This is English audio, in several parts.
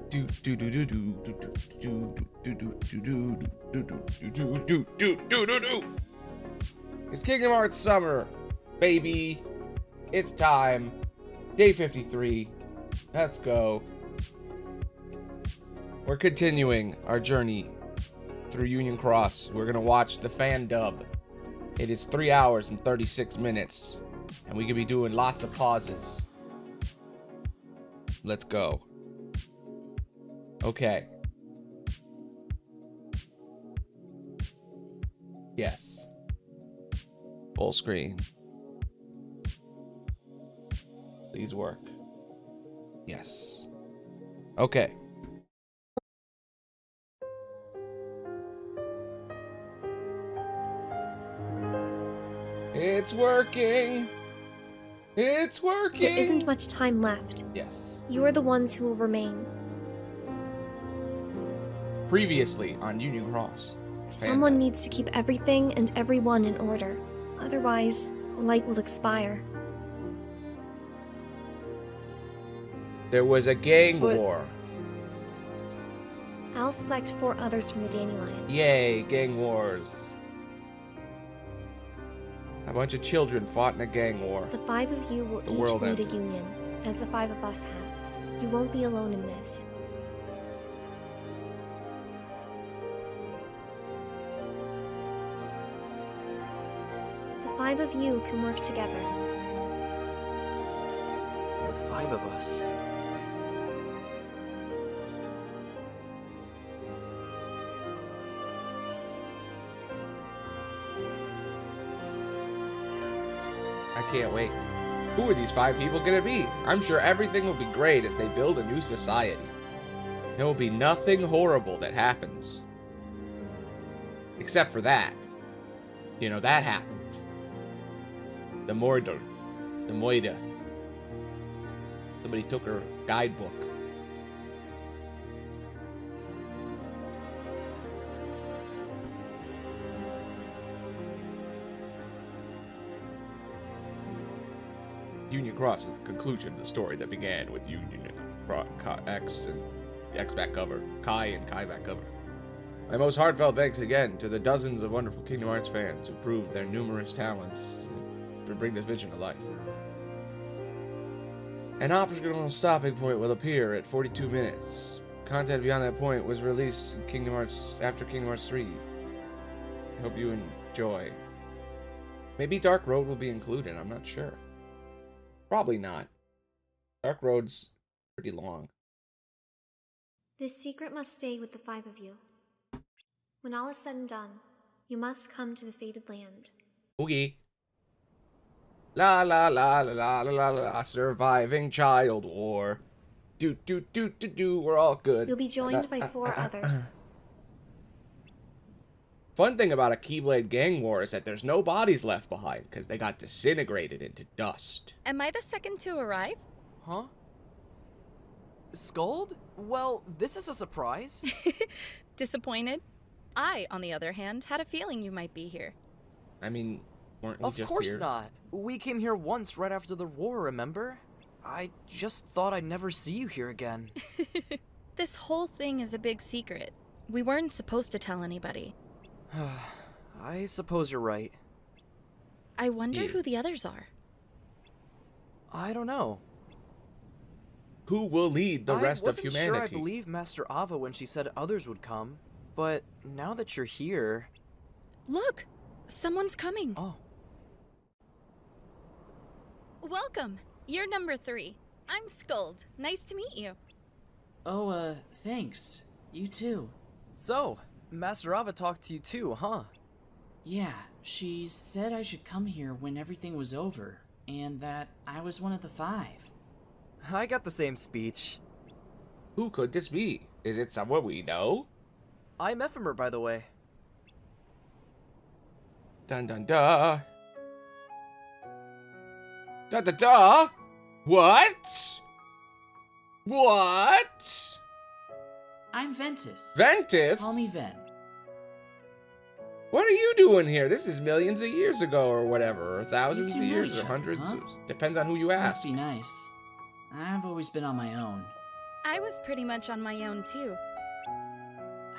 It's Kingdom Hearts summer, baby. It's time. Day 53. Let's go. We're continuing our journey through Union Cross. We're gonna watch the fan dub. It is 3 hours and 36 minutes, and we could be doing lots of pauses. Let's go. Okay. Yes. Full screen. Please work. Yes. Okay. It's working. It's working. There isn't much time left. Yes. You are the ones who will remain. Previously on Union Cross. Someone needs to keep everything and everyone in order. Otherwise, light will expire. There was a gang war. I'll select 4 others from the Dandelions. Yay, gang wars. A bunch of children fought in a gang war. The 5 of you will each lead a union, as the 5 of us have. You won't be alone in this. The 5 of you can work together. The 5 of us. I can't wait. Who are these 5 people gonna be? I'm sure everything will be great as they build a new society. There will be nothing horrible that happens. Except for that. You know, that happened. The Mordor. The Moida. Somebody took her guidebook. Union Cross is the conclusion of the story that began with Union X and X back cover, Kai and Kai back cover. My most heartfelt thanks again to the dozens of wonderful Kingdom Hearts fans who proved their numerous talents to bring this vision to life. An optional stopping point will appear at 42 minutes. Content beyond that point was released in Kingdom Hearts after Kingdom Hearts 3. I hope you enjoy. Maybe Dark Road will be included, I'm not sure. Probably not. Dark Road's pretty long. This secret must stay with the 5 of you. When all is said and done, you must come to the fated land. Okay. La la la la la la la la. Surviving child war. Do do do do do. We're all good. You'll be joined by 4 others. Fun thing about a Keyblade gang war is that there's no bodies left behind because they got disintegrated into dust. Am I the second to arrive? Huh? Scold? Well, this is a surprise. Disappointed? I, on the other hand, had a feeling you might be here. I mean, weren't we Of just course here? not. We came here once right after the war, remember? I just thought I'd never see you here again. This whole thing is a big secret. We weren't supposed to tell anybody. I suppose you're right. I wonder who the others are. I don't know. Who will lead the rest of humanity? I wasn't sure I believed Master Ava when she said others would come, but now that you're here... Look! Someone's coming. Oh. Welcome! You're number 3. I'm Scold. Nice to meet you. Oh, thanks. You too. So, Master Ava talked to you too, huh? Yeah, she said I should come here when everything was over, and that I was one of the 5. I got the same speech. Who could this be? Is it someone we know? I'm Ephemer, by the way. Dun dun da. Da da da. What? What? I'm Ventus. Ventus? Call me Ven. What are you doing here? This is millions of years ago or whatever, or thousands You of two know years each or other, hundreds. huh? Depends on who you ask. Must be nice. I've always been on my own. I I was pretty much on my own too.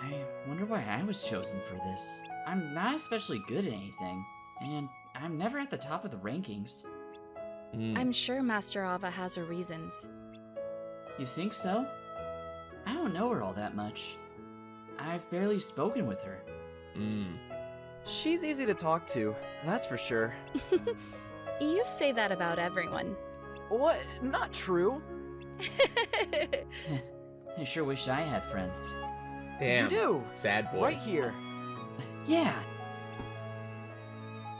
I wonder why I was chosen for this. I'm not especially good at anything, and I'm never at the top of the rankings. I'm sure Master Ava has her reasons. You think so? I don't know her all that much. I've barely spoken with her. She's easy to talk to, that's for sure. You say that about everyone. What? Not true. I sure wish I had friends. Damn. You do. Sad boy. Right here. Yeah.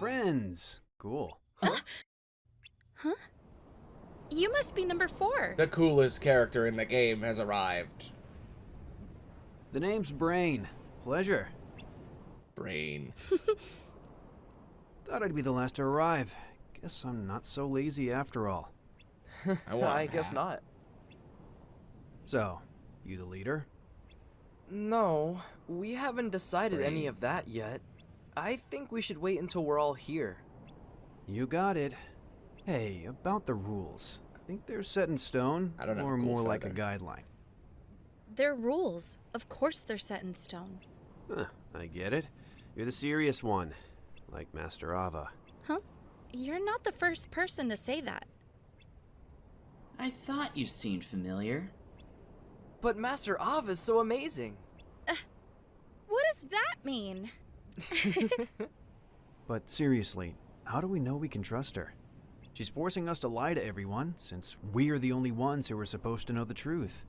Friends. Cool. Huh? You must be number 4. The coolest character in the game has arrived. The name's Brain. Pleasure. Brain. Thought I'd be the last to arrive. Guess I'm not so lazy after all. I guess not. So, you the leader? No, we haven't decided any Brain. of that yet. I think we should wait until we're all here. You got it. Hey, about the rules. Think they're set in stone? I don't have a or cool more like a feather. guideline? They're rules. Of course they're set in stone. Huh, I get it. You're the serious one. Like Master Ava. Huh? You're not the first person to say that. I thought you seemed familiar. But Master Av is so amazing. What does that mean? But seriously, how do we know we can trust her? She's forcing us to lie to everyone, since we're the only ones who are supposed to know the truth.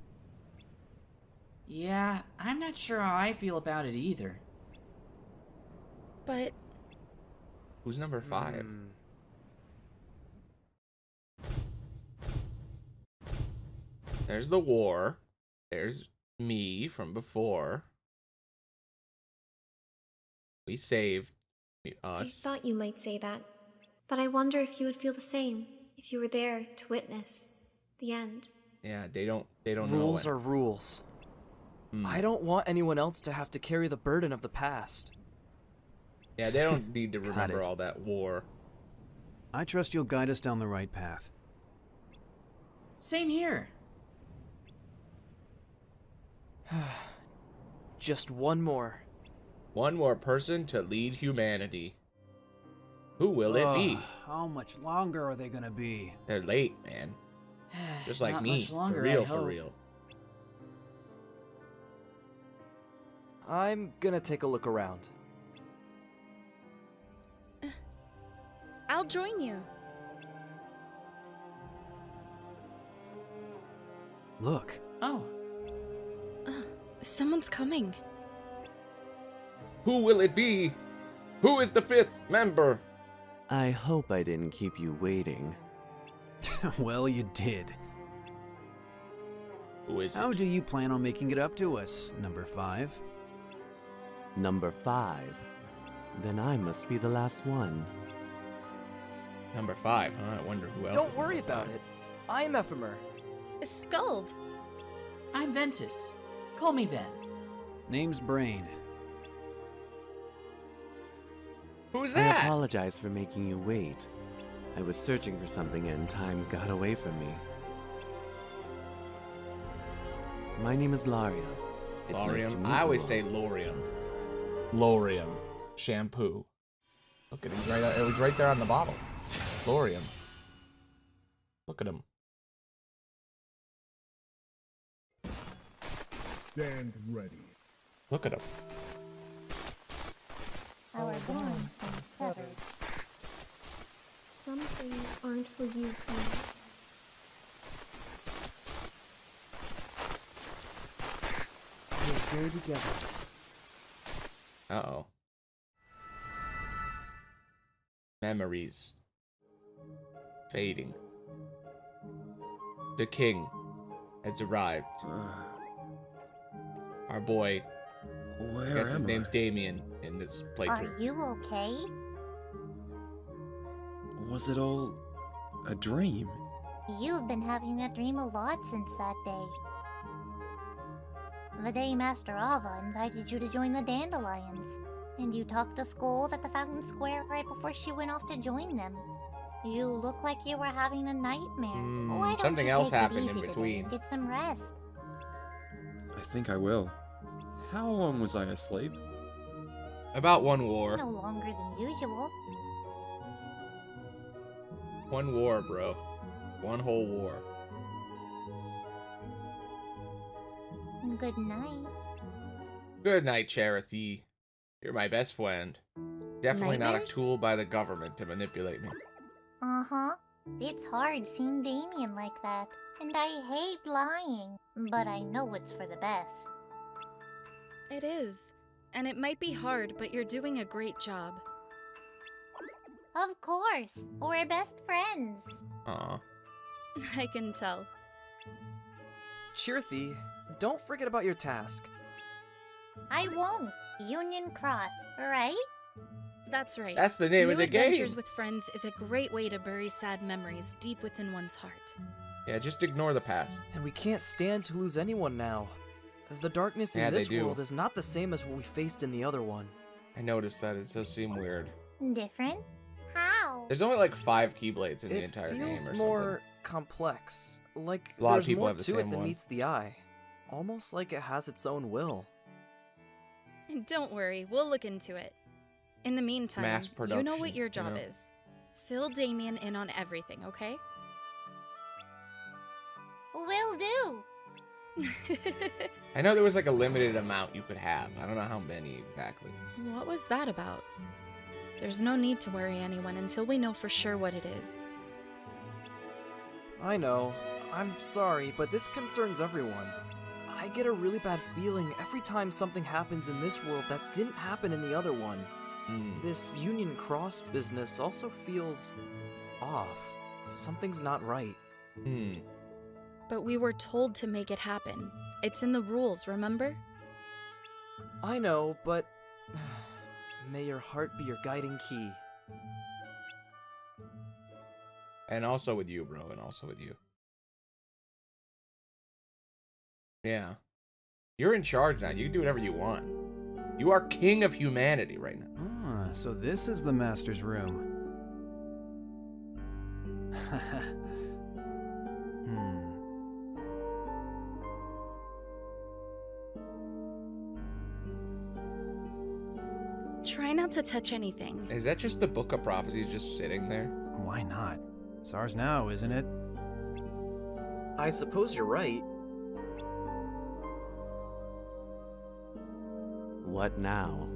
Yeah, I'm not sure how I feel about it either. But Who's number 5? There's the war. There's me from before. We saved I us. thought you might say that, but I wonder if you would feel the same if you were there to witness the end. Yeah, they don't know. Rules it. are rules. Hmm. I don't want anyone else to have to carry the burden of the past. Yeah, they don't need to Got remember it. all that war. I trust you'll guide us down the right path. Same here. Just one more. One more person to lead humanity. Who will it be? Ugh, how much longer are they gonna be? They're late, man. Just like Not me. much longer, for real, I for hope. real. I'm gonna take a look around. I'll join you. Look, Oh, Someone's coming. Who will it be? Who is the 5th member? I hope I didn't keep you waiting. well, you did. Who is How it? do you plan on making it up to us, number 5? Number 5. Then I must be the last one. Number 5, huh? I wonder who else. Don't is worry number about 5. it. I'm Ephemer. Skuld. I'm Ventus. Call me Ven. Name's Brain. Who's I that? apologize for making you wait. I was searching for something and time got away from me. My name is Laria. It's nice to Lorium. meet I always you say all. Lorium. Lorium. Shampoo. Look at him. It was right there on the bottle. Lorium. Look at him. Stand ready. Look at him. Our bonds been severed. Some things aren't for you, Queen. We're here together. Uh-oh. Memories. Fading. The king has arrived. Our boy, I guess his name's Damien in this Are playthrough. you okay? Was it all a dream? You've been having that dream a lot since that day. The day Master Ava invited you to join the Dandelions, and you talked to Scold at the Fountain Square right before she went off to join them. You look like you were having a nightmare. Why don't something you else take it happened in easy today between. and get some rest? I think I will. How long was I asleep? About one war. No longer than usual. One war, bro. One whole war. Good night. Good night, Charity. You're my best friend. Definitely not a Nightmares? tool by the government to manipulate me. Uh-huh. It's hard seeing Damien like that. And I hate lying. But I know it's for the best. It is. And it might be hard, but you're doing a great job. Of course. We're best friends. Aw. I can tell. Chirthy, don't forget about your task. I won't. Union Cross, right? That's right. That's the name New of the game. Adventures with Friends is a great way to bury sad memories deep within one's heart. Yeah, just ignore the past. And we can't stand to lose anyone now. The darkness in Yeah, this they do. world is not the same as what we faced in the other one. I noticed that. It does seem weird. Different? How? There's only like 5 Keyblades in the entire It game or feels something. more complex. Like A lot of there's people more have the to same it than one. meets the eye. Almost like it has its own will. Don't worry, we'll look into it. In the meantime, Mass you know production, what your you job know? is. Fill Damien in on everything, okay? Will do. I know there was like a limited amount you could have. I don't know how many exactly. What was that about? There's no need to worry anyone until we know for sure what it is. I know. I'm sorry, but this concerns everyone. I get a really bad feeling every time something happens in this world that didn't happen in the other one. This Union Cross business also feels off. Something's not right. But we were told to make it happen. It's in the rules, remember? I know, but may your heart be your guiding key. And also with you, bro. And also with you. Yeah. You're in charge now. You can do whatever you want. You are king of humanity right now. Ah, so this is the master's room. Try not to touch anything. Is that just the Book of Prophecies just sitting there? Why not? It's ours now, isn't it? I suppose you're right. What now?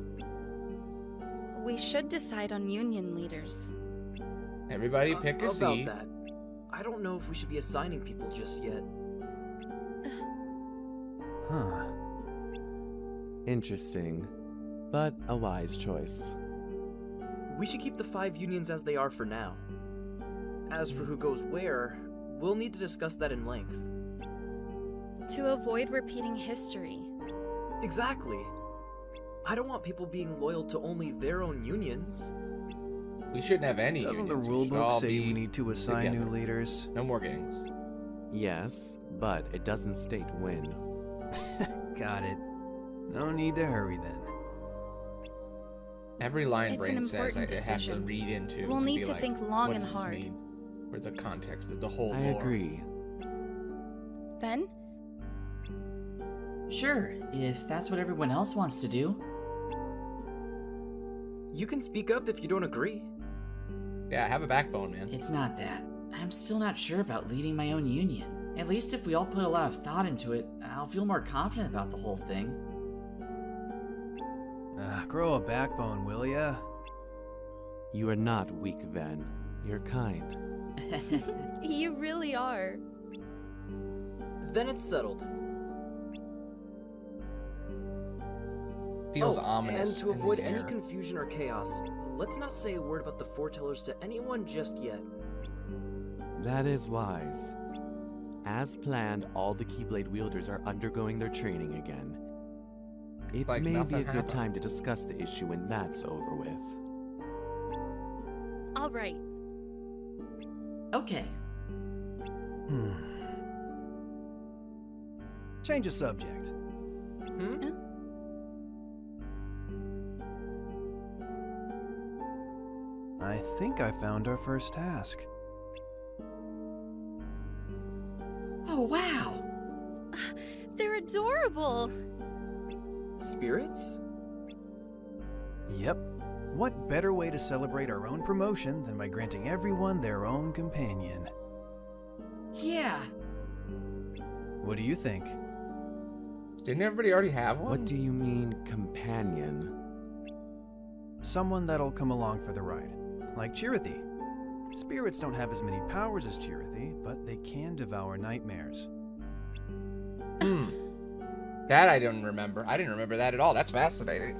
We should decide on union leaders. Everybody pick a About seat. that. I don't know if we should be assigning people just yet. Huh. Interesting, but a wise choice. We should keep the 5 unions as they are for now. As for who goes where, we'll need to discuss that in length. To avoid repeating history. Exactly. I don't want people being loyal to only their own unions. We shouldn't have any Doesn't the unions. We should rulebook all say be we need to assign together. new leaders? No more gangs. Yes, but it doesn't state when. Got it. No need to hurry then. Every line It's Brain an says I important have to decision. read into. We'll and need be to like, think long what and does this hard. mean? For the context of the whole I lore. agree. Ben? Sure, if that's what everyone else wants to do. You can speak up if you don't agree. Yeah, have a backbone, man. It's not that. I'm still not sure about leading my own union. At least if we all put a lot of thought into it, I'll feel more confident about the whole thing. Grow a backbone, will ya? You are not weak, Ven. You're kind. You really are. Then it's settled. Feels ominous. And to in the avoid any air. confusion or chaos, let's not say a word about the foretellers to anyone just yet. That is wise. As planned, all the Keyblade wielders are undergoing their training again. It Like may be nothing a good happened. time to discuss the issue when that's over with. All right. Okay. Change the subject. I think I found our first task. Oh, wow! There are adorable. Spirits? Yep. What better way to celebrate our own promotion than by granting everyone their own companion? Yeah. What do you think? Didn't everybody already have one? What do you mean, companion? Someone that'll come along for the ride. Like Chirithy. Spirits don't have as many powers as Chirithy, but they can devour nightmares. That I don't remember. I didn't remember that at all. That's fascinating.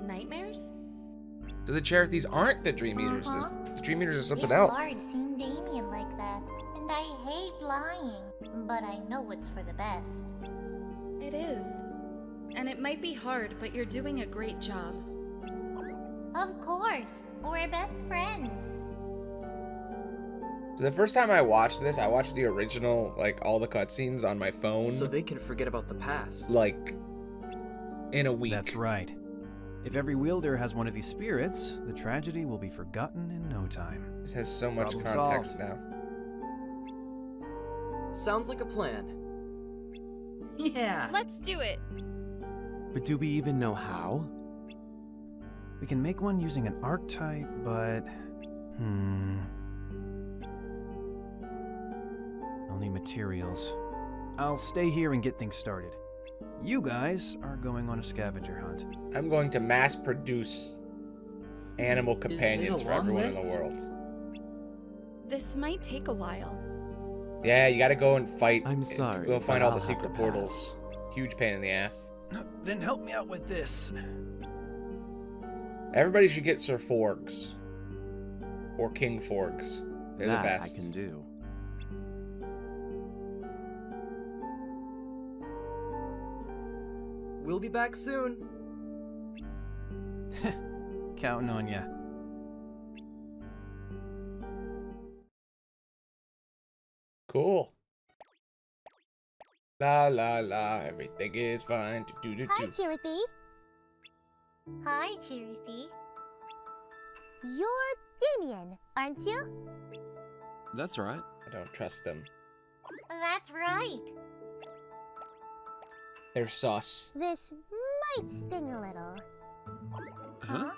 Nightmares? So the Cherithys aren't the Dream Eaters. Uh-huh. The Dream Eaters are something It's else. hard seeing Damien like that, and I hate lying, but I know it's for the best. It is. And it might be hard, but you're doing a great job. Of course, we're best friends. So the first time I watched this, I watched the original, like all the cutscenes on my phone, So they can forget about the past. like in a week. That's right. If every wielder has one of these spirits, the tragedy will be forgotten in no time. This has so much Problem context solved. now. Sounds like a plan. Yeah. Let's do it. But do we even know how? We can make one using an archetype, but... I'll need materials. I'll stay here and get things started. You guys are going on a scavenger hunt. I'm going to mass produce animal companions it for a long everyone in list? the world. This might take a while. Yeah, you gotta go and fight. I'm sorry. We'll find but all I'll the have secret to portals. pass. Huge pain in the ass. Then help me out with this. Everybody should get Sir Forgs. Or King Forgs. They're That the best. I can do. We'll be back soon. Counting on ya. Cool. La la la, everything is fine. Do do Hi, do. Chirithy. Hi, Chirithy. You're Damien, aren't you? That's right. I don't trust them. That's right. They're sus. This might sting a little. Huh?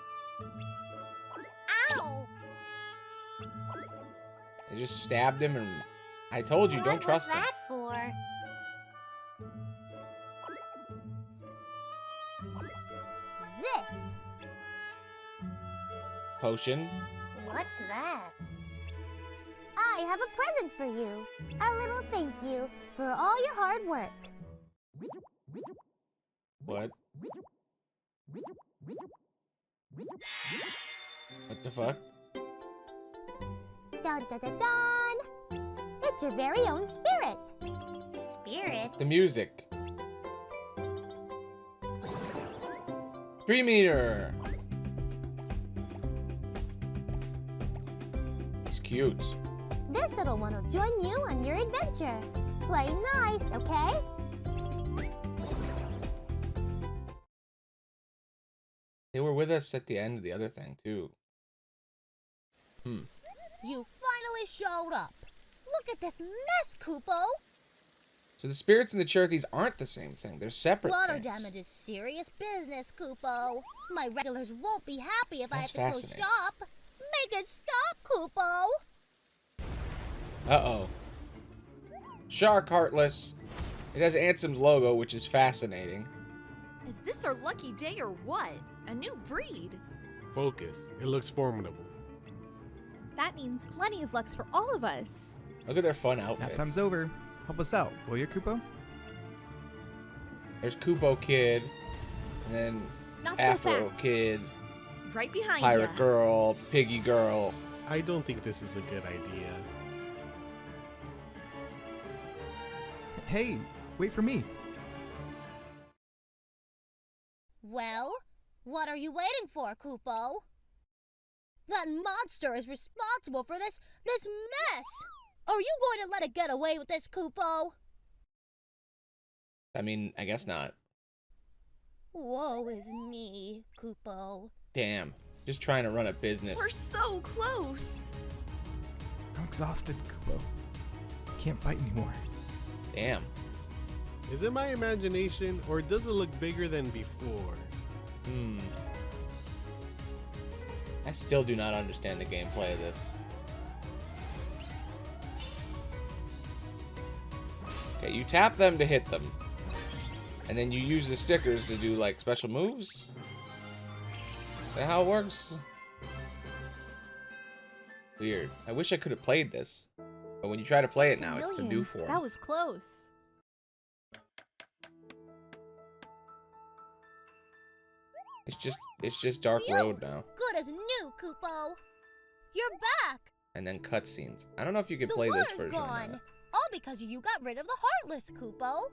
Ow! I just stabbed him and I told you, don't What trust was him. that for? This. Potion. What's that? I have a present for you. A little thank you for all your hard work. What? What the fuck? Dun dun dun dun! It's your very own spirit. Spirit? The music. 3-meter. He's cute. This little one will join you on your adventure. Play nice, okay? They were with us at the end of the other thing, too. You finally showed up. Look at this mess, Kupo. So the spirits and the Cherithys aren't the same thing. They're separate Water things. damage is serious business, Kupo. My regulars won't be happy if I have That's to close fascinating. shop. Make it stop, Kupo. Uh-oh. Shark Heartless. It has Ansem's logo, which is fascinating. Is this our lucky day or what? A new breed? Focus. It looks formidable. That means plenty of lucks for all of us. Look at their fun outfits. Nap time's over. Help us out, will you, Kupo? There's Kupo Kid, and then Not so Afro fast. Kid, Right behind Pirate ya. Girl, Piggy Girl. I don't think this is a good idea. Hey, wait for me. Well, what are you waiting for, Kupo? That monster is responsible for this mess. Are you going to let it get away with this, Kupo? I mean, I guess not. Woe is me, Kupo. Damn. Just trying to run a business. We're so close. I'm exhausted, Kupo. I can't fight anymore. Damn. Is it my imagination, or does it look bigger than before? I still do not understand the gameplay of this. Okay, you tap them to hit them. And then you use the stickers to do, like, special moves? Is that how it works? Weird. I wish I could have played this. But when you try to play it now, it's the new form. That was close. It's just Dark Road now. Good as new, Kupo. You're back. And then cutscenes. I don't know if you can play this version. Gone. All because you got rid of the Heartless, Kupo.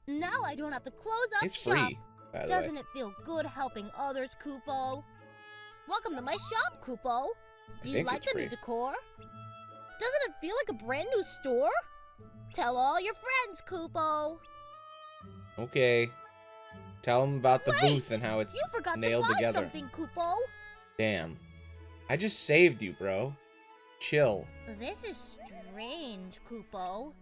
Now I don't have to close up It's shop. free, by the Doesn't way. it feel good helping others, Kupo? Welcome to my shop, Kupo. Do you think like it's the free. new decor? Doesn't it feel like a brand new store? Tell all your friends, Kupo. Okay. Tell them about the Wait, booth and how it's You forgot nailed to buy together. something, Kupo. Damn. I just saved you, bro. Chill. This is strange, Kupo.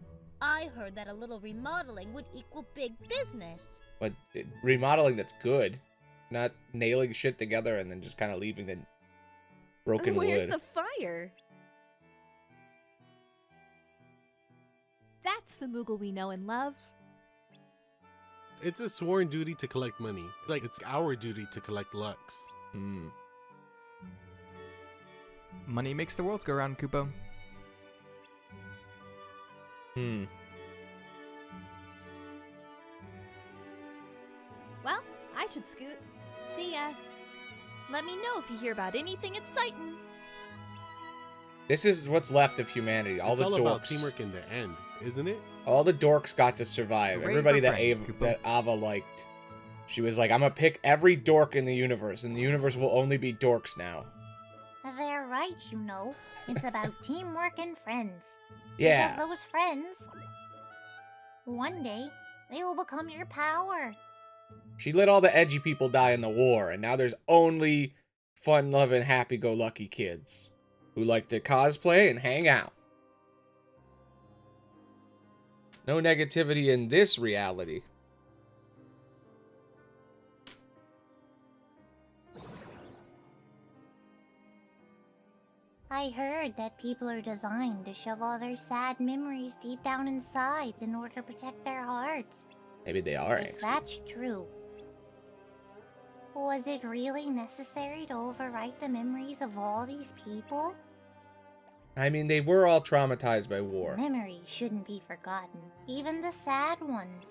I heard that a little remodeling would equal big business. But remodeling that's good. Not nailing shit together and then just kind of leaving the broken Where's wood. the fire? That's the Moogle we know and love. It's a sworn duty to collect money. Like, it's our duty to collect Lux. Money makes the world go round, Kupo. Well, I should scoot. See ya. Let me know if you hear about anything exciting. This is what's left of humanity. All It's the all dorks. about teamwork in the end, isn't it? All the dorks got to survive. Hooray Everybody for that friends, Kupo. that Ava liked. She was like, I'm gonna pick every dork in the universe, and the universe will only be dorks now. They're right, you know. It's about teamwork and friends. Yeah. Because those friends, one day, they will become your power. She let all the edgy people die in the war, and now there's only fun-loving, happy-go-lucky kids who like to cosplay and hang out. No negativity in this reality. I heard that people are designed to shove all their sad memories deep down inside in order to protect their hearts. Maybe they are If angsty. that's true, was it really necessary to overwrite the memories of all these people? I mean, they were all traumatized by war. Memories shouldn't be forgotten, even the sad ones.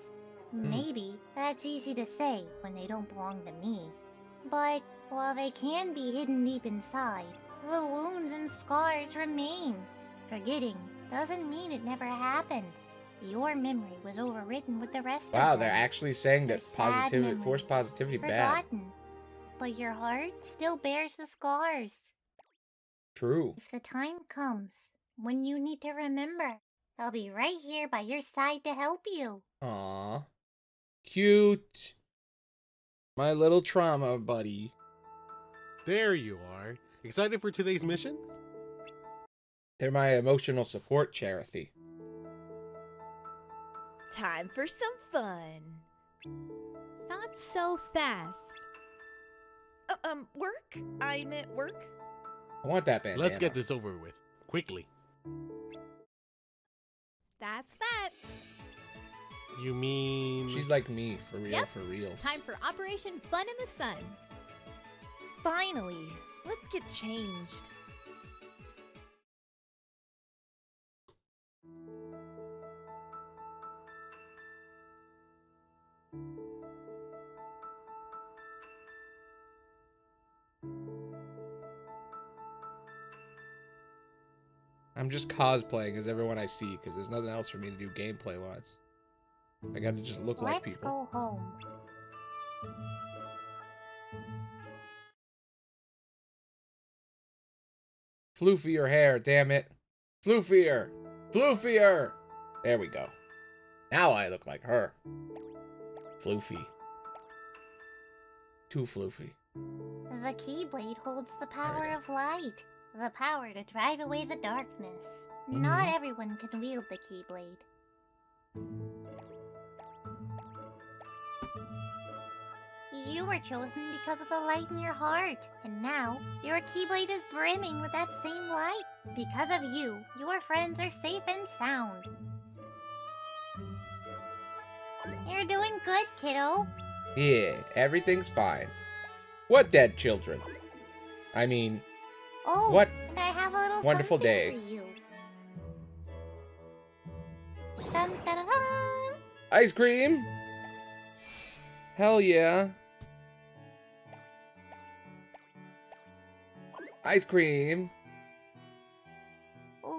Maybe that's easy to say when they don't belong to me. But while they can be hidden deep inside, the wounds and scars remain. Forgetting doesn't mean it never happened. Your memory was overwritten with the rest of them. Wow, they're actually saying Their that sad positivity, forced memories, positivity, bad. forgotten. But your heart still bears the scars. True. If the time comes when you need to remember, I'll be right here by your side to help you. Aw. Cute. My little trauma buddy. There you are. Excited for today's mission? They're my emotional support charity. Time for some fun. Not so fast. Work? I meant work? I want that bandana. Let's get this over with. Quickly. That's that. You mean... She's like me, for real, Yep. for real. Time for Operation Fun in the Sun. Finally, let's get changed. I'm just cosplaying as everyone I see, because there's nothing else for me to do gameplay-wise. I gotta just look like Let's people. go home. Floofier hair, damn it. Floofier! Floofier! There we go. Now I look like her. Floofy. Too floofy. The Keyblade holds the power of light, the power to drive away the darkness. Not everyone can wield the Keyblade. You were chosen because of the light in your heart, and now your Keyblade is brimming with that same light. Because of you, your friends are safe and sound. You're doing good, kiddo. Yeah, everything's fine. What dead children? I mean, Oh, what and I have a little wonderful something day. for you. Dun, dun, dun, dun. Ice cream? Hell yeah. Ice cream.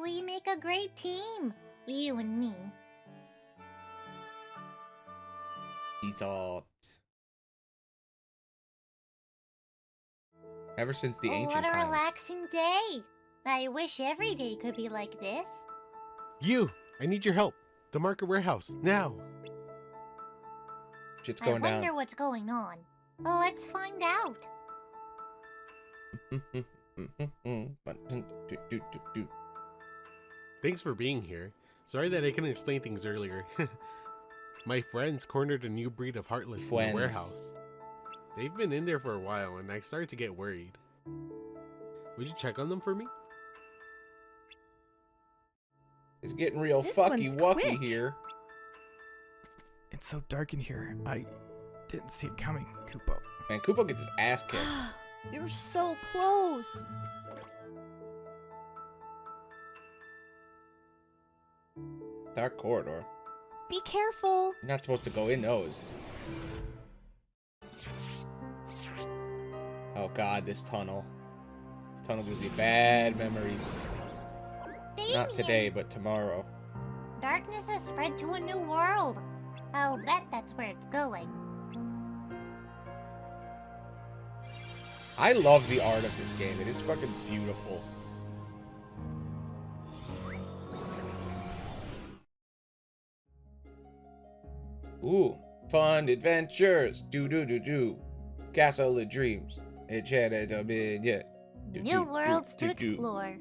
We make a great team, you and me. He thought. Ever since the ancient What a times. relaxing day. I wish every day could be like this. You! I need your help. The market warehouse, now! Shit's I going wonder down. what's going on. Let's find out. Thanks for being here. Sorry that I couldn't explain things earlier. My friends cornered a new breed of Heartless in the warehouse. They've been in there for a while, and I started to get worried. Would you check on them for me? It's getting real This fucky one's wucky quick. here. It's so dark in here. I didn't see it coming, Kupo. Man, Koopa gets his ass kicked. You're so close. Dark corridor. Be careful. You're not supposed to go in those. Oh god, this tunnel. This tunnel gives me bad memories. Not today, but tomorrow. Darkness has spread to a new world. I'll bet that's where it's going. I love the art of this game. It is fucking beautiful. Ooh, fun adventures. Do. Castle of dreams. Enchanted dominion. New worlds to explore.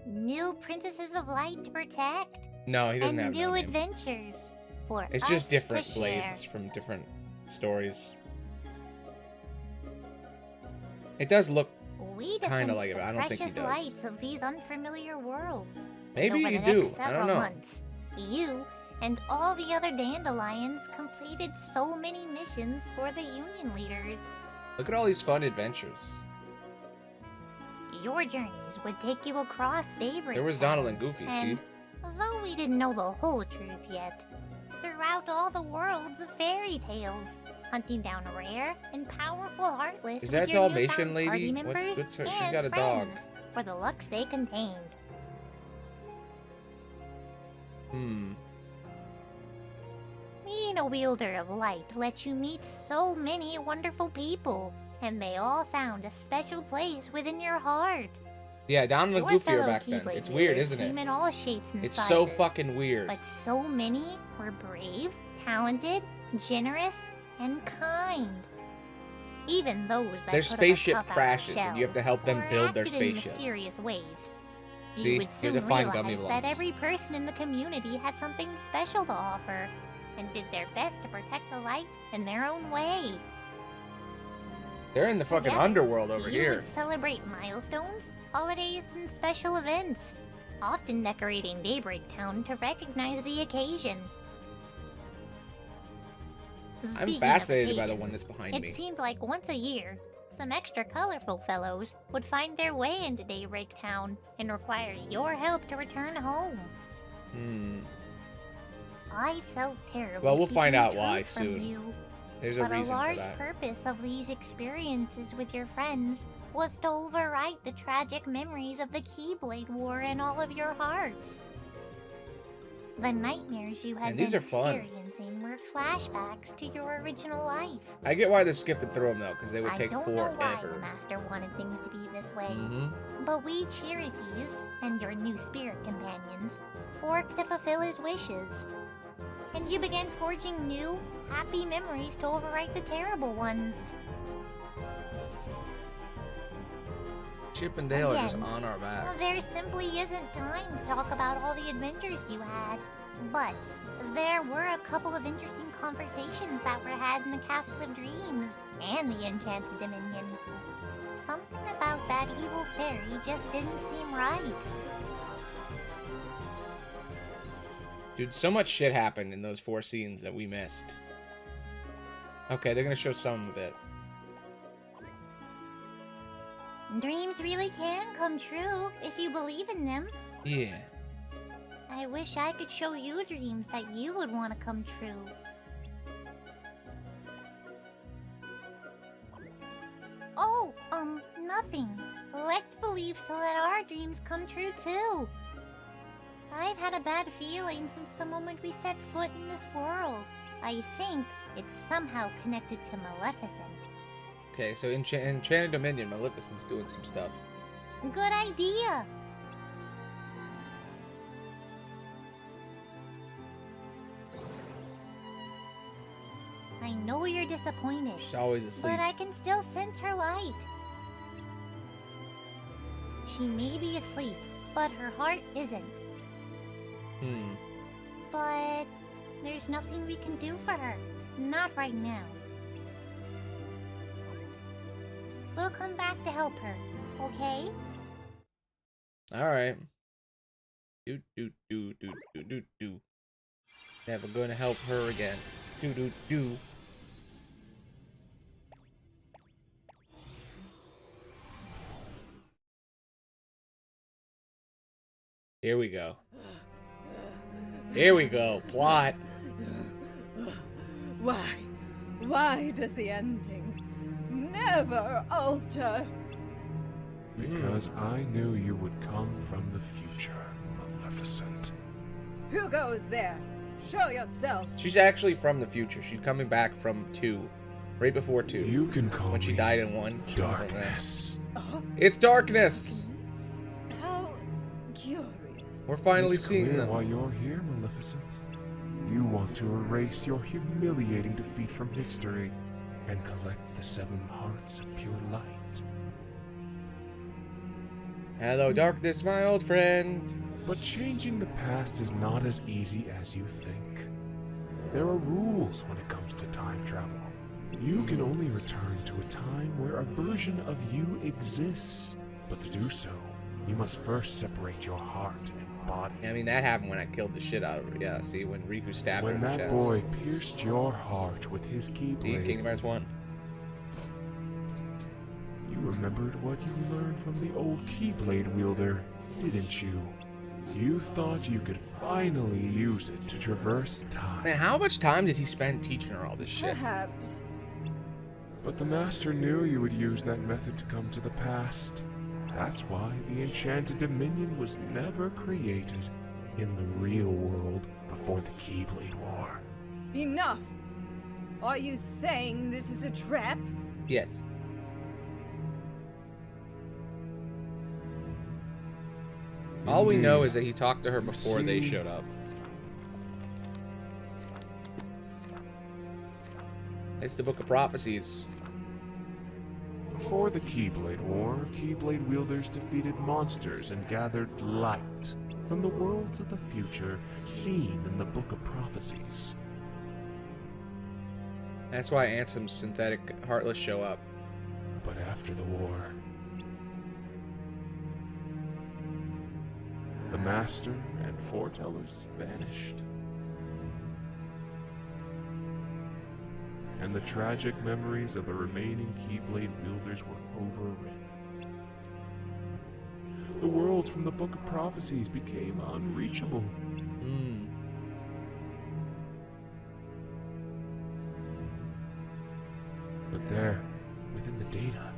New princesses of light to protect. No, he doesn't and have new no name. adventures for It's us just different to blades share. from different stories. It does look We kind defend of like it, the but I don't think he precious does. lights of these unfamiliar worlds. Maybe Over you the do. next I don't several know. months, you and all the other dandelions completed so many missions for the Union leaders. Look at all these fun adventures. Your journeys would take you across Daybreak There was Town, Donald and Goofy, and see? though we didn't know the whole truth yet, throughout all the worlds of fairy tales, hunting down rare and powerful Heartless Is with that your Dalmatian newfound party lady? What- members what's her- she's and got a dog. friends for the lucks they contained. Being a wielder of light lets you meet so many wonderful people, and they all found a special place within your heart. Yeah, Donald and Your Goofy are fellow back then. Keyblade It's weird, wielders isn't came it? in all shapes and It's sizes, so fucking weird. but so many were brave, talented, generous, and kind. Even those that Their put up a spaceship tough outer crashes, and you have shell to help them or build their acted in spaceship. mysterious ways. See? You You would have soon to find gummy realize that lumps. every person in the community had something special to offer, and did their best to protect the light in their own way. They're in the fucking Together, underworld over you here. would celebrate milestones, holidays, and special events, often decorating Daybreak Town to recognize the occasion. I'm Speaking of fascinated by the occasions, one that's behind it me. seemed like once a year, some extra colorful fellows would find their way into Daybreak Town and require your help to return home. I felt terrible. Well, we'll find keeping out the why truth from soon. you, There's a but reason a for large that. purpose of these experiences with your friends was to overwrite the tragic memories of the Keyblade War in all of your hearts. The nightmares you had And these been are fun. experiencing were flashbacks to your original life. I get why they're skipping through them, though, because they would I take don't know why the forever. Master wanted things to be this way, Mhm. but we Cherokees and your new spirit companions worked to fulfill his wishes. And you began forging new, happy memories to overwrite the terrible ones. Chip and Dale are just Again, on our back. there simply isn't time to talk about all the adventures you had. But there were a couple of interesting conversations that were had in the Castle of Dreams and the Enchanted Dominion. Something about that evil fairy just didn't seem right. Dude, so much shit happened in those 4 scenes that we missed. Okay, they're gonna show some of it. Dreams really can come true if you believe in them. Yeah. I wish I could show you dreams that you would want to come true. Oh, nothing. Let's believe so that our dreams come true too. I've had a bad feeling since the moment we set foot in this world. I think it's somehow connected to Maleficent. Okay, so Enchanted Dominion, Maleficent's doing some stuff. Good idea. I know you're disappointed. She's always asleep. But I can still sense her light. She may be asleep, but her heart isn't. But there's nothing we can do for her. Not right now. We'll come back to help her, okay? Alright. Never gonna help her again. Here we go. Here we go. Plot. Why does the ending never alter? Because I knew you would come from the future, Maleficent. Who goes there? Show yourself. She's actually from the future. She's coming back from 2. Right before 2. You can call when she me died in 1. Darkness. It's darkness! How curious. We're finally it's seeing clear them. Why you're here, Maleficent. You want to erase your humiliating defeat from history and collect the 7 hearts of pure light. Hello, darkness, my old friend. But changing the past is not as easy as you think. There are rules when it comes to time travel. You can only return to a time where a version of you exists. But to do so, you must first separate your heart and body. I mean, that happened when I killed the shit out of her. Yeah, see, when Riku stabbed her When in the that chest. boy pierced your heart with his See, keyblade, Kingdom Hearts 1. you remembered what you learned from the old keyblade wielder, didn't you? You thought you could finally use it to traverse time. Man, how much time did he spend teaching her all this shit? Perhaps. But the master knew you would use that method to come to the past. That's why the Enchanted Dominion was never created in the real world before the Keyblade War. Enough! Are you saying this is a trap? Yes. All we know is that he talked to her before they showed up. It's the Book of Prophecies. Before the Keyblade War, Keyblade wielders defeated monsters and gathered light from the worlds of the future seen in the Book of Prophecies. That's why Ansem's synthetic Heartless show up. But after the war, the Master and Foretellers vanished. And the tragic memories of the remaining Keyblade wielders were overridden. The worlds from the Book of Prophecies became unreachable. But there, within the data,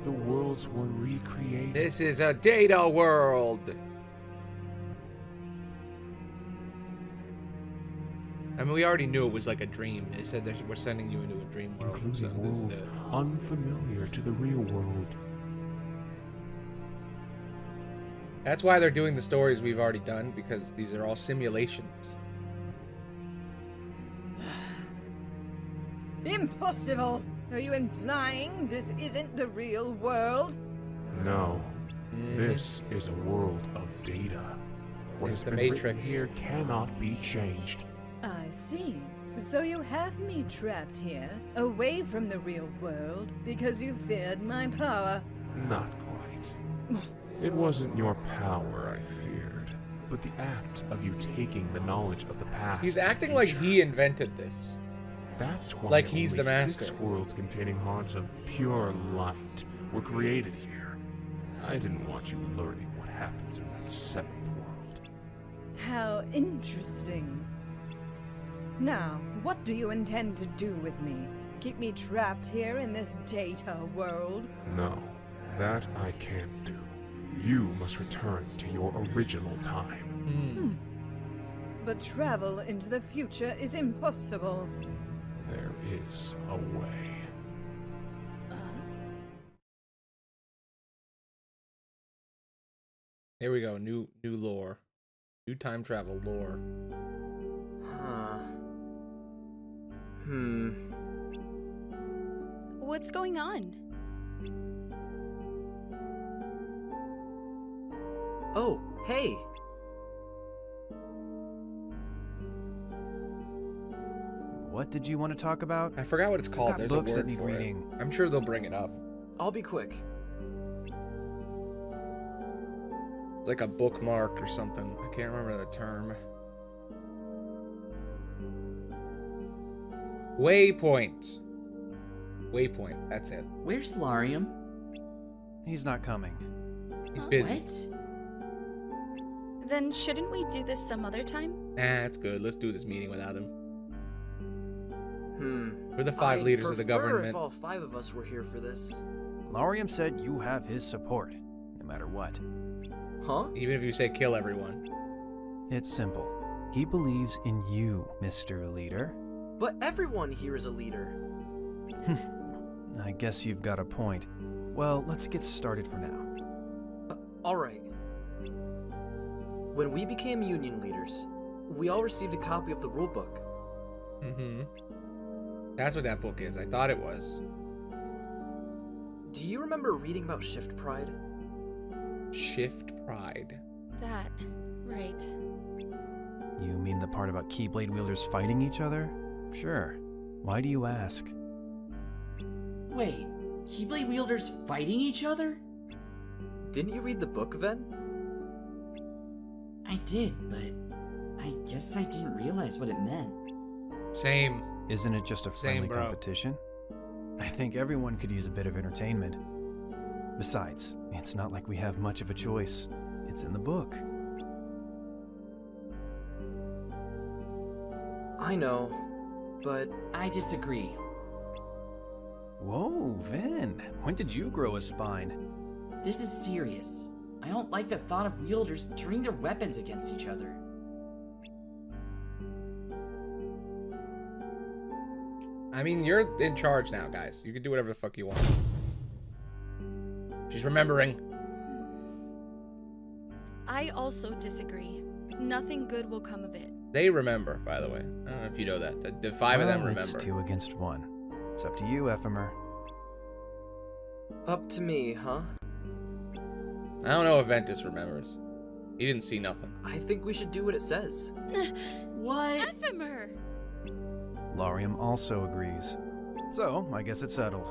the worlds were recreated. This is a data world! I mean, we already knew it was like a dream. They said that we're sending you into a dream world. Including worlds unfamiliar to the real world. That's why they're doing the stories we've already done, because these are all simulations. Impossible! Are you implying this isn't the real world? No, This is a world of data. What has the been Matrix. written here cannot be changed. I see. So you have me trapped here, away from the real world, because you feared my power. Not quite. It wasn't your power I feared, but the act of you taking the knowledge of the past. He's and acting like future. he invented this. That's why like he's only the master. 6 worlds containing hearts of pure light were created here. I didn't want you learning what happens in that 7th world. How interesting. Now, what do you intend to do with me? Keep me trapped here in this data world? No, that I can't do. You must return to your original time. But travel into the future is impossible. There is a way. Here we go. New lore. New time travel lore. Huh. What's going on? Oh, hey! What did you want to talk about? I forgot what it's called. Got There's books a that word need for reading. it. I'm sure they'll bring it up. I'll be quick. Like a bookmark or something. I can't remember the term. Waypoint. Waypoint. That's it. Where's Larium? He's not coming. He's busy. What? Then shouldn't we do this some other time? Nah, it's good. Let's do this meeting without him. We're the 5 I'd leaders of the prefer government. if all 5 of us were here for this. Larium said you have his support, no matter what. Huh? Even if you say kill everyone. It's simple. He believes in you, Mr. Leader. But everyone here is a leader. I guess you've got a point. Well, let's get started for now. Alright. When we became Union leaders, we all received a copy of the rulebook. That's what that book is. I thought it was. Do you remember reading about Shift Pride? Shift Pride. That, right. You mean the part about Keyblade wielders fighting each other? Sure. Why do you ask? Wait, Keyblade wielders fighting each other? Didn't you read the book, Ven? I did, but I guess I didn't realize what it meant. Same. Isn't it just a friendly bro. competition? I think everyone could use a bit of entertainment. Besides, it's not like we have much of a choice. It's in the book. I know, but I disagree. Whoa, Ven, when did you grow a spine? This is serious. I don't like the thought of wielders turning their weapons against each other. I mean, you're in charge now, guys. You can do whatever the fuck you want. She's remembering. I also disagree. Nothing good will come of it. They remember, by the way. I don't know if you know that. The 5 of them remember. It's 2 against 1. It's up to you, Ephemer. up to me, huh? I don't know if Ventus remembers. He didn't see nothing. I think we should do what it says. What? Ephemer! Larium also agrees. So, I guess it's settled.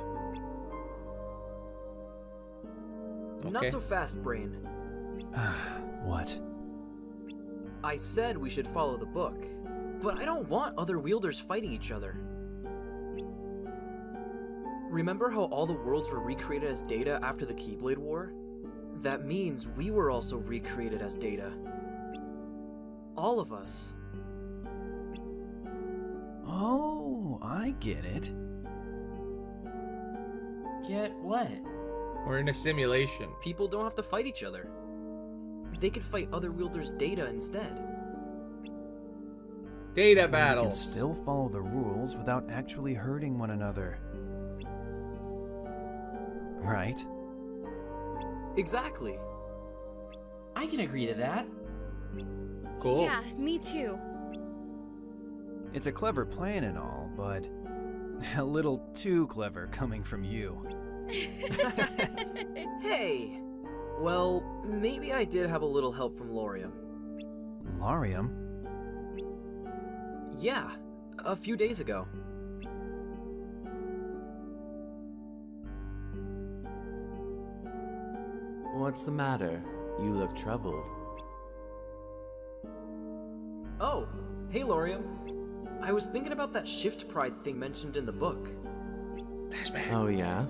Not so fast, Brain. What? I said we should follow the book, but I don't want other wielders fighting each other. Remember how all the worlds were recreated as Data after the Keyblade War? That means we were also recreated as Data. All of us. Oh, I get it. Get what? We're in a simulation. People don't have to fight each other. They could fight other wielders' Data instead. Data We can battles. still follow the rules without actually hurting one another. Right? Exactly. I can agree to that. Cool. Yeah, me too. It's a clever plan and all, but a little too clever coming from you. Hey, Well, maybe I did have a little help from Lorium. Lorium? Yeah, a few days ago. What's the matter? You look troubled. Oh, hey Lorium. I was thinking about that shift pride thing mentioned in the book. Oh yeah?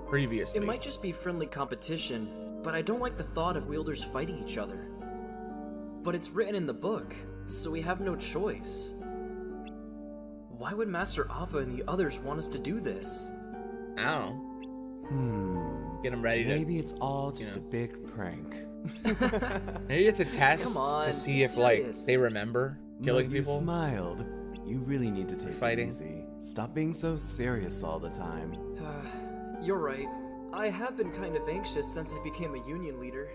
Previously. It might just be friendly competition, but I don't like the thought of wielders fighting each other. But it's written in the book, so we have no choice. Why would Master Ava and the others want us to do this? Ow. Get them ready to... Maybe it's all just a big prank. Maybe it's a test Come on, to see be if, like, serious. they remember killing You people. smiled. You really need to take Fighting. it easy. Stop being so serious all the time. You're right. I have been kind of anxious since I became a union leader.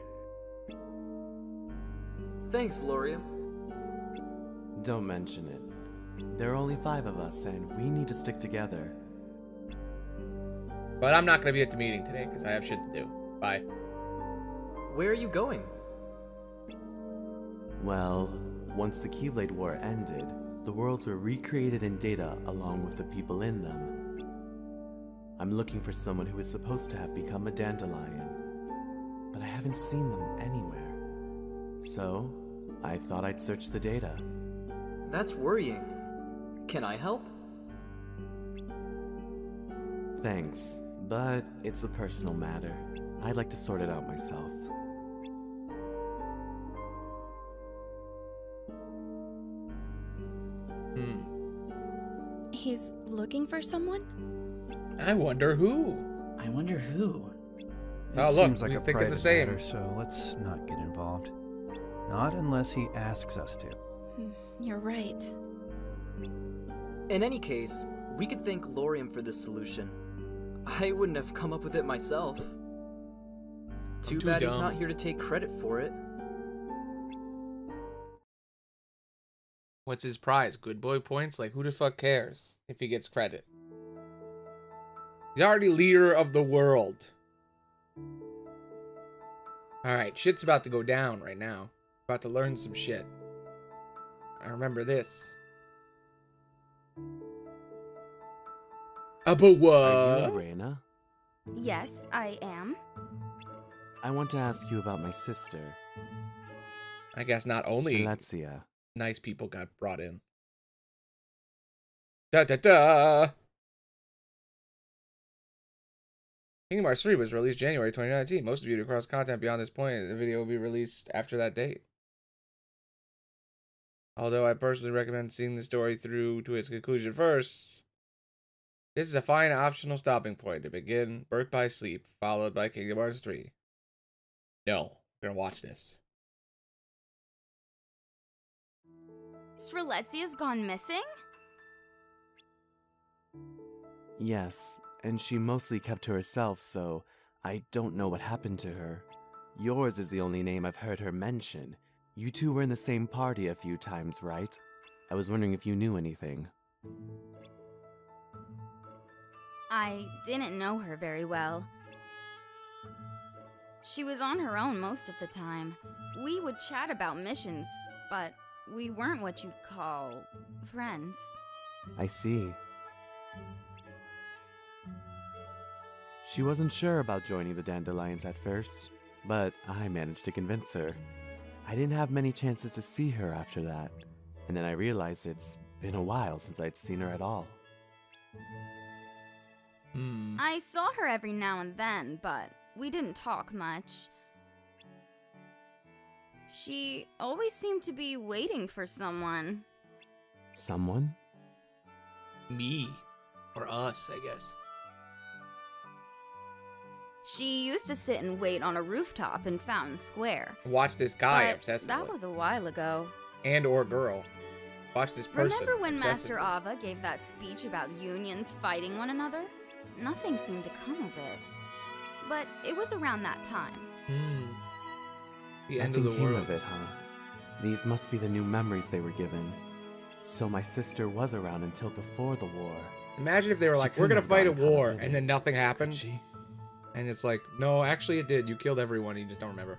Thanks, Lorium. Don't mention it. There are only 5 of us, and we need to stick together. But I'm not going to be at the meeting today because I have shit to do. Bye. Where are you going? Well, once the Keyblade War ended, the worlds were recreated in data along with the people in them. I'm looking for someone who is supposed to have become a dandelion, but I haven't seen them anywhere. So, I thought I'd search the data. That's worrying. Can I help? Thanks, but it's a personal matter. I'd like to sort it out myself. He's looking for someone? I wonder who. I wonder who. Oh, It look, seems like we a think of private the same. matter, so let's not get involved. Not unless he asks us to. You're right. In any case, we could thank Lorium for this solution. I wouldn't have come up with it myself. Too bad he's not here to take credit for it. What's his prize? Good boy points? Like, who the fuck cares if he gets credit? He's already leader of the world. Alright, shit's about to go down right now. About to learn some shit. I remember this. But what? Are you Arena? Yes, I am. I want to ask you about my sister. I guess not only Celestia. Nice people got brought in. Da-da-da! Kingdom Hearts 3 was released January 2019. Most viewed across content beyond this point. The video will be released after that date. Although I personally recommend seeing the story through to its conclusion first, this is a fine optional stopping point to begin Birth by Sleep, followed by Kingdom Hearts 3. No, we're gonna watch this. Strelitzia's gone missing? Yes, and she mostly kept to herself, so I don't know what happened to her. Yours is the only name I've heard her mention. You two were in the same party a few times, right? I was wondering if you knew anything. I didn't know her very well. She was on her own most of the time. We would chat about missions, but we weren't what you'd call friends. I see. She wasn't sure about joining the Dandelions at first, but I managed to convince her. I didn't have many chances to see her after that, and then I realized it's been a while since I'd seen her at all. I saw her every now and then, but we didn't talk much. She always seemed to be waiting for someone. Someone? Me. Or us, I guess. She used to sit and wait on a rooftop in Fountain Square. Watch this guy but obsessively. that was a while ago. And or girl. Watch this person. Remember when Master obsessively. Ava gave that speech about unions fighting one another? Nothing seemed to come of it. But it was around that time. The end of Nothing the came world. of it, huh? These must be the new memories they were given. So my sister was around until before the war. Imagine if they were like, we're gonna fight a war, and then nothing happened. And it's like, no, actually it did. You killed everyone, you just don't remember.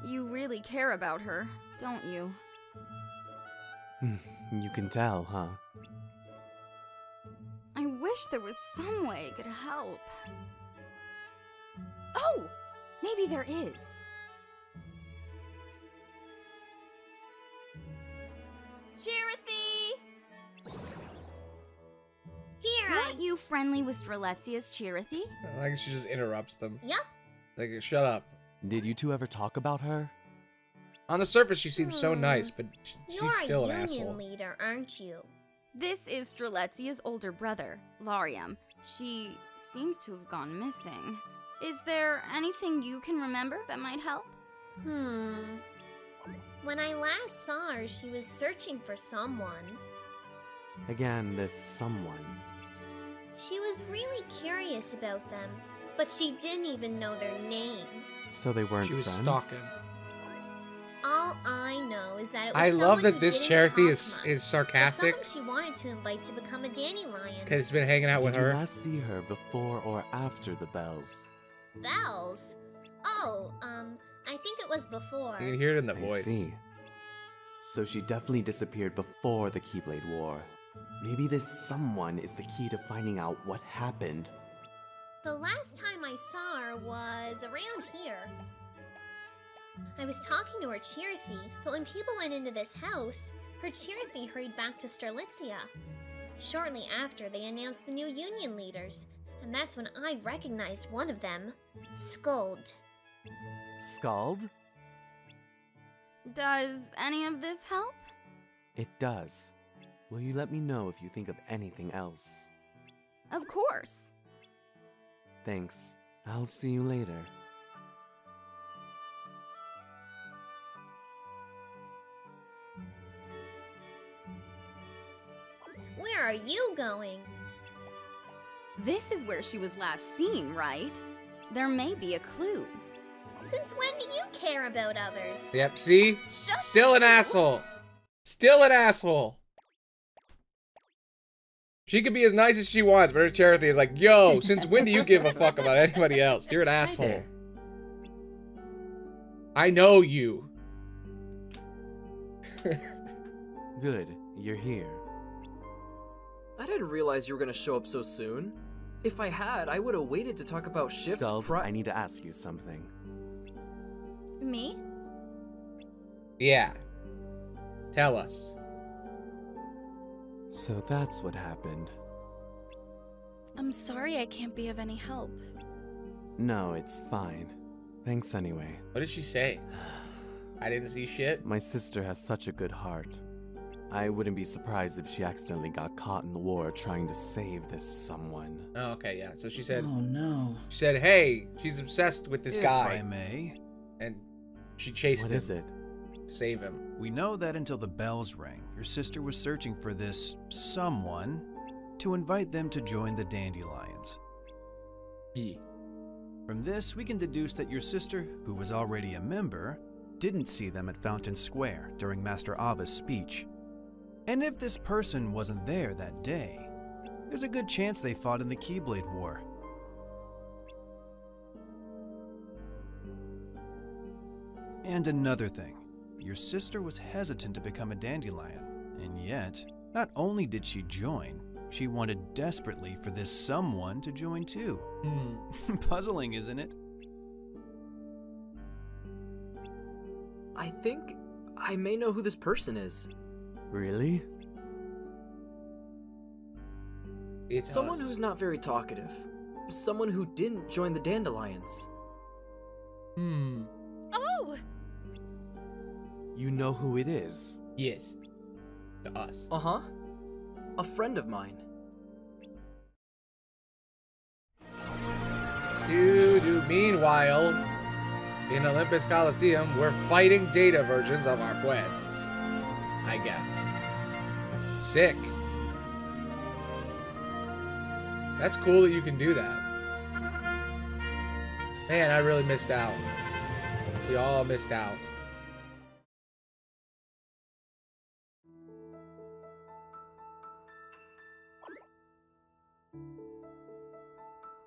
You really care about her, don't you? You can tell, huh? I wish there was some way I could help. Oh! Maybe there is. Chirithy! Here, Weren't you friendly with Streletsia's Chirithy? Like she just interrupts them. Yep. Like, shut up. Did you two ever talk about her? On the surface, she seems so nice, but she's still an You're a asshole. union leader, aren't you? This is Streletsia's older brother, Lariam. She seems to have gone missing. Is there anything you can remember that might help? When I last saw her, she was searching for someone. Again, this someone. She was really curious about them, but she didn't even know their name. So they weren't She was friends? stalking. All I know is that it was I love someone that who this didn't Charity talk is much, sarcastic. but someone she wanted to invite to become a dandelion. Because it's been hanging out with Did you her. last see her before or after the bells? Bells? Oh, I think it was before. You can hear it in the I voice. see. So she definitely disappeared before the Keyblade War. Maybe this someone is the key to finding out what happened. The last time I saw her was around here. I was talking to her Chirithy, but when people went into this house, her Chirithy hurried back to Strelitzia. Shortly after, they announced the new union leaders, and that's when I recognized one of them, Skuld. Scald? Does any of this help? It does. Will you let me know if you think of anything else? Of course. Thanks. I'll see you later. Where are you going? This is where she was last seen, right? There may be a clue. Since when do you care about others? Yep, see? Shush Still an you. asshole. Still an asshole. She could be as nice as she wants, but her Charity is like, yo, since when do you give a fuck about anybody else? You're an asshole. there. I know you. Good, you're here. I didn't realize you were gonna show up so soon. If I had, I would have waited to talk about shift Scald, I need to ask you something. Me? Yeah. Tell us. So that's what happened. I'm sorry I can't be of any help. No, it's fine. Thanks anyway. What did she say? I didn't see shit. My sister has such a good heart. I wouldn't be surprised if she accidentally got caught in the war trying to save this someone. Oh, okay, yeah. So she said, Oh no. she said, hey, she's obsessed with this If guy. I may. And she chased him. What is it? To save him. We know that until the bells rang, your sister was searching for this someone to invite them to join the Dandelions. Yeah. From this, we can deduce that your sister, who was already a member, didn't see them at Fountain Square during Master Ava's speech. And if this person wasn't there that day, there's a good chance they fought in the Keyblade War. And another thing, your sister was hesitant to become a dandelion, and yet, not only did she join, she wanted desperately for this someone to join too. Puzzling, isn't it? I think I may know who this person is. Really? It's Someone us. who's not very talkative. Someone who didn't join the Dandelions. Oh! You know who it is? Yes. To us. Uh-huh. A friend of mine. Meanwhile, in Olympus Coliseum, we're fighting data versions of our friends. I guess. Sick. That's cool that you can do that. Man, I really missed out. We all missed out.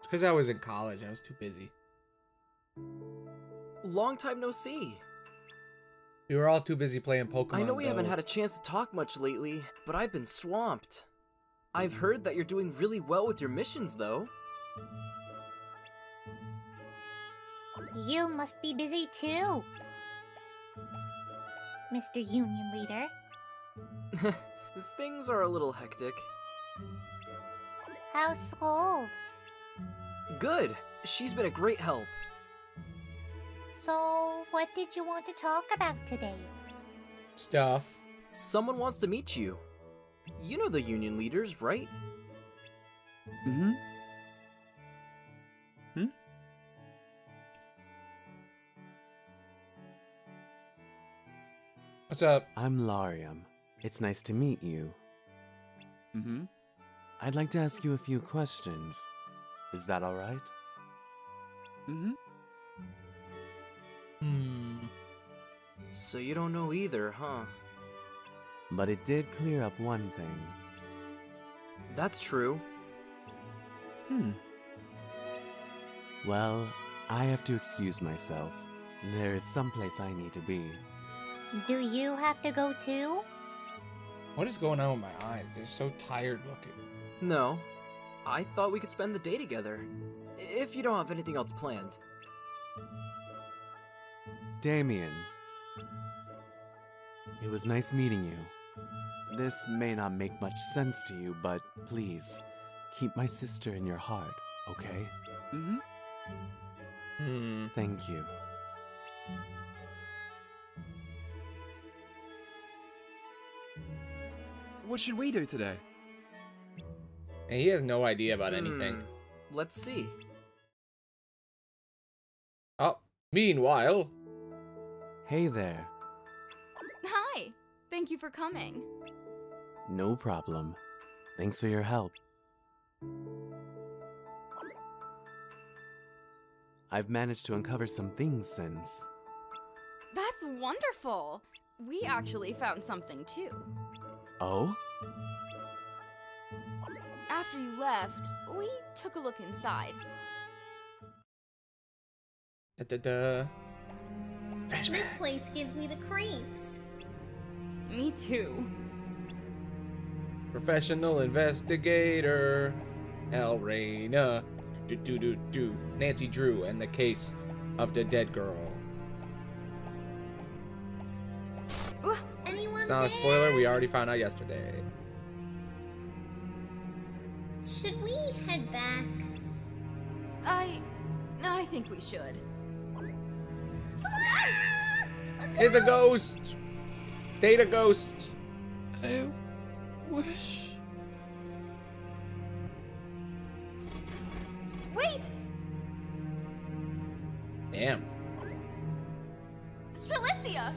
It's because I was in college. I was too busy. Long time no see. We were all too busy playing Pokemon I know we Go. haven't had a chance to talk much lately, but I've been swamped. I've heard that you're doing really well with your missions, though. You must be busy too, Mr. Union Leader. Things are a little hectic. How's school? Good. She's been a great help. So, what did you want to talk about today? Stuff. Someone wants to meet you. You know the Union leaders, right? Mm-hmm. What's up? I'm Lariam. It's nice to meet you. Mm-hmm. I'd like to ask you a few questions. Is that alright? Mm-hmm. So you don't know either, huh? But it did clear up one thing. That's true. Well, I have to excuse myself. There is someplace I need to be. Do you have to go too? What is going on with my eyes? They're so tired looking. No. I thought we could spend the day together. If you don't have anything else planned. Damien. It was nice meeting you. This may not make much sense to you, but please, keep my sister in your heart, okay? Thank you. What should we do today? And he has no idea about anything. Let's see. Oh, meanwhile. Hey there. Hi. Thank you for coming. No problem. Thanks for your help. I've managed to uncover some things since. That's wonderful. We actually found something too. Oh? After you left, we took a look inside. This place gives me the creeps. Me too. Professional investigator. Elraina. Nancy Drew and the case of the dead girl. Anyone It's not a there? spoiler, we already found out yesterday. Should we head back? I think we should. It's a ghost! Data ghost! I wish... Wait! Damn. Strelitzia!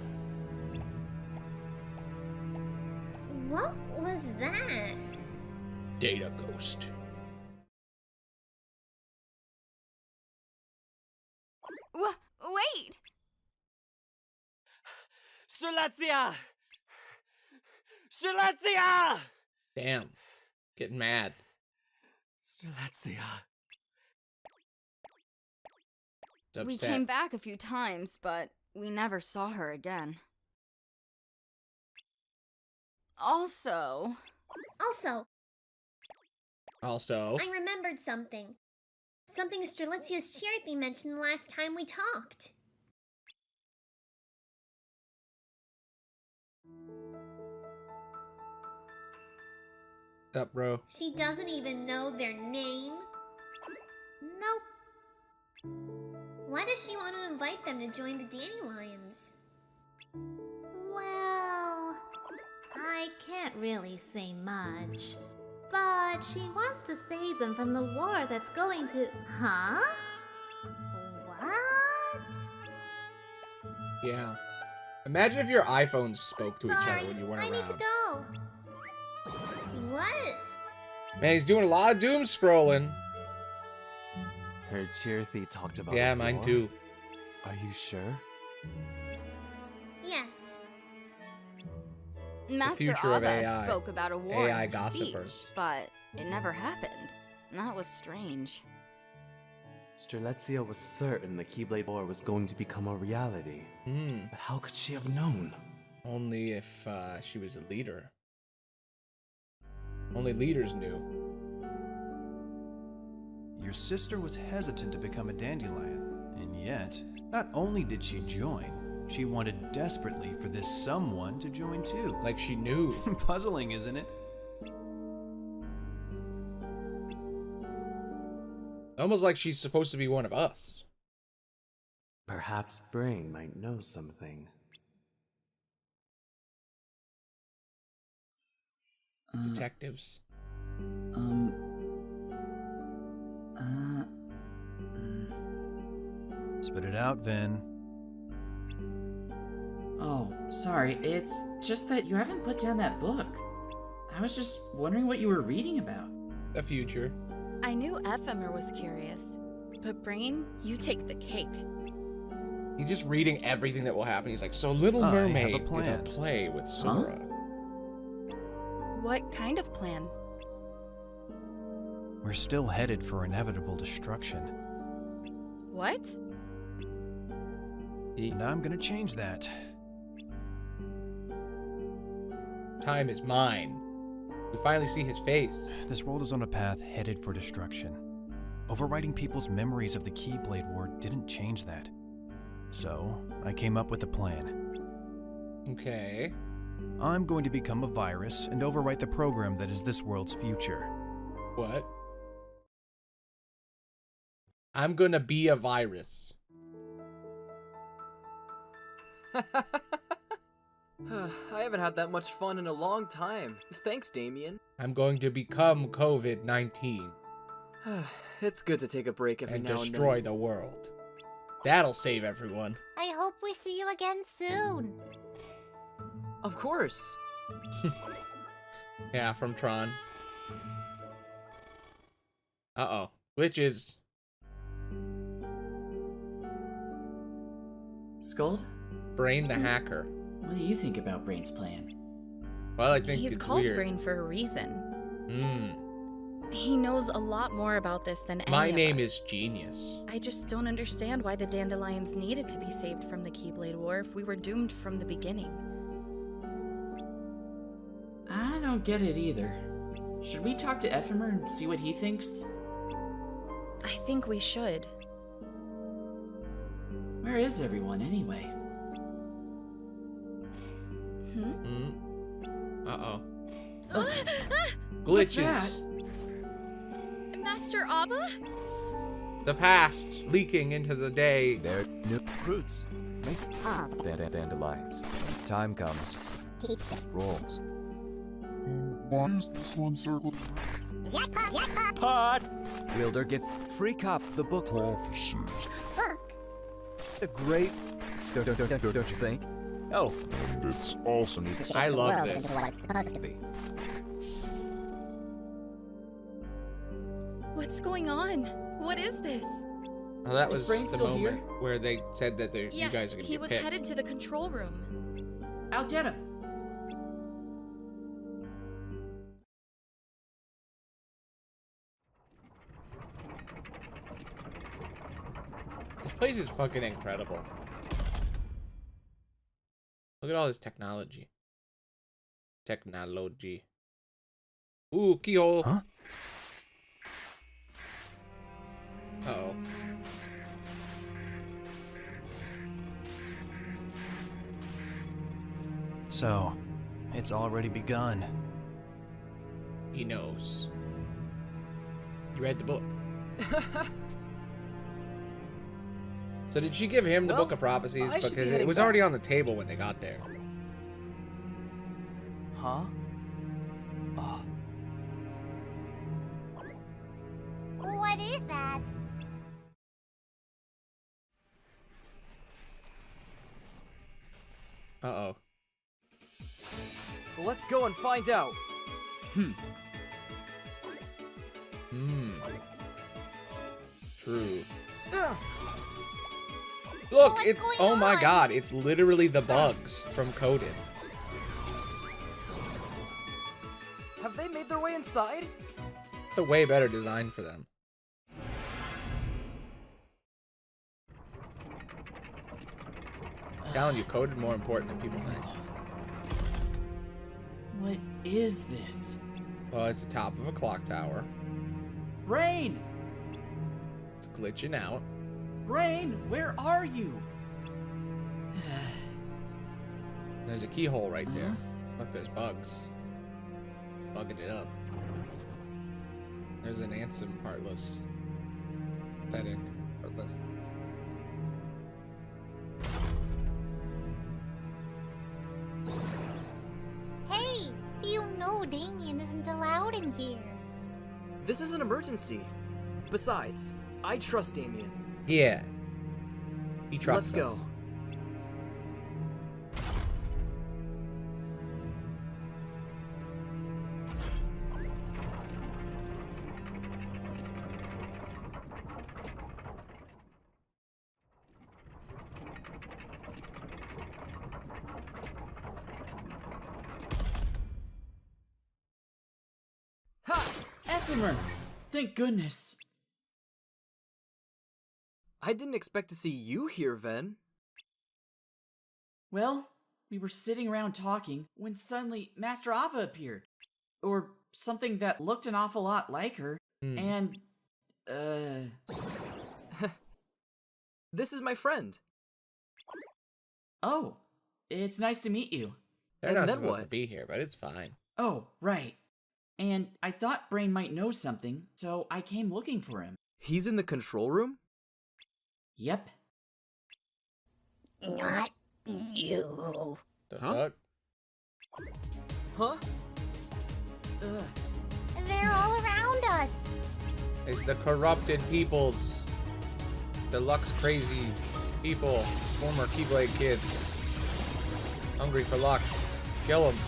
What was that? Data ghost. Wait! Strelitzia! Strelitzia! Damn. Getting mad. Strelitzia. We came back a few times, but we never saw her again. Also, I remembered something. Something Strelitzia's Charity mentioned the last time we talked. What's up, bro? She doesn't even know their name. Nope. Why does she want to invite them to join the Dandelions? Well, I can't really say much. But she wants to save them from the war that's going to... Huh? What? Yeah. Imagine if your iPhones spoke to each Sorry, other when you weren't I around. need to go. What? Man, he's doing a lot of doom scrolling. Her Charity talked about Yeah, the mine war. too. Are you sure? Yes. Master future of Ava AI. spoke about a war AI in her speech, gossipers. but it never happened. And that was strange. Strelitzia was certain the Keyblade War was going to become a reality. But how could she have known? Only if she was a leader. Only leaders knew. Your sister was hesitant to become a dandelion, and yet, not only did she join, she wanted desperately for this someone to join too. Like she knew. Puzzling, isn't it? Almost like she's supposed to be one of us. Perhaps Brain might know something. Detectives. Spit it out, Vin. Oh, sorry, it's just that you haven't put down that book. I was just wondering what you were reading about. The future. I knew Ephemer was curious, but Brain, you take the cake. He's just reading everything that will happen. He's like, so Little Mermaid did a play with Sora. What kind of plan? We're still headed for inevitable destruction. What? And I'm gonna change that. Time is mine. We finally see his face. This world is on a path headed for destruction. Overwriting people's memories of the Keyblade War didn't change that. So, I came up with a plan. Okay. I'm going to become a virus and overwrite the program that is this world's future. What? I'm gonna be a virus. I haven't had that much fun in a long time. Thanks, Damien. I'm going to become COVID-19. It's good to take a break every and now and then. destroy the world. That'll save everyone. I hope we see you again soon. Of course. Yeah, from Tron. Uh-oh. Glitches. Scold? Brain the hacker. What do you think about Brain's plan? Well, I think He's it's called weird. Brain for a reason. Hmm. He knows a lot more about this than any My of name us. is Genius. I just don't understand why the Dandelions needed to be saved from the Keyblade War if we were doomed from the beginning. I don't get it either. Should we talk to Ephemer and see what he thinks? I think we should. Where is everyone anyway? Uh-oh. What's Glitches. that? Master Abba? The past leaking into the day. They're new recruits. Make dandelions. When time comes, Teach them. rolls. Why is this one circled? Jackpot! Jackpot! Pot! Wielder gets free cop the book. Prophecies. Book! A great... Don't you think? Oh. And it's also To shape I the love world this. into what it's supposed to be. What's going on? What is this? Oh, that Is was Brain the still moment here? where they said that you Yes, guys are going to he get was picked. headed to the control room. I'll get him. This place is fucking incredible. Look at all this technology. Technology. Ooh, keyhole. Huh? Uh-oh. So, it's already begun. He knows. You read the book. So did she give him the Book of Prophecies? I should be Because it heading was back. already on the table when they got there. Huh? Oh. What is that? Uh-oh. Well, let's go and find out. Hmm. True. Look, What's it's, going oh my on? god, it's literally the bugs from Coded. Have they made their way inside? It's a way better design for them. I'm telling you, code is more important than people think. What is this? Well, it's the top of a clock tower. Brain! It's glitching out. Brain, where are you? There's a keyhole right there. Look, there's bugs. Bugging it up. There's an Ansem Heartless. Pathetic. Heartless. Hey, you know Damien isn't allowed in here. This is an emergency. Besides, I trust Damien. Yeah. He trusts Let's us. go. Ha! Ephemer! Thank goodness. I didn't expect to see you here, Ven. Well, we were sitting around talking when suddenly Master Ava appeared. Or something that looked an awful lot like her. And, This is my friend. Oh, it's nice to meet you. They're not supposed to be here, but it's fine. Oh, right. And I thought Brain might know something, so I came looking for him. He's in the control room? Yep. Not you. The fuck? Huh? They're all around us. It's the corrupted peoples. The Lux crazy people. Former Keyblade kids. Hungry for Lux. Kill them.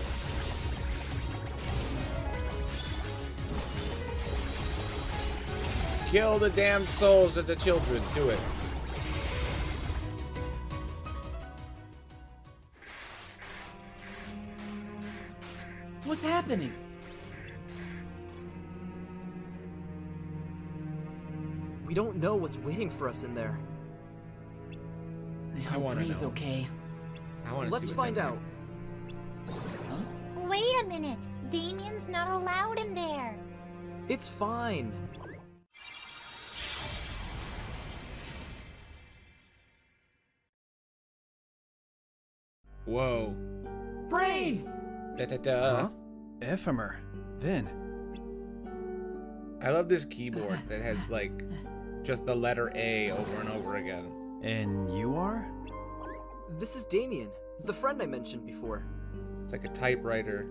Kill the damn souls of the children. Do it. What's happening? We don't know what's waiting for us in there. I hope wanna Brain's know. okay. I want to Let's find out. Wait a minute. Damien's not allowed in there. It's fine. Whoa. Brain! Da-da-da. Huh? Ephemer. Vin. I love this keyboard that has, like, just the letter A over and over again. And you are? This is Damien, the friend I mentioned before. It's like a typewriter.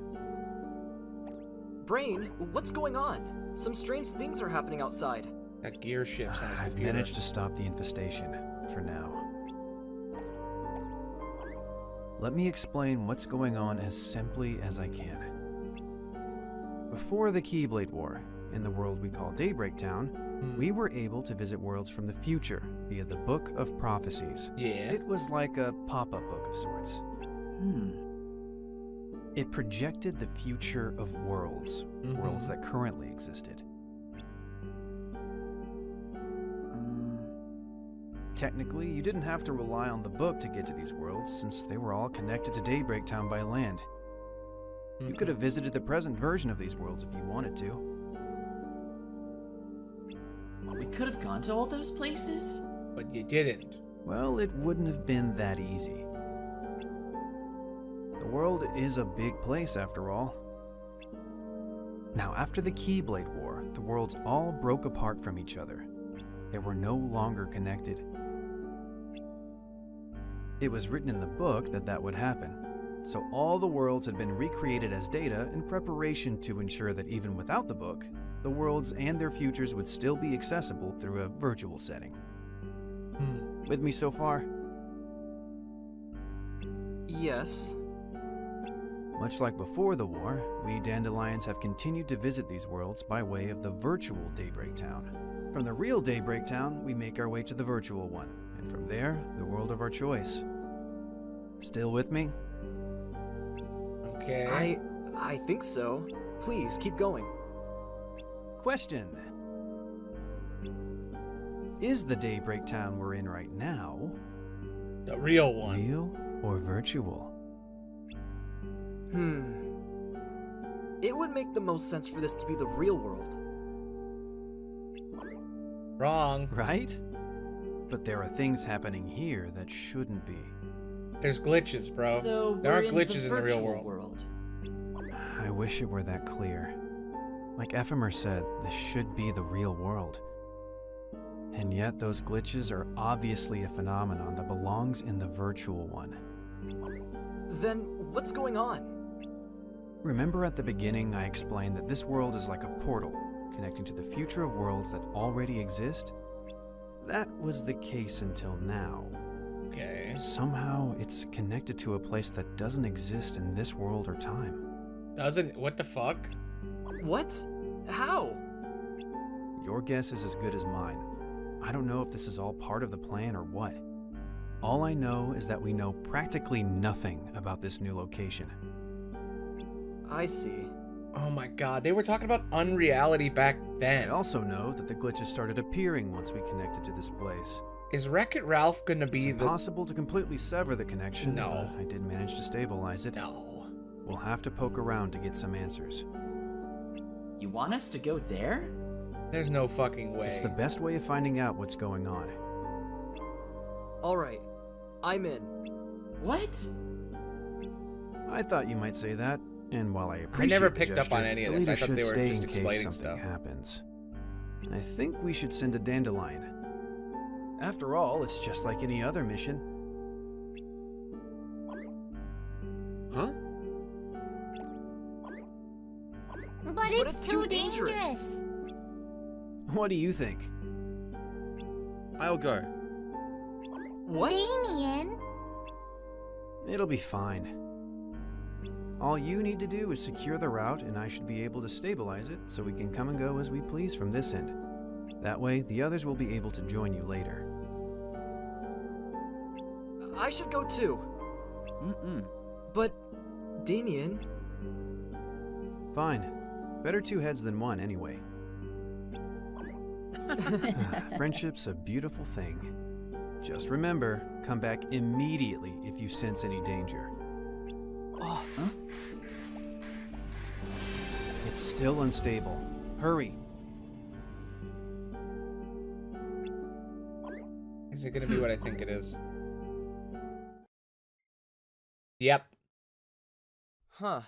Brain, what's going on? Some strange things are happening outside. Got gear shifts on his I've computer. managed to stop the infestation, for now. Let me explain what's going on as simply as I can. Before the Keyblade War, in the world we call Daybreak Town, we were able to visit worlds from the future via the Book of Prophecies. Yeah. It was like a pop-up book of sorts. It projected the future of worlds, worlds that currently existed. Technically, you didn't have to rely on the book to get to these worlds, since they were all connected to Daybreak Town by land. You could have visited the present version of these worlds if you wanted to. We could have gone to all those places? But you didn't. Well, it wouldn't have been that easy. The world is a big place, after all. Now, after the Keyblade War, the worlds all broke apart from each other. They were no longer connected. It was written in the book that that would happen, so all the worlds had been recreated as data in preparation to ensure that even without the book, the worlds and their futures would still be accessible through a virtual setting. With me so far? Yes. Much like before the war, we Dandelions have continued to visit these worlds by way of the virtual Daybreak Town. From the real Daybreak Town, we make our way to the virtual one, and from there, the world of our choice. Still with me? Okay. I think so. Please, keep going. Question. Is the Daybreak Town we're in right now the real one? Real or virtual? It would make the most sense for this to be the real world. Wrong. Right? But there are things happening here that shouldn't be. There's glitches, bro. So there aren't we're glitches in the real virtual world. I wish it were that clear. Like Ephemer said, this should be the real world. And yet those glitches are obviously a phenomenon that belongs in the virtual one. Then what's going on? Remember at the beginning I explained that this world is like a portal, connecting to the future of worlds that already exist? That was the case until now. Okay. Somehow it's connected to a place that doesn't exist in this world or time. Doesn't? What the fuck? What? How? Your guess is as good as mine. I don't know if this is all part of the plan or what. All I know is that we know practically nothing about this new location. I see. Oh my god, they were talking about unreality back then. I also know that the glitches started appearing once we connected to this place. Is Wreck-It Ralph gonna be It's impossible to completely sever the connection, No. but I did manage to stabilize it. No. We'll have to poke around to get some answers. You want us to go there? There's no fucking way. It's the best way of finding out what's going on. Alright, I'm in. What? I thought you might say that, and while I I appreciate never the picked up on gesture, any of the this. I leader thought they should were stay just in case explaining something stuff. happens. I think we should send a dandelion. After all, it's just like any other mission. Huh? But it's too dangerous. What do you think? I'll go. What? Damien? It'll be fine. All you need to do is secure the route, and I should be able to stabilize it so we can come and go as we please from this end. That way, the others will be able to join you later. I should go too. But, Damien... Fine. Better two heads than one, anyway. Friendship's a beautiful thing. Just remember, come back immediately if you sense any danger. Oh, It's still unstable. Hurry. Is it gonna be what I think it is? Yep. Huh.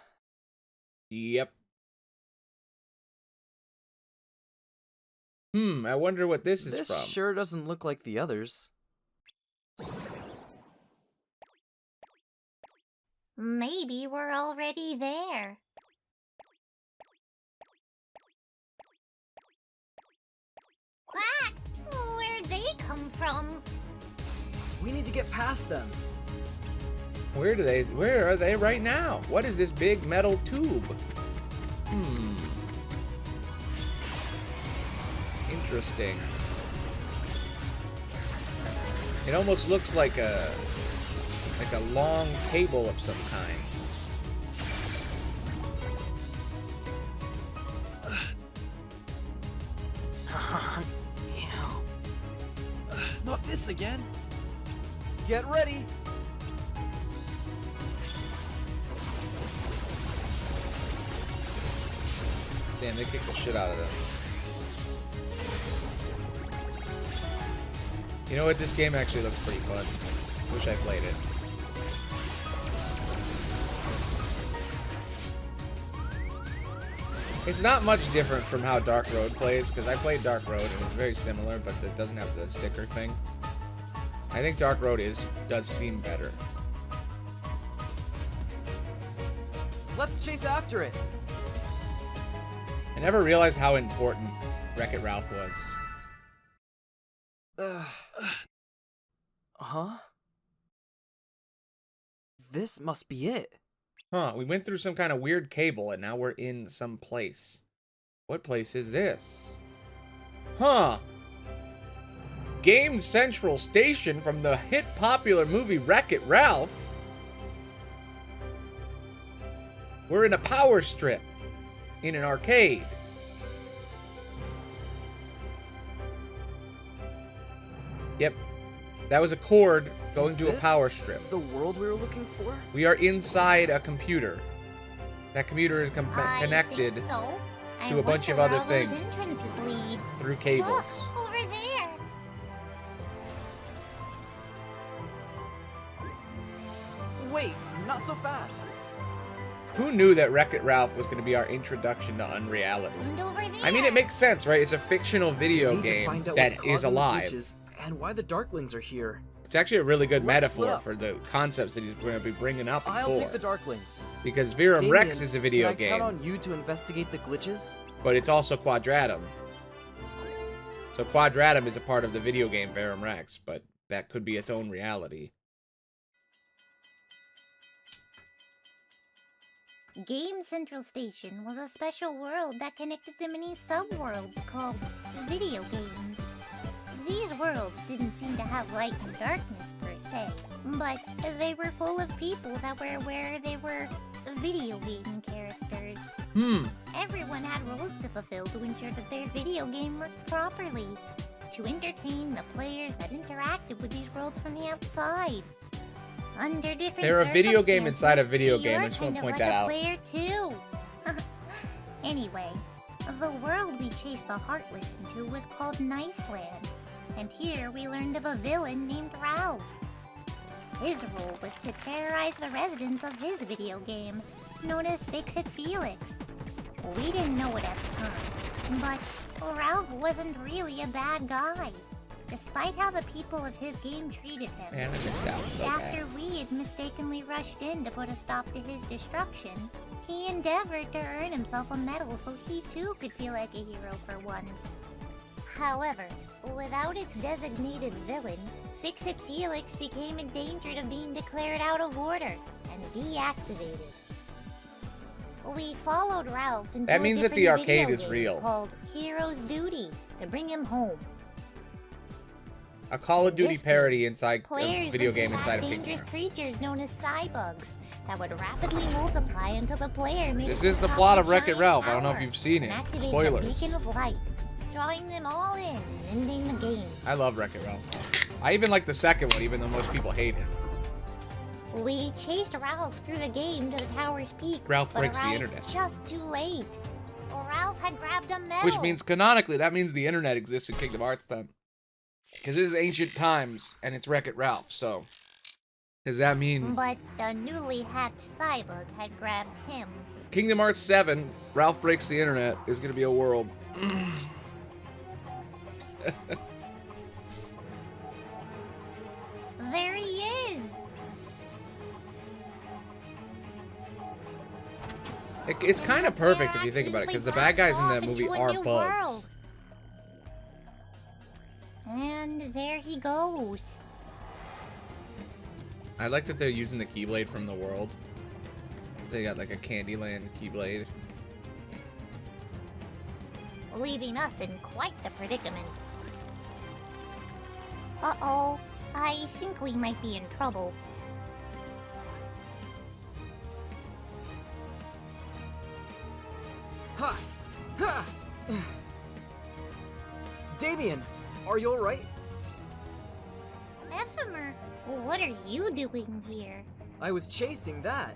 Yep. I wonder what this is This from. sure doesn't look like the others. Maybe we're already there. Ah! Where'd they come from? We need to get past them. Where are they right now? What is this big metal tube? Interesting. It almost looks like a long cable of some kind. Not this again. Get ready. Damn, they kicked the shit out of them. You know what? This game actually looks pretty fun. Wish I played it. It's not much different from how Dark Road plays, because I played Dark Road and it was very similar, but it doesn't have the sticker thing. I think Dark Road does seem better. Let's chase after it. I never realized how important Wreck-It Ralph was. Huh? This must be it. Huh, we went through some kind of weird cable and now we're in some place. What place is this? Huh. Game Central Station from the hit popular movie Wreck-It Ralph. We're in a power strip in an arcade. Yep. That was a cord going Is to a this power strip. the world we were looking for? We are inside a computer. That computer is I connected think so. I to a bunch of wonder other where all things those entrances lead. through cables. Look, over there. Wait, not so fast. Who knew that Wreck-It Ralph was going to be our introduction to unreality? And over there. I mean, it makes sense, right? It's a fictional video Need to game find out that what's is causing the alive. glitches and why the Darklings are here. It's actually a really good Let's metaphor look. for the concepts that he's going to be bringing up in I'll 4. take the Darklings. Because Verum Damien, Rex is a video can I game, count on you to investigate the glitches? but it's also Quadratum. So Quadratum is a part of the video game Verum Rex, but that could be its own reality. Game Central Station was a special world that connected to many sub-worlds called video games. These worlds didn't seem to have light and darkness per se, but they were full of people that were aware they were video game characters. Everyone had roles to fulfill to ensure that their video game worked properly, to entertain the players that interacted with these worlds from the outside. Under different They're a video game circumstances, inside a video you're game. I just want kind to of point like that a out. player too. Anyway, the world we chased the Heartless into was called Niceland, and here we learned of a villain named Ralph. His role was to terrorize the residents of his video game, known as Fix-It Felix. We didn't know it at the time, but Ralph wasn't really a bad guy. Despite how the people of his game treated him, Man, I missed out so after bad. we had mistakenly rushed in to put a stop to his destruction, he endeavored to earn himself a medal so he too could feel like a hero for once. However, without its designated villain, Fix-It Felix became in danger of being declared out of order and deactivated. We followed Ralph into That a means that the different arcade video is game real. called Hero's Duty to bring him home. A Call of Duty This parody inside a Players video would game collect inside of Kingdom dangerous Hearts. creatures known as cybugs that would rapidly multiply until the player made This it is to the top plot a of Wreck-It giant Ralph. I don't know if tower you've seen and it. activate Spoilers. the beacon of light, drawing them all in and ending the game. I love Wreck-It Ralph. I even like the second one, even though most people hate it. We chased Ralph through the game to the tower's peak, Ralph but breaks the arrived internet. just too late. Ralph had grabbed a medal. Which means canonically, that means the internet exists in Kingdom Hearts then. Because this is ancient times, and it's Wreck-It Ralph, so... Does that mean... But the newly hatched cybug had grabbed him. Kingdom Hearts 7, Ralph Breaks the Internet, is going to be a world. There he is! It's kind of perfect if you think about it, because the bad guys in that movie are bugs. World. And there he goes. I like that they're using the Keyblade from the world. They got like a Candyland Keyblade. Leaving us in quite the predicament. Uh-oh. I think we might be in trouble. Ha! Ha! Damien, are you alright? Ephemer, what are you doing here? I was chasing that.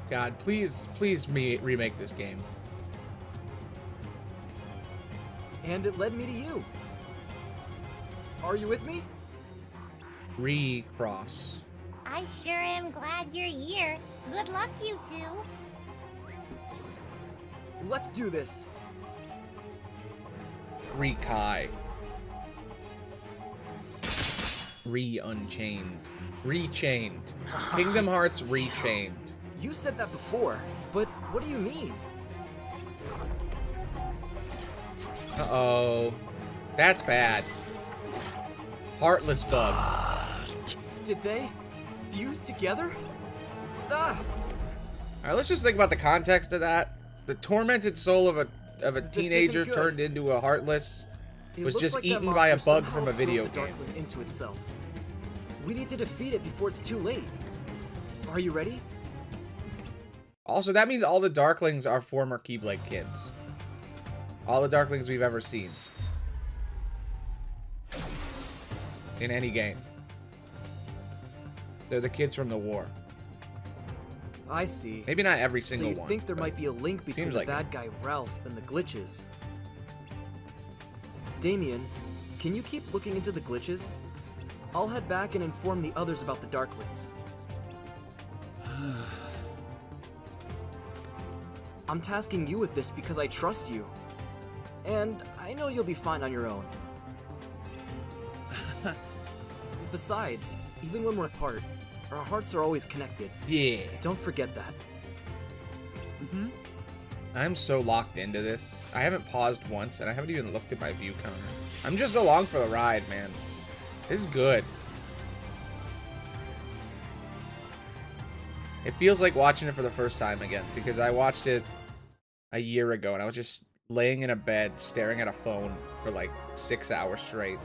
God, please remake this game. And it led me to you. Are you with me? Recross. I sure am glad you're here. Good luck, you two. Let's do this. Rekai. Unchained. Rechained. Kingdom Hearts Rechained. You said that before, but what do you mean? Uh-oh. That's bad. Heartless bug. Did they fuse together? Ah! Alright, let's just think about the context of that. The tormented soul of a teenager isn't good. turned into a heartless It was looks just like that eaten by a monster bug somehow from a video absorbed the game. Darkling into itself. We need to defeat it before it's too late. Are you ready? Also, that means all the Darklings are former Keyblade kids. All the Darklings we've ever seen. in any game. They're the kids from the war. I see. Maybe not every single one. So you think there might be a link between the bad guy Ralph and the glitches? Damien, can you keep looking into the glitches? I'll head back and inform the others about the Darklings. I'm tasking you with this because I trust you. And I know you'll be fine on your own. Besides, even when we're apart, our hearts are always connected. Yeah. Don't forget that. Mm-hmm. I'm so locked into this. I haven't paused once, and I haven't even looked at my view counter. I'm just along for the ride, man. This is good. It feels like watching it for the first time again, because I watched it a year ago, and I was just laying in a bed, staring at a phone for like 6 hours straight.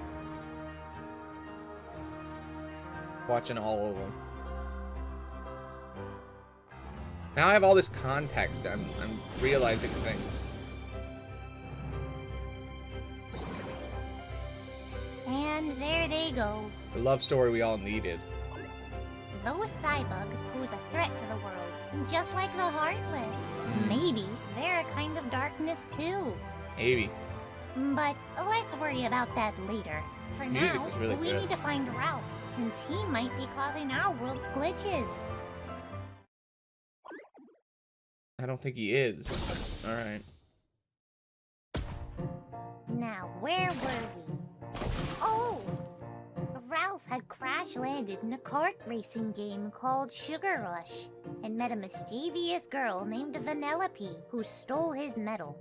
Watching all of them. Now I have all this context. I'm realizing things. And there they go. The love story we all needed. Those cybugs pose a threat to the world, just like the Heartless. Maybe they're a kind of darkness too. Maybe. But let's worry about that later. For now, really we need to find Ralph, since he might be causing our world's glitches. I don't think he is. Alright. Now, where were we? Oh! Ralph had crash-landed in a kart racing game called Sugar Rush and met a mischievous girl named Vanellope who stole his medal.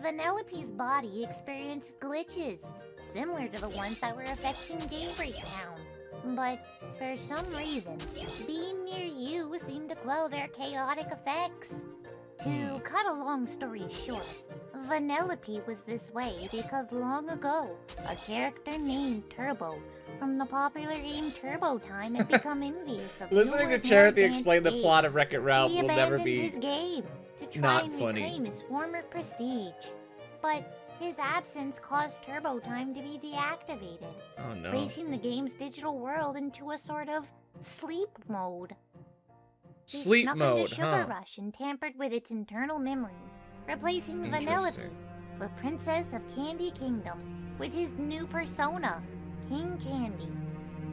Vanellope's body experienced glitches, similar to the ones that were affecting Daybreak Town. But for some reason, being near you seemed to quell their chaotic effects. To cut a long story short, Vanellope was this way because long ago, a character named Turbo from the popular game Turbo Time had become envious of Listening to Charity explain the plot of Wreck-It Ralph will never be his game to try not and funny. reclaim his former prestige. But his absence caused Turbo Time to be deactivated, Oh no. placing the game's digital world into a sort of sleep mode. He Sleep snuck mode, into Sugar huh? Rush and tampered with its internal memory, replacing Vanellope, Interesting. the princess of Candy Kingdom, with his new persona, King Candy,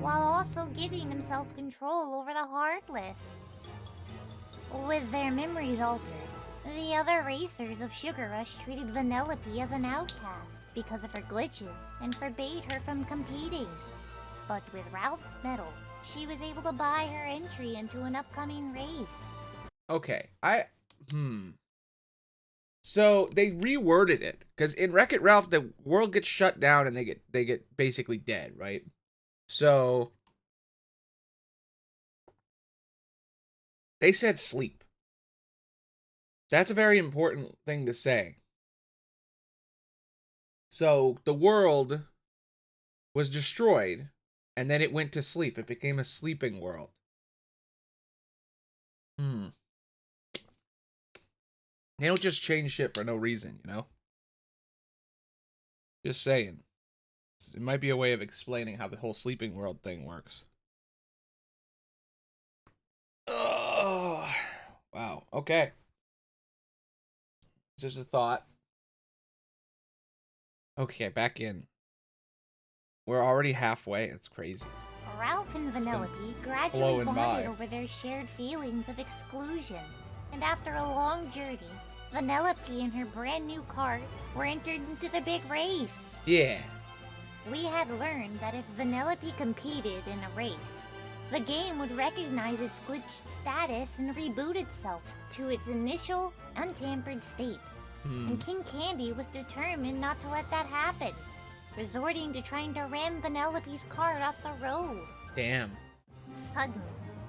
while also giving himself control over the Heartless. With their memories altered, the other racers of Sugar Rush treated Vanellope as an outcast because of her glitches and forbade her from competing. But with Ralph's medal, she was able to buy her entry into an upcoming race. Okay, So they reworded it because in Wreck-It Ralph, the world gets shut down and they get basically dead, right? So they said sleep. That's a very important thing to say. So the world was destroyed, and then it went to sleep. It became a sleeping world. They don't just change shit for no reason, you know? Just saying. It might be a way of explaining how the whole sleeping world thing works. Oh, wow. Okay. It's just a thought. Okay, back in. We're already halfway. It's crazy. Ralph and Vanellope gradually blowing bonded by. over their shared feelings of exclusion. And after a long journey, Vanellope and her brand new cart were entered into the big race. Yeah. We had learned that if Vanellope competed in a race, the game would recognize its glitched status and reboot itself to its initial, untampered state. And King Candy was determined not to let that happen, resorting to trying to ram Vanellope's cart off the road. Damn. Suddenly,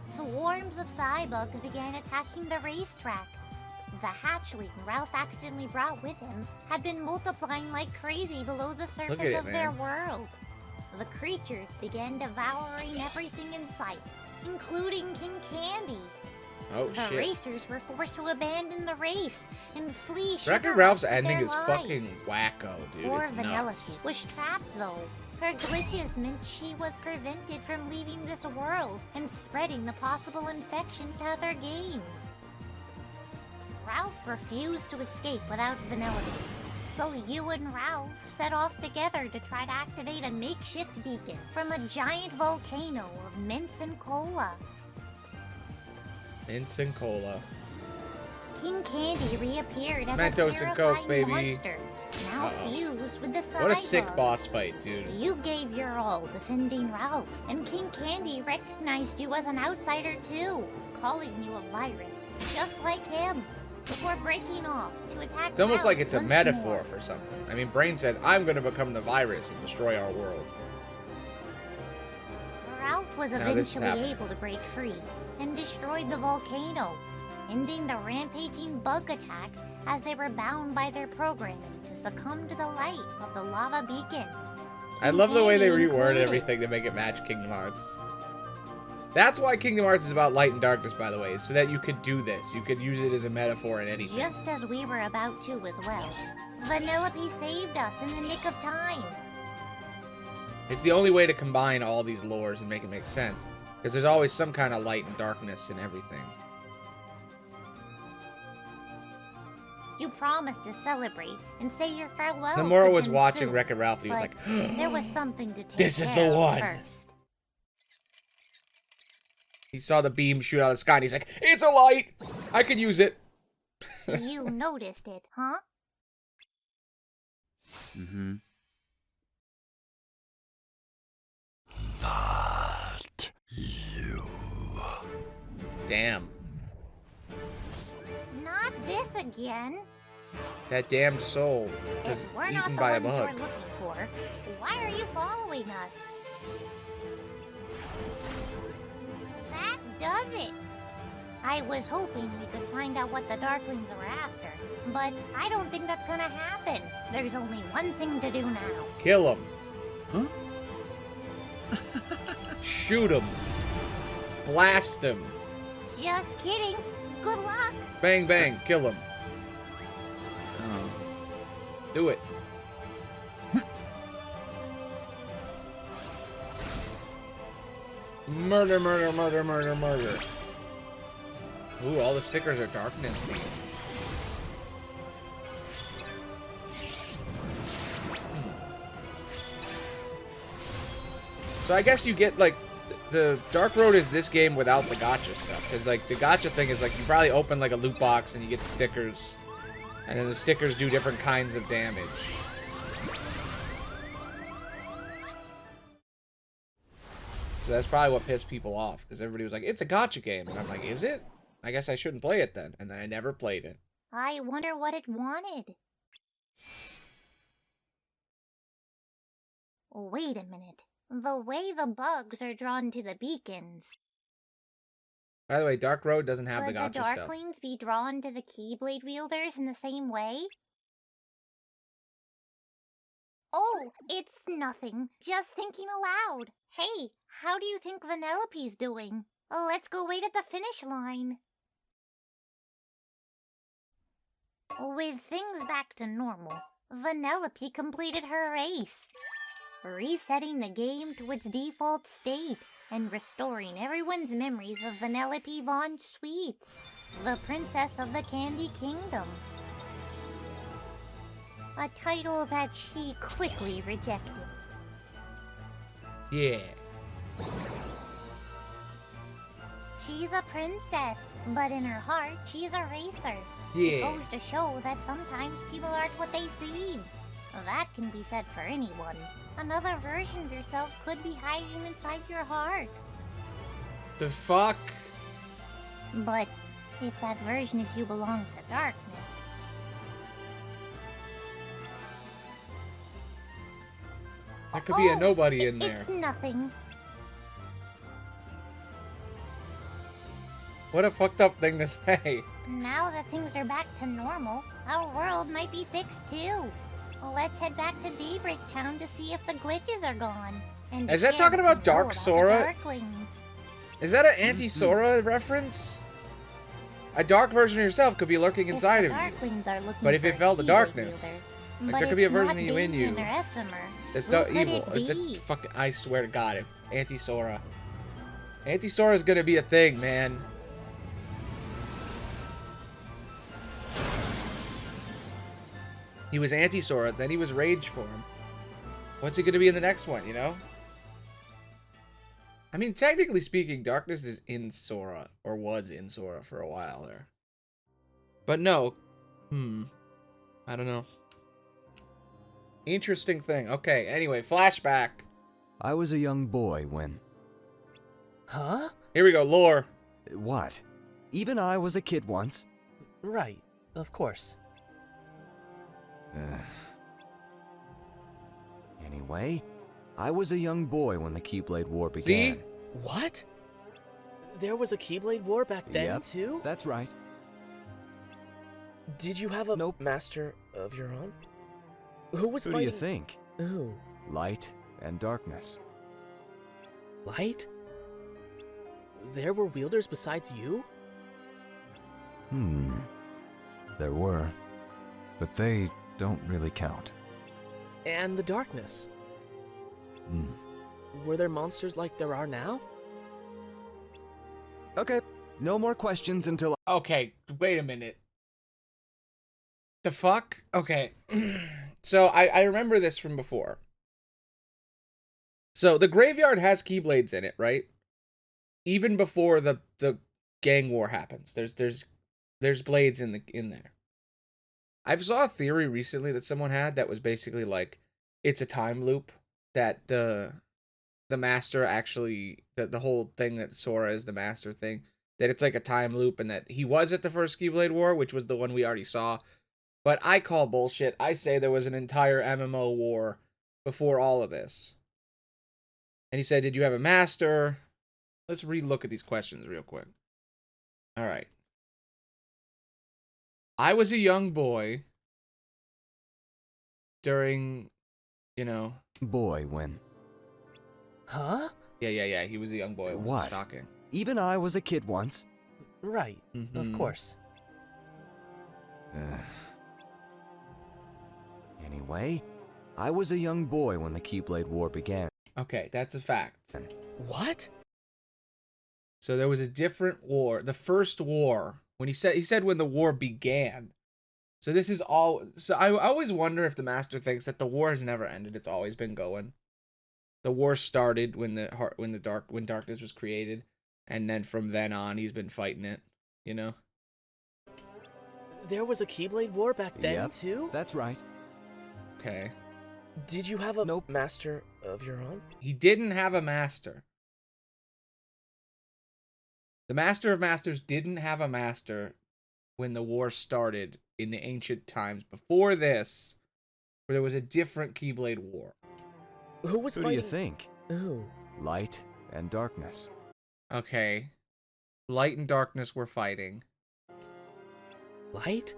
swarms of cybugs began attacking the racetrack. The hatchling Ralph accidentally brought with him had been multiplying like crazy below the surface of their world. The creatures began devouring everything in sight, including King Candy. Oh, the shit. racers were forced to abandon the race and flee. Wreck-It Sugar Ralph's Rush for ending their is lives. fucking wacko, dude. Poor It's nuts. Vanellope was trapped though, Her glitches meant she was prevented from leaving this world and spreading the possible infection to other games. Ralph refused to escape without Vanellope, so you and Ralph set off together to try to activate a makeshift beacon from a giant volcano of mints and cola. Mints and cola. King Candy reappeared as Mentos a and Coke, terrifying baby. monster, now fused with the What a sick Cyber. boss fight, dude. You gave your all defending Ralph, and King Candy recognized you as an outsider too, calling you a virus, just like him, before breaking off to attack It's almost Ralph like it's a once metaphor more. for something. I mean, Brain says, I'm going to become the virus and destroy our world. Ralph was Now this is eventually happening. able to break free and destroyed the volcano, ending the rampaging bug attack as they were bound by their programming to succumb to the light of the lava beacon. I love the way they Candy reword included. everything to make it match Kingdom Hearts. That's why Kingdom Hearts is about light and darkness, by the way, so that you could do this. You could use it as a metaphor in anything. Just as we were about to as well. Vanellope saved us in the nick of time. It's the only way to combine all these lores and make it make sense. Because there's always some kind of light and darkness in everything. You promised to celebrate and say your farewells. Nomura with was them watching soon, Wreck-It Ralph and he was but like, there was something to take This is care the of one. first. He saw the beam shoot out of the sky and he's like, it's a light! I could use it. You noticed it, huh? Mm-hmm. Not you. Damn. Not this again. That damned soul was If we're not eaten the by a ones bug. you're looking for, why are you following us? That does it. I was hoping we could find out what the Darklings were after, but I don't think that's gonna happen. There's only one thing to do now. Kill him. Huh? Shoot him. Blast him. Just kidding. Good luck. Bang, bang. Kill him. Oh. Do it. Murder, murder, murder, murder, murder. Ooh, all the stickers are darkness themed. So I guess you get, like, the Dark Road is this game without the gacha stuff. Because, like, the gacha thing is, like, you probably open, like, a loot box and you get the stickers. And then the stickers do different kinds of damage. So that's probably what pissed people off. Because everybody was like, it's a gacha game. And I'm like, is it? I guess I shouldn't play it then. And then I never played it. I wonder what it wanted. Wait a minute. The way the bugs are drawn to the beacons. By the way, Dark Road doesn't have Would the gacha stuff. Darklings be drawn to the Keyblade wielders in the same way? Oh, it's nothing. Just thinking aloud. Hey, how do you think Vanellope's doing? Let's go wait at the finish line. With things back to normal, Vanellope completed her race, resetting the game to its default state and restoring everyone's memories of Vanellope Von Sweets, the princess of the Candy Kingdom. A title that she quickly rejected. Yeah. She's a princess, but in her heart, she's a racer. Yeah. It goes to show that sometimes people aren't what they seem. That can be said for anyone. Another version of yourself could be hiding inside your heart. The fuck? But if that version of you belongs to darkness, There could be a nobody in there. it's nothing. What a fucked up thing to say. Now that things are back to normal, our world might be fixed too. Let's head back to Daybreak Town to see if the glitches are gone. And Is that share talking what about we know Dark the Sora? Darklings. Is that an anti-Sora reference? A dark version of yourself could be lurking inside If of the you. Darklings are looking But if for it a fell to Keyblade darkness, wielder, Like but there could be a it's version not of you in you. Damon or Ethimer. It's Who not could evil. it be? Fucking, I swear to God, if Anti-Sora. Anti-Sora's gonna be a thing, man. He was Anti-Sora, then he was Rage form. What's he gonna be in the next one, you know? I mean, technically speaking, Darkness is in Sora, or was in Sora for a while there. But no. I don't know. Interesting thing. Okay, anyway, flashback. I was a young boy when... Huh? Here we go, lore. What? Even I was a kid once. Right, of course. Anyway, I was a young boy when the Keyblade War began. See? What? There was a Keyblade War back then, Yep, too? that's right. Did you have a master of your own? Who was Who fighting? do you think? Who? Light and darkness. Light? There were wielders besides you? There were. But they don't really count. And the darkness? Were there monsters like there are now? Okay, no more questions until... Okay, wait a minute. The fuck? Okay. So, I remember this from before. So, the graveyard has Keyblades in it, right? Even before the gang war happens. There's blades in there. I saw a theory recently that someone had that was basically like, it's a time loop. That the master actually, the whole thing that Sora is the master thing, that it's like a time loop and that he was at the first Keyblade War, which was the one we already saw. But I call bullshit. I say there was an entire MMO war before all of this. And he said, did you have a master? Let's re-look at these questions real quick. All right. I was a young boy during, you know... Boy when... Huh? Yeah. He was a young boy. What? Shocking. Even I was a kid once. Right, of course. Anyway, I was a young boy when the Keyblade War began. Okay, that's a fact. What? So there was a different war. The first war, when he said when the war began. So this is all. So I always wonder if the master thinks that the war has never ended. It's always been going. The war started when darkness was created, and then from then on he's been fighting it. You know. There was a Keyblade War back then, Yep, too? that's right. Okay. Did you have a master of your own? He didn't have a master. The Master of Masters didn't have a master when the war started in the ancient times. Before this, where there was a different Keyblade War. Who was Who fighting? do you think? Who? Light and darkness. Okay. Light and darkness were fighting. Light?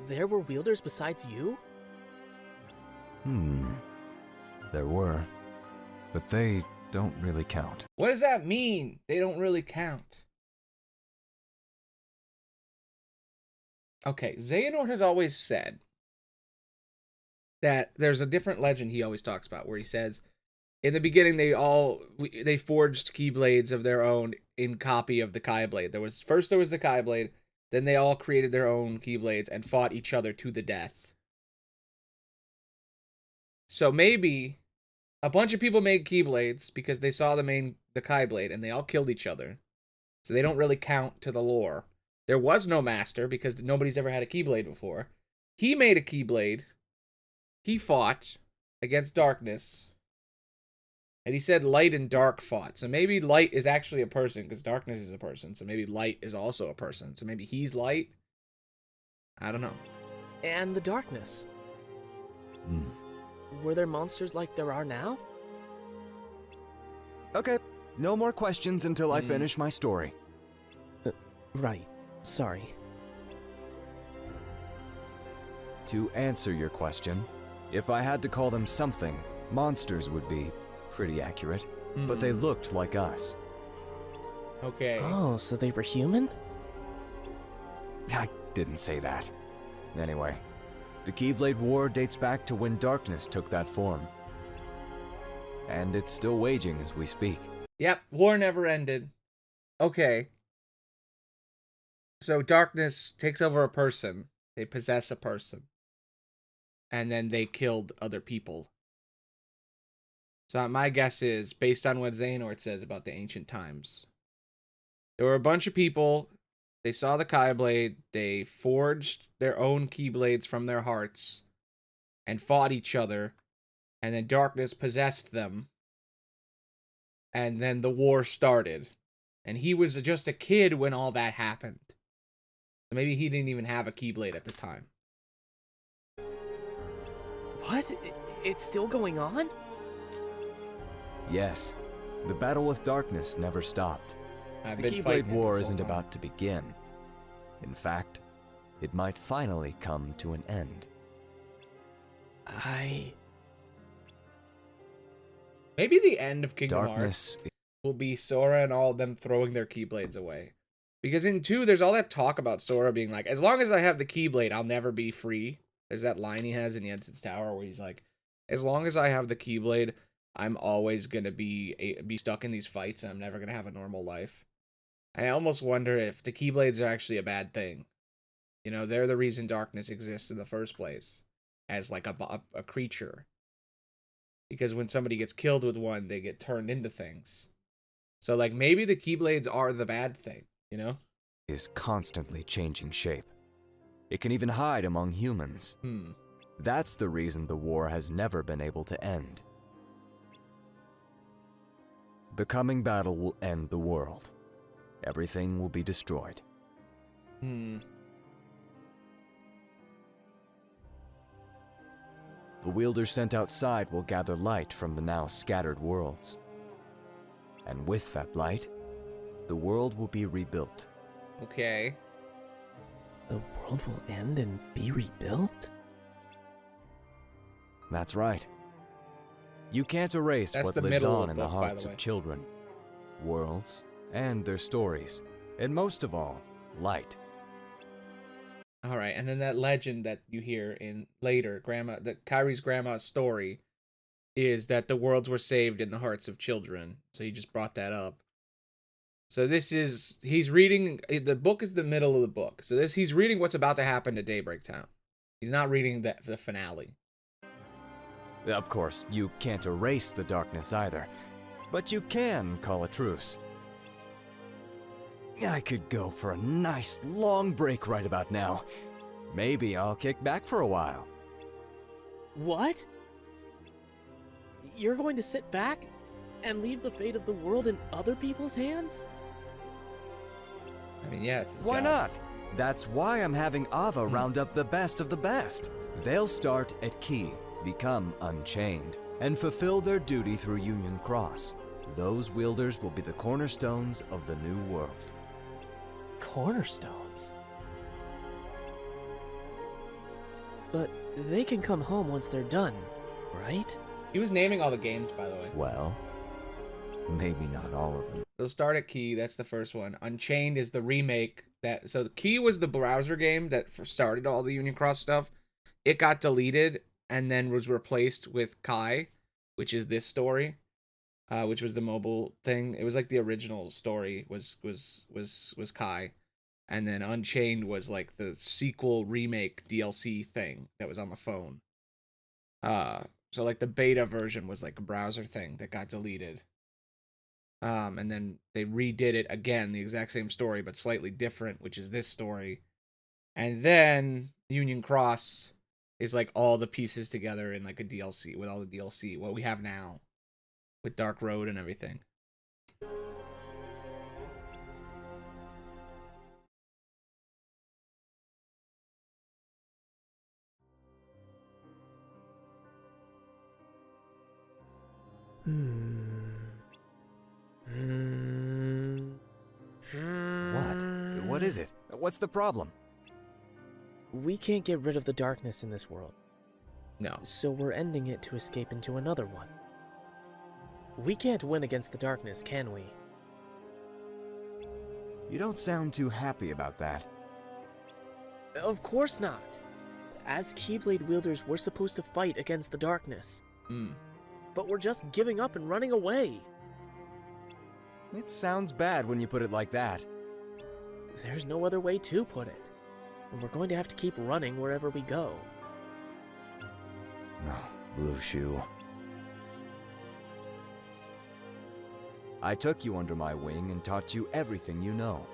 There were wielders besides you? There were. But they don't really count. What does that mean? They don't really count. Okay, Xehanort has always said that there's a different legend he always talks about where he says, in the beginning they forged Keyblades of their own in copy of the Keyblade. There was the Keyblade, then they all created their own Keyblades and fought each other to the death. So maybe a bunch of people made Keyblades because they saw the Keyblade and they all killed each other. So they don't really count to the lore. There was no master because nobody's ever had a Keyblade before. He made a Keyblade. He fought against darkness. And he said light and dark fought. So maybe light is actually a person because darkness is a person. So maybe light is also a person. So maybe he's light. I don't know. And the darkness. Were there monsters like there are now? Okay, no more questions until I finish my story. Right. Sorry. To answer your question, if I had to call them something, monsters would be pretty accurate. But they looked like us. Okay. Oh, so they were human? I didn't say that. Anyway, The Keyblade War dates back to when darkness took that form. And it's still waging as we speak. Yep, war never ended. Okay. So darkness takes over a person. They possess a person. And then they killed other people. So my guess is, based on what Xehanort says about the ancient times, there were a bunch of people, they saw the Keyblade, they forged their own Keyblades from their hearts, and fought each other, and then darkness possessed them, and then the war started. And he was just a kid when all that happened. So maybe he didn't even have a Keyblade at the time. What? It's still going on? Yes, the battle with darkness never stopped. I've The been Keyblade fighting it War this isn't whole time. about to begin. In fact, it might finally come to an end. Maybe the end of Kingdom Darkness Hearts will be Sora and all of them throwing their Keyblades away. Because in 2, there's all that talk about Sora being like, as long as I have the Keyblade, I'll never be free. There's that line he has in Jensen's Tower where he's like, as long as I have the Keyblade, I'm always going to be stuck in these fights and I'm never going to have a normal life. I almost wonder if the Keyblades are actually a bad thing. You know, they're the reason darkness exists in the first place. As like a creature. Because when somebody gets killed with one, they get turned into things. So like maybe the Keyblades are the bad thing, you know? is constantly changing shape. It can even hide among humans. That's the reason the war has never been able to end. The coming battle will end the world. Everything will be destroyed. The wielders sent outside will gather light from the now scattered worlds. And with that light, the world will be rebuilt. Okay. The world will end and be rebuilt? That's right. You can't erase That's what the lives middle of on the in the book, by hearts the way. of children. Worlds, and their stories. And most of all, light. All right, and then that legend that you hear in later, Kyrie's grandma's story, is that the worlds were saved in the hearts of children. So he just brought that up. So he's reading, the book is the middle of the book. So he's reading what's about to happen to Daybreak Town. He's not reading the finale. Of course, you can't erase the darkness either, but you can call a truce. I could go for a nice long break right about now. Maybe I'll kick back for a while. What? You're going to sit back and leave the fate of the world in other people's hands? I mean, yeah, it's his Why job. not? That's why I'm having Ava round up the best of the best. They'll start at Key, become Unchained, and fulfill their duty through Union Cross. Those wielders will be the cornerstones of the new world. Cornerstones? But they can come home once they're done, right? He was naming all the games, by the way. Well, maybe not all of them. They'll start at Key, that's the first one. Unchained is the remake. So Key was the browser game that started all the Union Cross stuff. It got deleted and then was replaced with Kai, which is this story, which was the mobile thing. It was like the original story was Kai, and then Unchained was like the sequel remake DLC thing that was on the phone. So like the beta version was like a browser thing that got deleted. And then they redid it again, the exact same story, but slightly different, which is this story. And then Union Cross is like all the pieces together in like a DLC, with all the DLC, what we have now, with Dark Road and everything. What? What is it? What's the problem? We can't get rid of the darkness in this world. No. So we're ending it to escape into another one. We can't win against the darkness, can we? You don't sound too happy about that. Of course not. As Keyblade wielders, we're supposed to fight against the darkness. But we're just giving up and running away. It sounds bad when you put it like that. There's no other way to put it. And we're going to have to keep running wherever we go. No, Blue Shoe. I took you under my wing and taught you everything you know.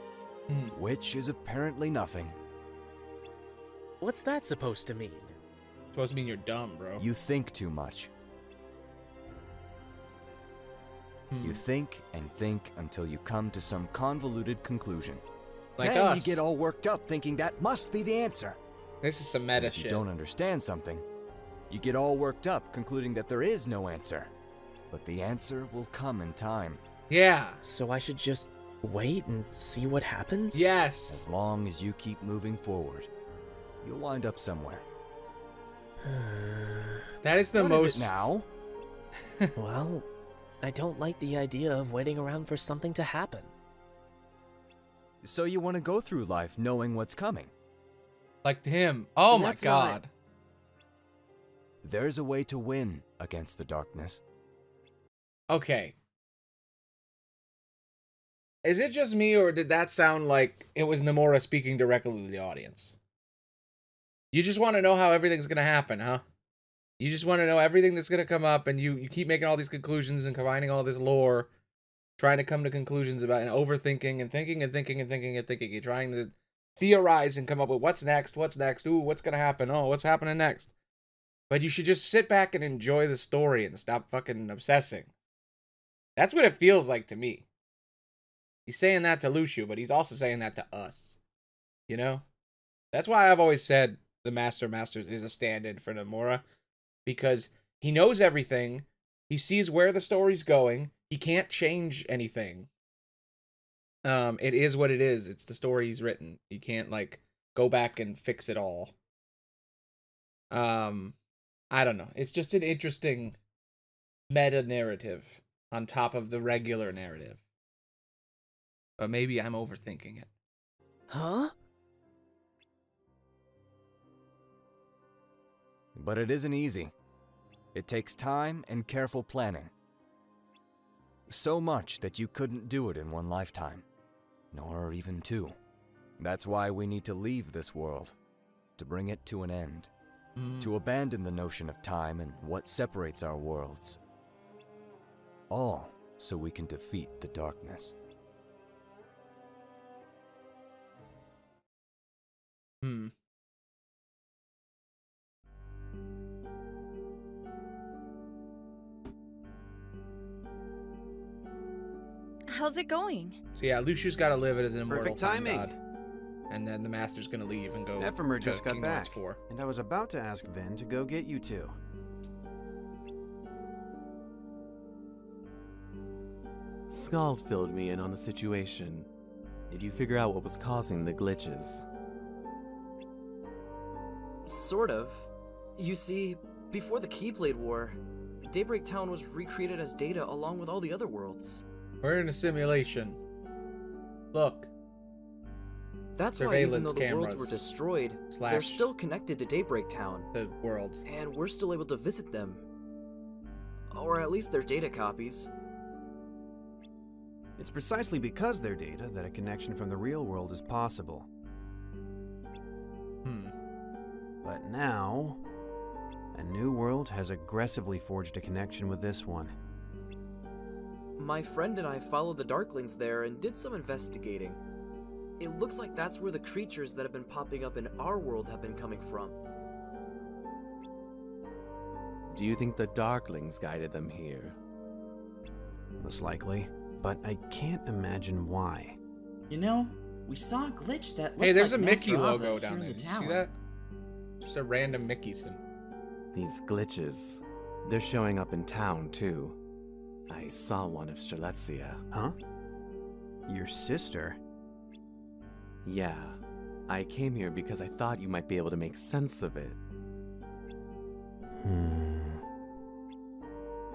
Which is apparently nothing. What's that supposed to mean? Supposed to mean you're dumb, bro. You think too much. You think and think until you come to some convoluted conclusion. Like then us. you get all worked up thinking that must be the answer. This is some meta if shit. you don't understand something, you get all worked up concluding that there is no answer. But the answer will come in time. Yeah. So I should just wait and see what happens? Yes. As long as you keep moving forward, you'll wind up somewhere. That is the What most... is it now? Well, I don't like the idea of waiting around for something to happen. So you want to go through life knowing what's coming? Like him. Oh my That's not god. There's a way to win against the darkness. Okay. Is it just me, or did that sound like it was Nomura speaking directly to the audience? You just want to know how everything's going to happen, huh? You just want to know everything that's going to come up, and you keep making all these conclusions and combining all this lore, trying to come to conclusions about and overthinking and thinking and thinking and thinking and thinking. You're trying to theorize and come up with what's next, ooh, what's going to happen, oh, what's happening next. But you should just sit back and enjoy the story and stop fucking obsessing. That's what it feels like to me. He's saying that to Lucio, but he's also saying that to us. You know? That's why I've always said the Masters is a stand-in for Nomura. Because he knows everything. He sees where the story's going. He can't change anything. It is what it is. It's the story he's written. He can't, like, go back and fix it all. I don't know. It's just an interesting meta-narrative on top of the regular narrative. But maybe I'm overthinking it. Huh? But it isn't easy. It takes time and careful planning. So much that you couldn't do it in one lifetime. Nor even two. That's why we need to leave this world. To bring it to an end. To abandon the notion of time and what separates our worlds. All so we can defeat the darkness. How's it going? So yeah, Lucio's got to live as an immortal Perfect time timing. god. And then the Master's going to leave and go Ephemer to just got Kingdom Hearts back, 4. and I was about to ask Vin to go get you two. Scald filled me in on the situation. Did you figure out what was causing the glitches? Sort of. You see, before the Keyblade War, Daybreak Town was recreated as Data along with all the other worlds. We're in a simulation. Look. That's why even Surveillance though the worlds cameras were destroyed, they're slash still connected to Daybreak Town. the world. And we're still able to visit them. Or at least their data copies. It's precisely because they're data that a connection from the real world is possible. But now, a new world has aggressively forged a connection with this one. My friend and I followed the Darklings there and did some investigating. It looks like that's where the creatures that have been popping up in our world have been coming from. Do you think the Darklings guided them here? Most likely, but I can't imagine why. You know, we saw a glitch that looks Hey, there's like a Mickey Master logo Ava down here there. in the Did you see tower. that? Just a random Mickey symbol. These glitches, they're showing up in town too. I saw one of Strelitzia. Huh? Your sister? Yeah. I came here because I thought you might be able to make sense of it.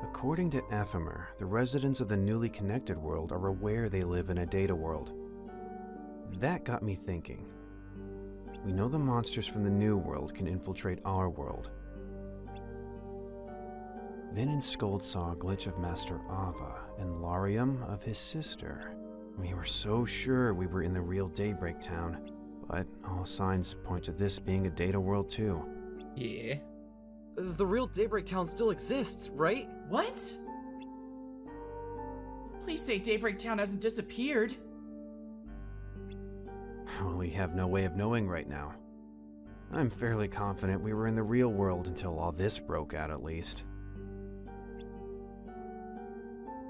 According to Ephemer, the residents of the newly connected world are aware they live in a data world. That got me thinking. We know the monsters from the New World can infiltrate our world. Vin and Skold saw a glitch of Master Ava, and Larium of his sister. We were so sure we were in the real Daybreak Town, but all signs point to this being a data world too. Yeah. The real Daybreak Town still exists, right? What? Please say Daybreak Town hasn't disappeared. Well, we have no way of knowing right now. I'm fairly confident we were in the real world until all this broke out, at least.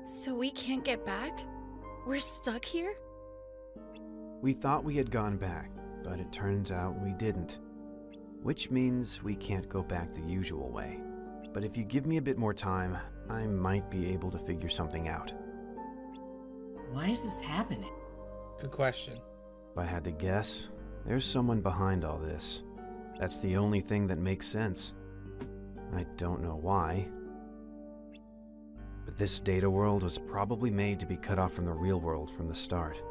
So we can't get back? We're stuck here? We thought we had gone back, but it turns out we didn't. Which means we can't go back the usual way. But if you give me a bit more time, I might be able to figure something out. Why is this happening? Good question. If I had to guess, there's someone behind all this. That's the only thing that makes sense. I don't know why. But this data world was probably made to be cut off from the real world from the start.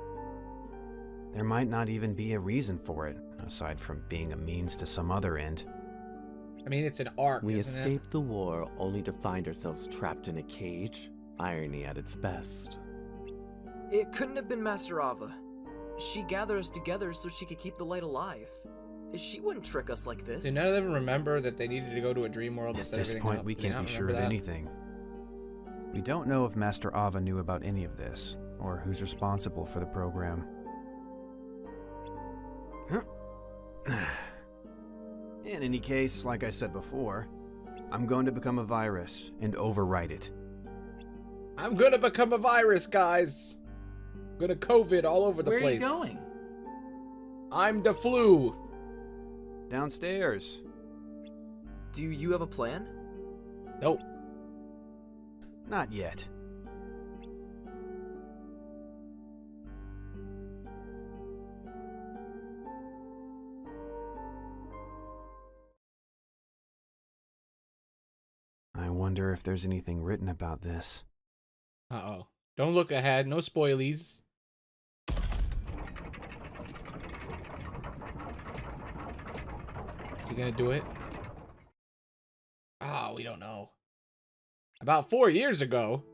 There might not even be a reason for it, aside from being a means to some other end. I mean, it's an arc, We isn't escaped the war only to find ourselves trapped in a cage. Irony at its best. It couldn't have been Master Ava. She gathered us together so she could keep the light alive. She wouldn't trick us like this. Do none of them remember that they needed to go to a dream world to At set this everything point, up? we Do they can't not be sure remember of that? anything. We don't know if Master Ava knew about any of this, or who's responsible for the program. In any case, like I said before, I'm going to become a virus and overwrite it. I'm gonna become a virus, guys. I'm gonna COVID all over the Where place. are you going? I'm the flu. Downstairs. Do you have a plan? Nope. Not yet. I wonder if there's anything written about this. Uh-oh. Don't look ahead. No spoilies. Is he gonna do it? Oh, we don't know. About 4 years ago.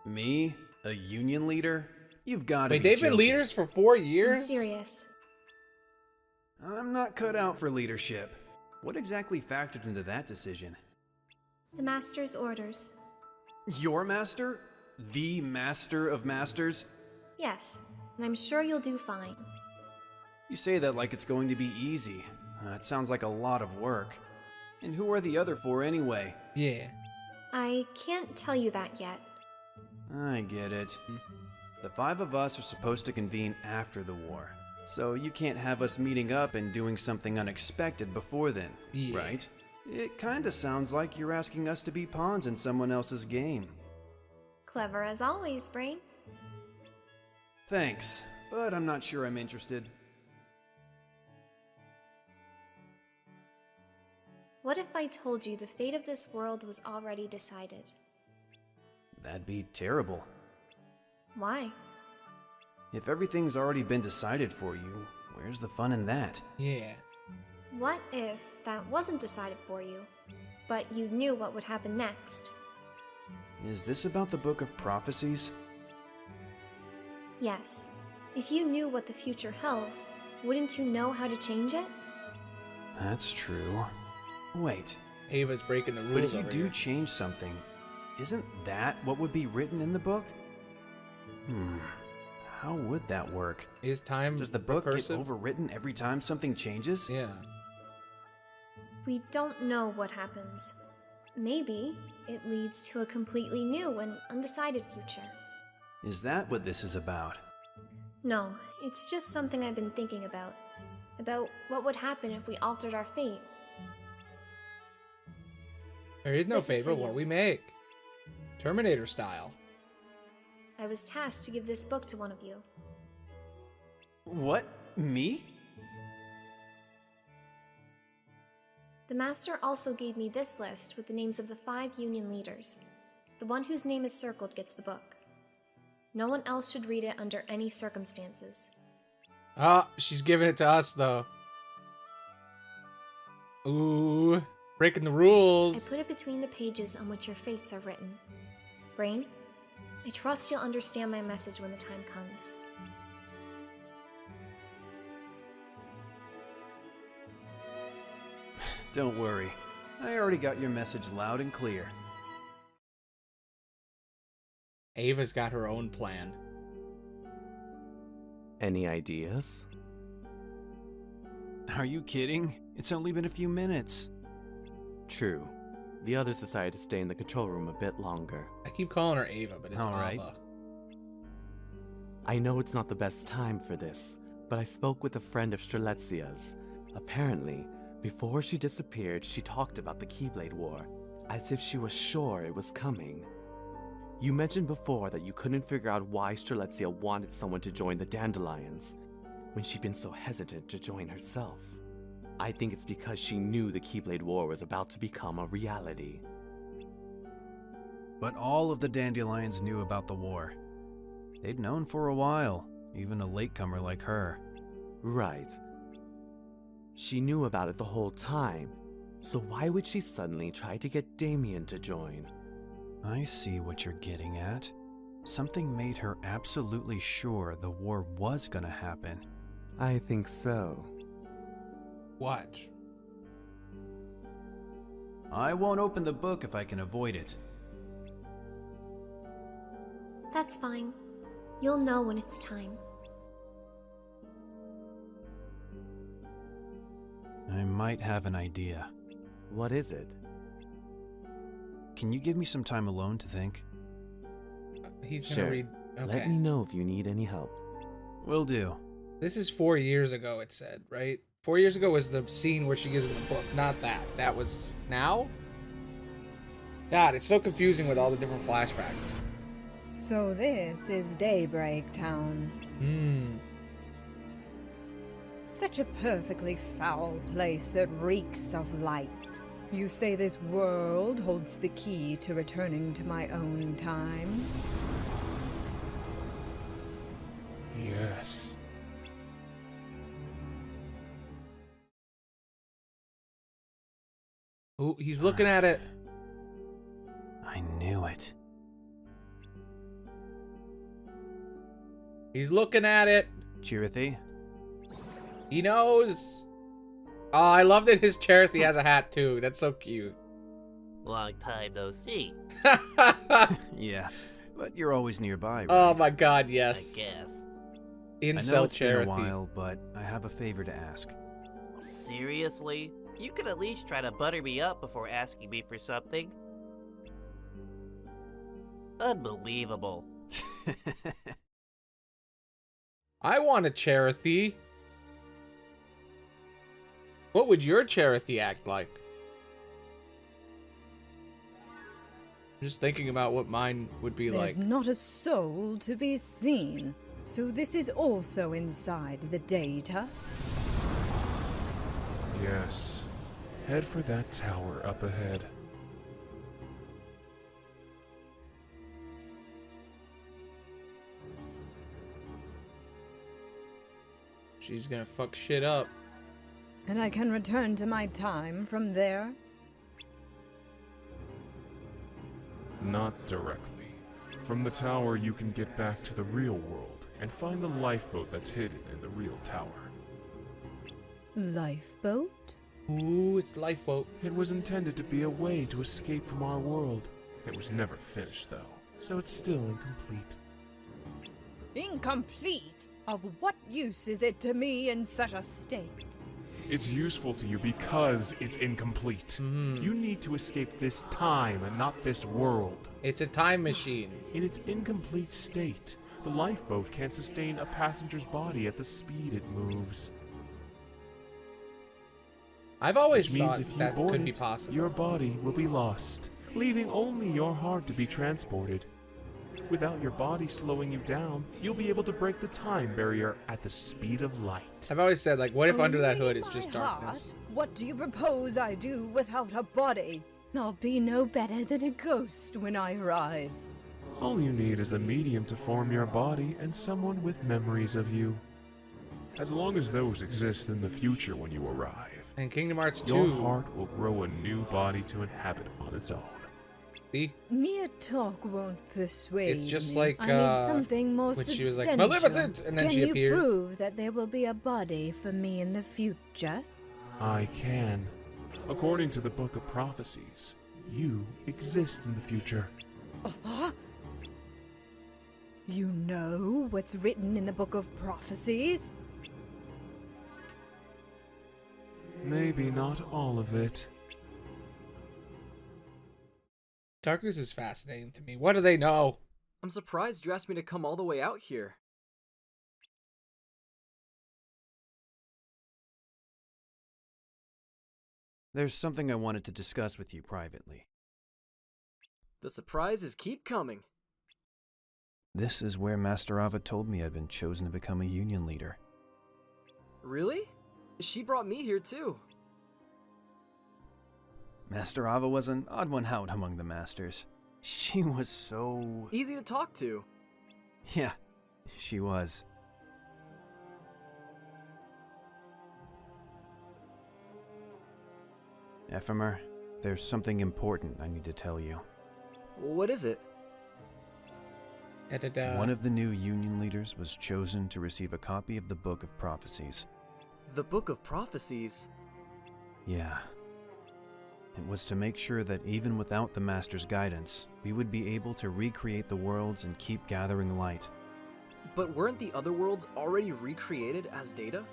Me? A union leader? You've got to Wait, be they've been joking. leaders for 4 I'm years? serious. I'm not cut out for leadership. What exactly factored into that decision? The Master's orders. Your master? The master of masters? Yes, and I'm sure you'll do fine. You say that like it's going to be easy. It sounds like a lot of work. And who are the other four anyway? Yeah. I can't tell you that yet. I get it. The 5 of us are supposed to convene after the war. So you can't have us meeting up and doing something unexpected before then, right? It kinda sounds like you're asking us to be pawns in someone else's game. Clever as always, Brain. Thanks, but I'm not sure I'm interested. What if I told you the fate of this world was already decided? That'd be terrible. Why? If everything's already been decided for you, where's the fun in that? Yeah. What if that wasn't decided for you, but you knew what would happen next? Is this about the Book of Prophecies? Yes. If you knew what the future held, wouldn't you know how to change it? That's true. Wait. Ava's breaking the rules But if you over do here. change something, isn't that what would be written in the book? How would that work? Is time Does the book get recursive? overwritten every time something changes? Yeah. We don't know what happens. Maybe it leads to a completely new and undecided future. Is that what this is about? No, it's just something I've been thinking about. About what would happen if we altered our fate. There is no This is fate for but what you. we make. Terminator style. I was tasked to give this book to one of you. What? Me? The Master also gave me this list with the names of the 5 Union leaders. The one whose name is circled gets the book. No one else should read it under any circumstances. Ah, she's giving it to us, though. Ooh, breaking the rules. I put it between the pages on which your fates are written. Brain, I trust you'll understand my message when the time comes. Don't worry. I already got your message loud and clear. Ava's got her own plan. Any ideas? Are you kidding? It's only been a few minutes. True. The others decided to stay in the control room a bit longer. I keep calling her Ava, but it's All right. Ava. I know it's not the best time for this, but I spoke with a friend of Streletsia's. Apparently, before she disappeared, she talked about the Keyblade War, as if she was sure it was coming. You mentioned before that you couldn't figure out why Streletsia wanted someone to join the Dandelions, when she'd been so hesitant to join herself. I think it's because she knew the Keyblade War was about to become a reality. But all of the Dandelions knew about the war. They'd known for a while, even a latecomer like her. Right. She knew about it the whole time, so why would she suddenly try to get Damien to join? I see what you're getting at. Something made her absolutely sure the war was gonna happen. I think so. Watch. I won't open the book if I can avoid it. That's fine. You'll know when it's time. I might have an idea. What is it? Can you give me some time alone to think? He's Sure. gonna read. Okay. Let me know if you need any help. Will do. This is 4 years ago, it said, right? 4 years ago was the scene where she gives him the book, not that. That was now? God, it's so confusing with all the different flashbacks. So this is Daybreak Town. Such a perfectly foul place that reeks of light. You say this world holds the key to returning to my own time? Yes. Oh, he's looking at it. I knew it. He's looking at it. Chirithy? He knows. Oh, I love that his Cherothy has a hat too. That's so cute. Long time no see. Yeah, but you're always nearby, right? Oh my god, yes. I guess. I know Incel it's been a Cherothy. while, but I have a favor to ask. Seriously? You could at least try to butter me up before asking me for something. Unbelievable. I want a Cherothy. What would your Cherothy act like? I'm just thinking about what mine would be There's like. not a soul to be seen. So this is also inside the data? Yes. Head for that tower up ahead. She's gonna fuck shit up. And I can return to my time from there? Not directly. From the tower, you can get back to the real world and find the lifeboat that's hidden in the real tower. Lifeboat? Ooh, it's the lifeboat. It was intended to be a way to escape from our world. It was never finished, though, so it's still incomplete. Incomplete? Of what use is it to me in such a state? It's useful to you because it's incomplete. You need to escape this time and not this world. It's a time machine. In its incomplete state, the lifeboat can't sustain a passenger's body at the speed it moves. I've always Which means thought if you that board could be it, possible. your body will be lost, leaving only your heart to be transported. Without your body slowing you down, you'll be able to break the time barrier at the speed of light. I've always said, like, what if under that hood Only it's just my darkness? heart? What do you propose I do without a body? I'll be no better than a ghost when I arrive. All you need is a medium to form your body and someone with memories of you. as long as those exist in the future when you arrive. And Kingdom Hearts 2. Your heart will grow a new body to inhabit on its own. See? Mere talk won't persuade It's just me. like, I need something more when substantial. she was like, "Maleficent," and then Can she you appears. prove that there will be a body for me in the future? I can. According to the Book of Prophecies, you exist in the future. You know what's written in the Book of Prophecies? Maybe not all of it. Darkness is fascinating to me. What do they know? I'm surprised you asked me to come all the way out here. There's something I wanted to discuss with you privately. The surprises keep coming. This is where Master Ava told me I'd been chosen to become a union leader. Really? She brought me here too. Master Ava was an odd one out among the masters. She was so... easy to talk to. Yeah, she was. Ephemer, there's something important I need to tell you. What is it? One of the new Union leaders was chosen to receive a copy of the Book of Prophecies. The Book of Prophecies? Yeah. It was to make sure that even without the Master's guidance, we would be able to recreate the worlds and keep gathering light. But weren't the other worlds already recreated as data?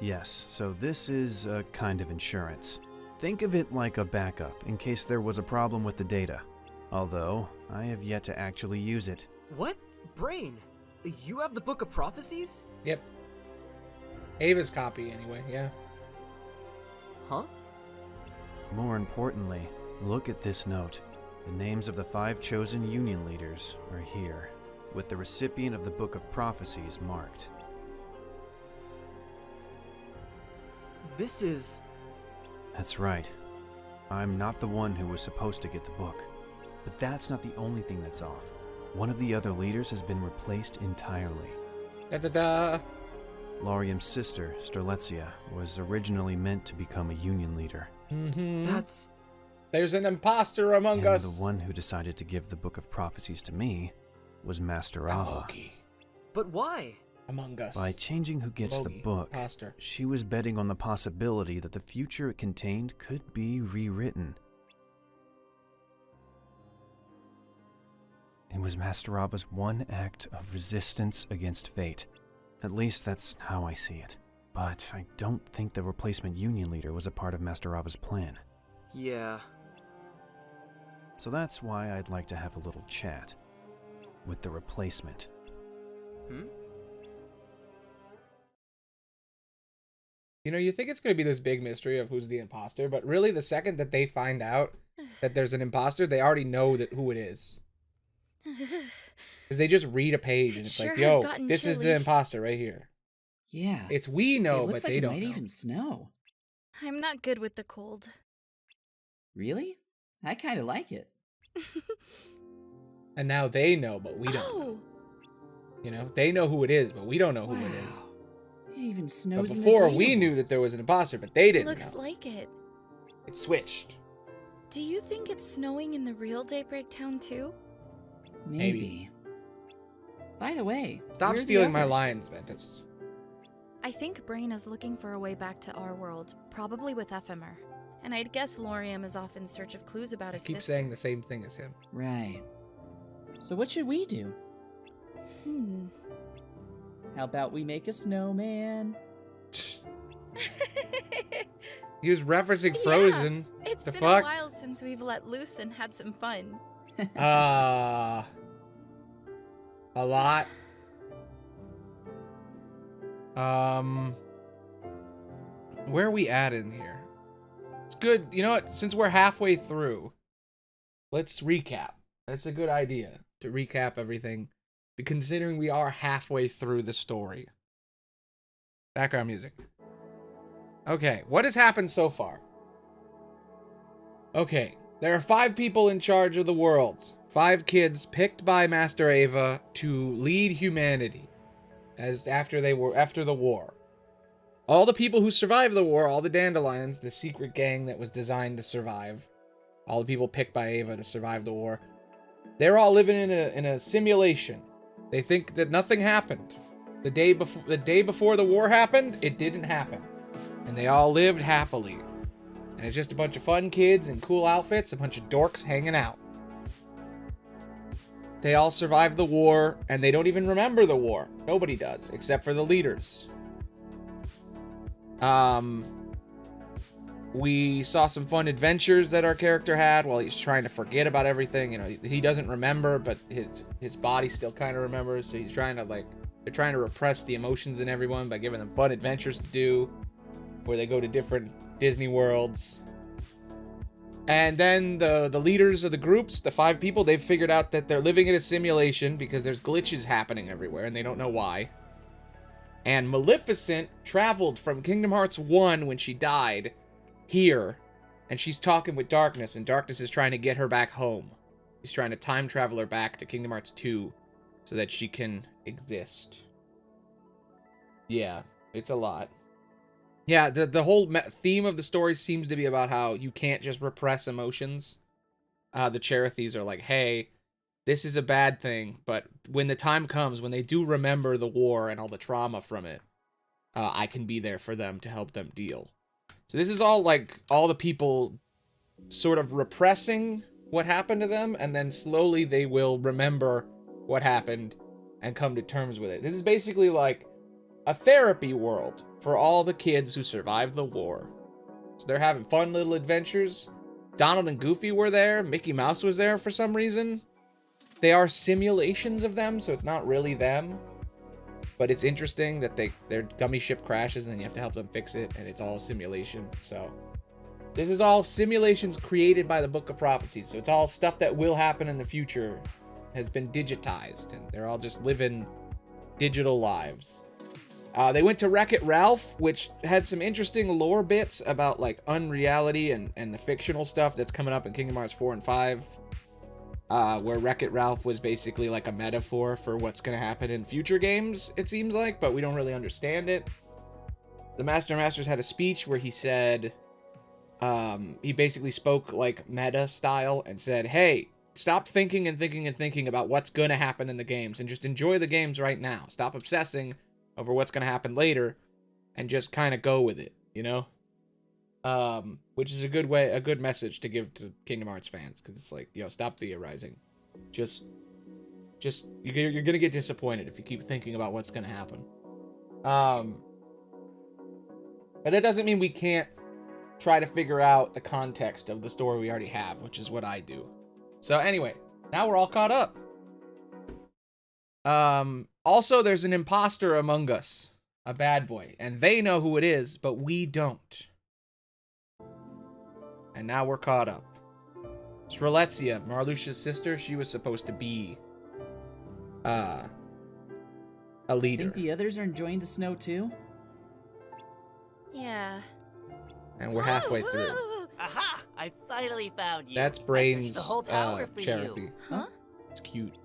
Yes, so this is a kind of insurance. Think of it like a backup in case there was a problem with the data. Although, I have yet to actually use it. What? Brain? You have the Book of Prophecies? Yep. Ava's copy, anyway, yeah. Huh? More importantly, look at this note. The names of the 5 chosen Union leaders are here, with the recipient of the Book of Prophecies marked. This is... That's right. I'm not the one who was supposed to get the book. But that's not the only thing that's off. One of the other leaders has been replaced entirely. Da-da-da! Lauriam's sister, Strelitzia, was originally meant to become a Union leader. That's... There's an imposter among and us! the one who decided to give the Book of Prophecies to me was Master Ava. But why? Among us. By changing who gets the book, imposter. She was betting on the possibility that the future it contained could be rewritten. It was Master Ava's one act of resistance against fate. At least that's how I see it. But I don't think the replacement Union leader was a part of Master Ava's plan. Yeah. So that's why I'd like to have a little chat with the replacement. You know, you think it's going to be this big mystery of who's the imposter, but really the second that they find out that there's an imposter, they already know that who it is. Because they just read a page and it's like, yo, this is the imposter right here. Yeah. It's we know, it looks but like they it don't might know. even snow. I'm not good with the cold. Really? I kind of like it. And now they know, but we don't know. You know, they know who it is, but we don't know who it is. It even But snows in the before, data we world. knew that there was an imposter, but they didn't Looks know. like it. It switched. Do you think it's snowing in the real Daybreak Town too? Maybe. By the way, Stop where are the stealing my others? lines, Ventus. I think Brain is looking for a way back to our world, probably with Ephemer. And I'd guess Lauriam is off in search of clues about his Keep sister. saying the same thing as him. Right. So what should we do? How about we make a snowman? He was referencing Frozen. Yeah, it's the been fuck? a while since we've let loose and had some fun. A lot. Where are we at in here? It's good. You know what? Since we're halfway through, let's recap. That's a good idea to recap everything, considering we are halfway through the story. Background music. Okay, what has happened so far? Okay, there are 5 people in charge of the world. 5 kids picked by Master Ava to lead humanity. as after the war. All the people who survived the war, all the Dandelions, the secret gang that was designed to survive, all the people picked by Ava to survive the war, they're all living in a simulation. They think that nothing happened. The day before the war happened, it didn't happen. And they all lived happily. And it's just a bunch of fun kids in cool outfits, a bunch of dorks hanging out. They all survived the war, and they don't even remember the war. Nobody does, except for the leaders. We saw some fun adventures that our character had while he's trying to forget about everything. You know, he doesn't remember, but his body still kind of remembers. So he's trying to, like, they're trying to repress the emotions in everyone by giving them fun adventures to do, where they go to different Disney worlds. And then the leaders of the groups, the 5 people, they've figured out that they're living in a simulation because there's glitches happening everywhere, and they don't know why. And Maleficent traveled from Kingdom Hearts 1 when she died here, and she's talking with Darkness, and Darkness is trying to get her back home. He's trying to time travel her back to Kingdom Hearts 2 so that she can exist. Yeah, it's a lot. Yeah, the whole theme of the story seems to be about how you can't just repress emotions. The Cherethies are like, hey, this is a bad thing, but when the time comes, when they do remember the war and all the trauma from it, I can be there for them to help them deal. So this is all like all the people sort of repressing what happened to them, and then slowly they will remember what happened and come to terms with it. This is basically like a therapy world for all the kids who survived the war. So they're having fun little adventures. Donald and Goofy were there. Mickey Mouse was there for some reason. They are simulations of them, so it's not really them. But it's interesting that their gummy ship crashes and then you have to help them fix it, and it's all a simulation. So this is all simulations created by the Book of Prophecies. So it's all stuff that will happen in the future has been digitized, and they're all just living digital lives. They went to Wreck-It Ralph, which had some interesting lore bits about like unreality and the fictional stuff that's coming up in Kingdom Hearts 4 and 5. Where Wreck-It Ralph was basically like a metaphor for what's going to happen in future games, it seems like, but we don't really understand it. The Master and Masters had a speech where he said, he basically spoke like meta style and said, hey, stop thinking and thinking and thinking about what's going to happen in the games and just enjoy the games right now. Stop obsessing over what's going to happen later and just kind of go with it, you know? Which is a good message to give to Kingdom Hearts fans, because it's like, yo, stop theorizing. Just you're going to get disappointed if you keep thinking about what's going to happen. But that doesn't mean we can't try to figure out the context of the story we already have, which is what I do. So anyway, now we're all caught up. Also, there's an imposter among us, a bad boy, and they know who it is, but we don't. And now we're caught up. Strelitzia, Marluxia's sister, she was supposed to be a leader. Think the others are enjoying the snow too? Yeah. And we're halfway through. Aha! I finally found you. That's I Brain's searched the whole tower for Cherokee. you. Huh? It's cute.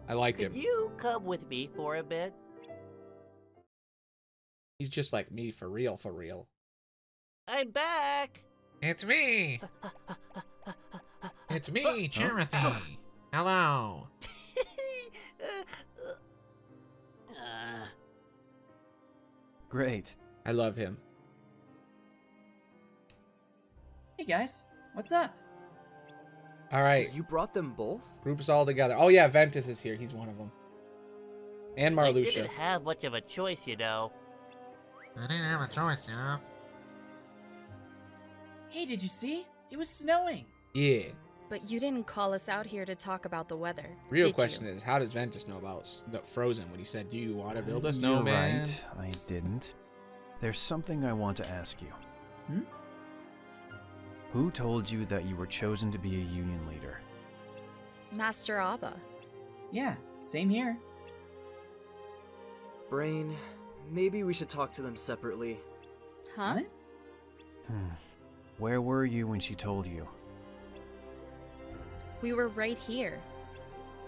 I like him. Could you come with me for a bit? He's just like me, for real, for real. I'm back! It's me! It's me, Cherokee. Hello. Great. I love him. Hey guys, what's up? All right. You brought them both? Groups all together. Oh yeah, Ventus is here. He's one of them. And I Marluxia. didn't have much of a choice, you know. I didn't have a choice, you know. Hey, did you see? It was snowing. Yeah. But you didn't call us out here to talk about the weather. Real question is, how does Ventus know about Frozen when he said, do you want to build a snowman? You're right, I didn't. There's something I want to ask you. Hmm? Who told you that you were chosen to be a union leader? Master Ava. Yeah, same here. Brain, maybe we should talk to them separately. Huh? What? Where were you when she told you? We were right here.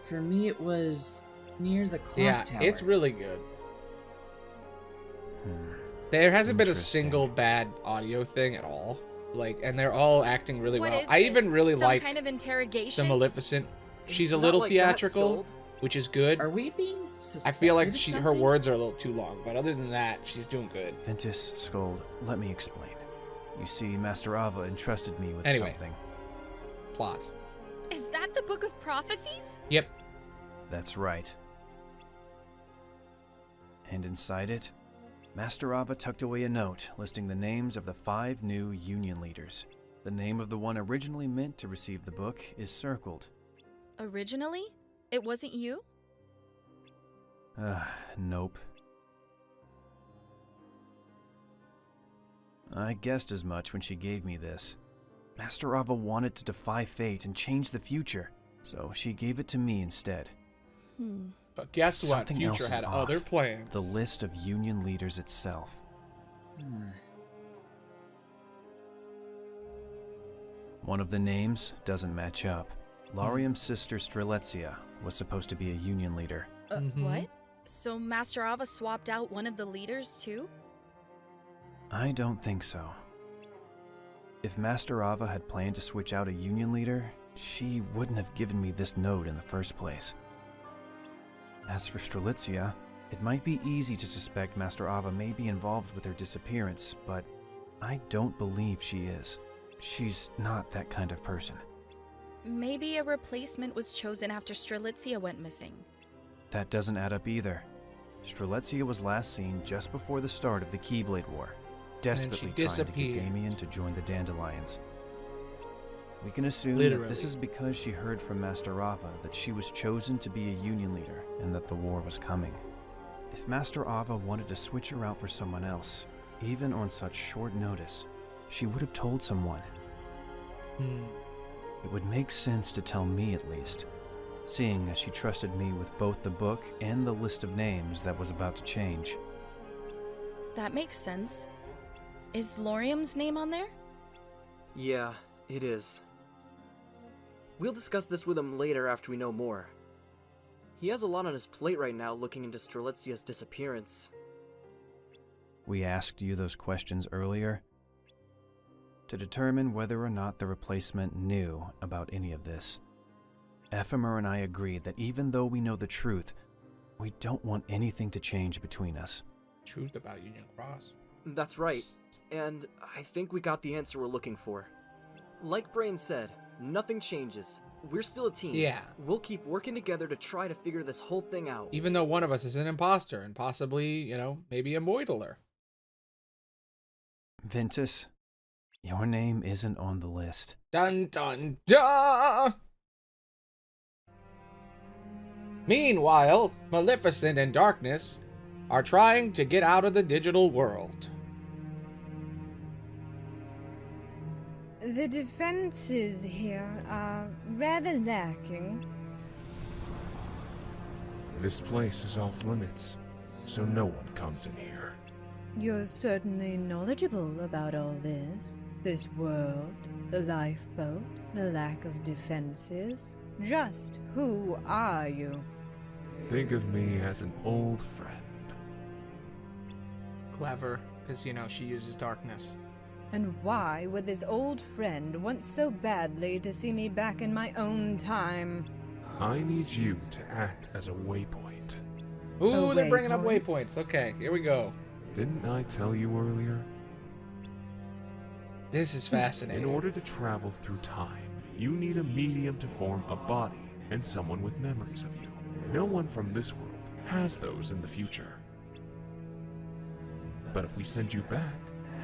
For me, it was near the clock Yeah, tower. it's really good. There hasn't been a Interesting. single bad audio thing at all. Like, and they're all acting really What well. is I even this? really Some like kind of the interrogation? Maleficent. She's a It's little not like that, theatrical, Scold. which is good. Are we being I feel like suspected of her something? words are a little too long, but other than that, she's doing good. Ventus, Scold, let me explain. You see, Master Ava entrusted me with Anyway. something. Plot. Is that the Book of Prophecies? Yep. That's right. And inside it, Master Ava tucked away a note listing the names of the 5 new Union leaders. The name of the one originally meant to receive the book is circled. Originally? It wasn't you? Nope. I guessed as much when she gave me this. Master Ava wanted to defy fate and change the future, so she gave it to me instead. But guess what? Something else Future is had off. other plans. The list of Union leaders itself. One of the names doesn't match up. Laurium's sister Strelitzia was supposed to be a Union leader. What? So Master Ava swapped out one of the leaders too? I don't think so. If Master Ava had planned to switch out a Union leader, she wouldn't have given me this note in the first place. As for Strelitzia, it might be easy to suspect Master Ava may be involved with her disappearance, but I don't believe she is. She's not that kind of person. Maybe a replacement was chosen after Strelitzia went missing. That doesn't add up either. Strelitzia was last seen just before the start of the Keyblade War, desperately trying to get Damien to join the Dandelions. We can assume that this is because she heard from Master Ava that she was chosen to be a Union leader and that the war was coming. If Master Ava wanted to switch her out for someone else, even on such short notice, she would have told someone. It would make sense to tell me at least, seeing as she trusted me with both the book and the list of names that was about to change. That makes sense. Is Laurium's name on there? Yeah, it is. We'll discuss this with him later after we know more. He has a lot on his plate right now looking into Strelitzia's disappearance. We asked you those questions earlier to determine whether or not the replacement knew about any of this. Ephemer and I agreed that even though we know the truth, we don't want anything to change between us. Truth about Union Cross. That's right, and I think we got the answer we're looking for. Like Brain said, nothing changes. We're still a team. Yeah. We'll keep working together to try to figure this whole thing out. Even though one of us is an imposter and possibly, maybe a moidler. Ventus, your name isn't on the list. Dun dun dun! Meanwhile, Maleficent and Darkness are trying to get out of the digital world. The defenses here are rather lacking. This place is off limits, so no one comes in here. You're certainly knowledgeable about all this. This world, the lifeboat, the lack of defenses. Just who are you? Think of me as an old friend. Clever, because, she uses darkness. And why would this old friend want so badly to see me back in my own time? I need you to act as a waypoint. Ooh, they're bringing up waypoints. Okay, here we go. Didn't I tell you earlier? This is fascinating. In order to travel through time, you need a medium to form a body and someone with memories of you. No one from this world has those in the future. But if we send you back,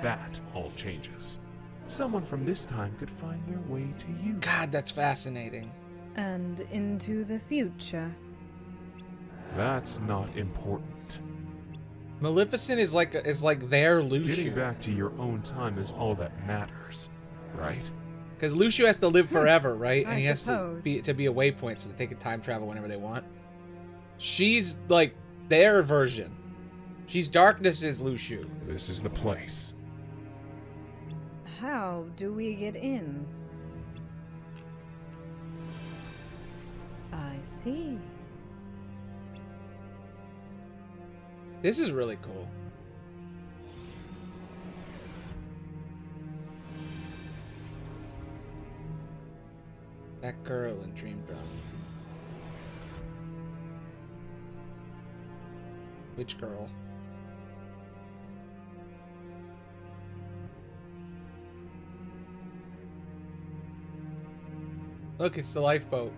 that all changes. Someone from this time could find their way to you. God, that's fascinating. And into the future. That's not important. Maleficent is like their Lucio. Getting back to your own time is all that matters, right? Because Lucio has to live forever, right? And I he has suppose. to be a waypoint so that they can time travel whenever they want. She's like their version. She's Darkness's Lucio. This is the place. How do we get in? I see. This is really cool. That girl in Dream Drop. Which girl? Look, it's the lifeboat.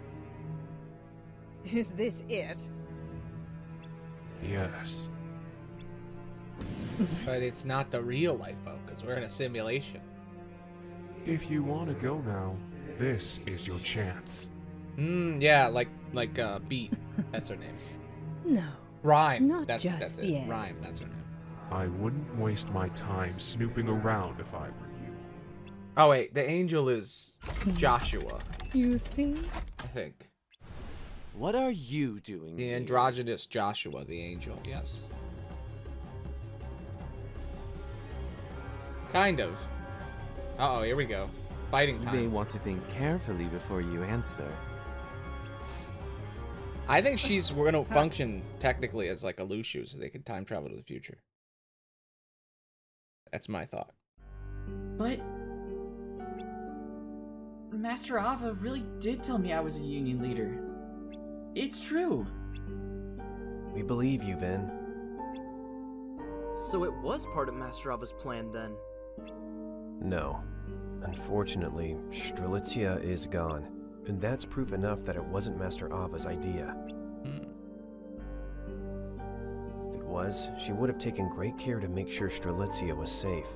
Is this it? Yes. But it's not the real lifeboat, because we're in a simulation. If you want to go now, this is your chance. Yeah, like Beat. That's her name. No. Rhyme. Not that's just it. yet. Rhyme, that's her name. I wouldn't waste my time snooping around if I were you. Oh wait, the angel is Joshua, You see? I think. What are you doing The here? androgynous Joshua, the angel, yes. Kind of. Uh-oh, here we go. Fighting You time. may want to think carefully before you answer. I think we're gonna function technically as like a Lushu, so they can time travel to the future. That's my thought. But Master Ava really did tell me I was a union leader. It's true. We believe you, Vin. So it was part of Master Ava's plan then? No. Unfortunately, Strelitzia is gone, and that's proof enough that it wasn't Master Ava's idea. If it was, she would have taken great care to make sure Strelitzia was safe,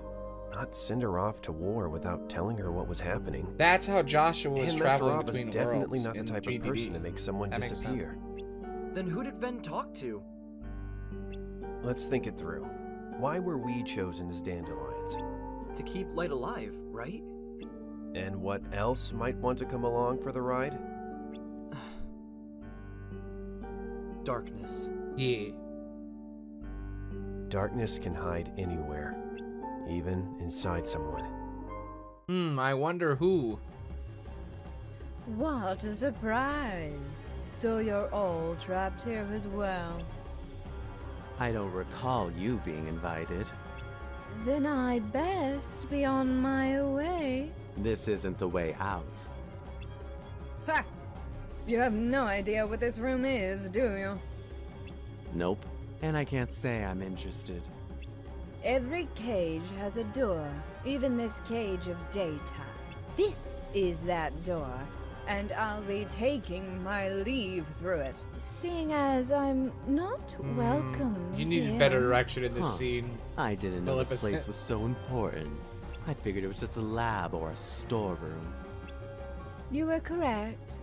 not send her off to war without telling her what was happening. That's how Joshua was and traveling Master Ava's between definitely worlds not the in type of GDD. person to make someone That makes disappear. Then who did Ven talk to? Let's think it through. Why were we chosen as dandelions? To keep light alive, right? And what else might want to come along for the ride? Darkness. Yeah. Darkness can hide anywhere, even inside someone. I wonder who. What a surprise! So you're all trapped here as well. I don't recall you being invited. Then I'd best be on my way. This isn't the way out. Ha! You have no idea what this room is, do you? Nope. And I can't say I'm interested. Every cage has a door, even this cage of daytime. This is that door, and I'll be taking my leave through it, seeing as I'm not welcome You needed here. better direction in this scene. I didn't know this Maleficent. place was so important. I figured it was just a lab or a storeroom. You were correct.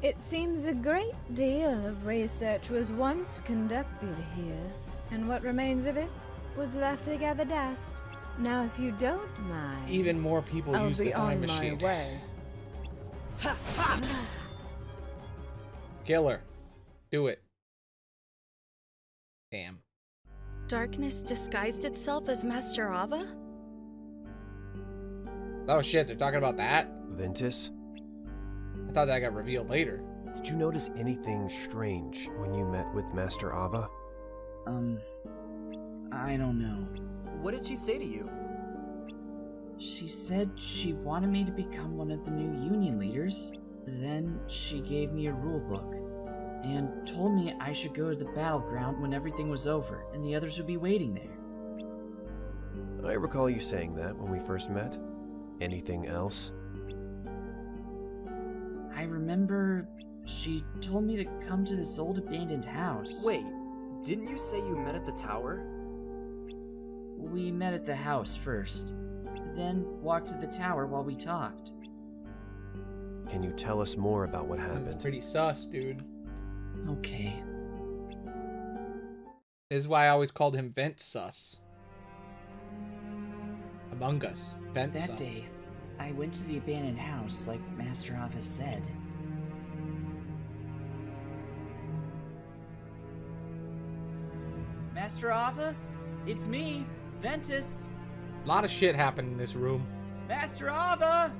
It seems a great deal of research was once conducted here, and what remains of it was left to gather dust. Now, if you don't mind, Even more people I'll use be the time on machine. my way. Kill her. Do it. Damn. Darkness disguised itself as Master Ava? Oh shit, they're talking about that? Ventus, I thought that got revealed later. did you notice anything strange when you met with Master Ava? I don't know. What did she say to you? She said she wanted me to become one of the new union leaders. Then she gave me a rule book and told me I should go to the battleground when everything was over and the others would be waiting there. I recall you saying that when we first met. Anything else? I remember she told me to come to this old abandoned house. Wait, didn't you say you met at the tower? We met at the house first, then walked to the tower while we talked. Can you tell us more about what happened? That's pretty sus, dude. Okay. This is why I always called him Vent Sus. Among Us. Vent That Sus. day, I went to the abandoned house like Master Ava said. Master Ava? It's me, Ventus. A lot of shit happened in this room. Master Ava!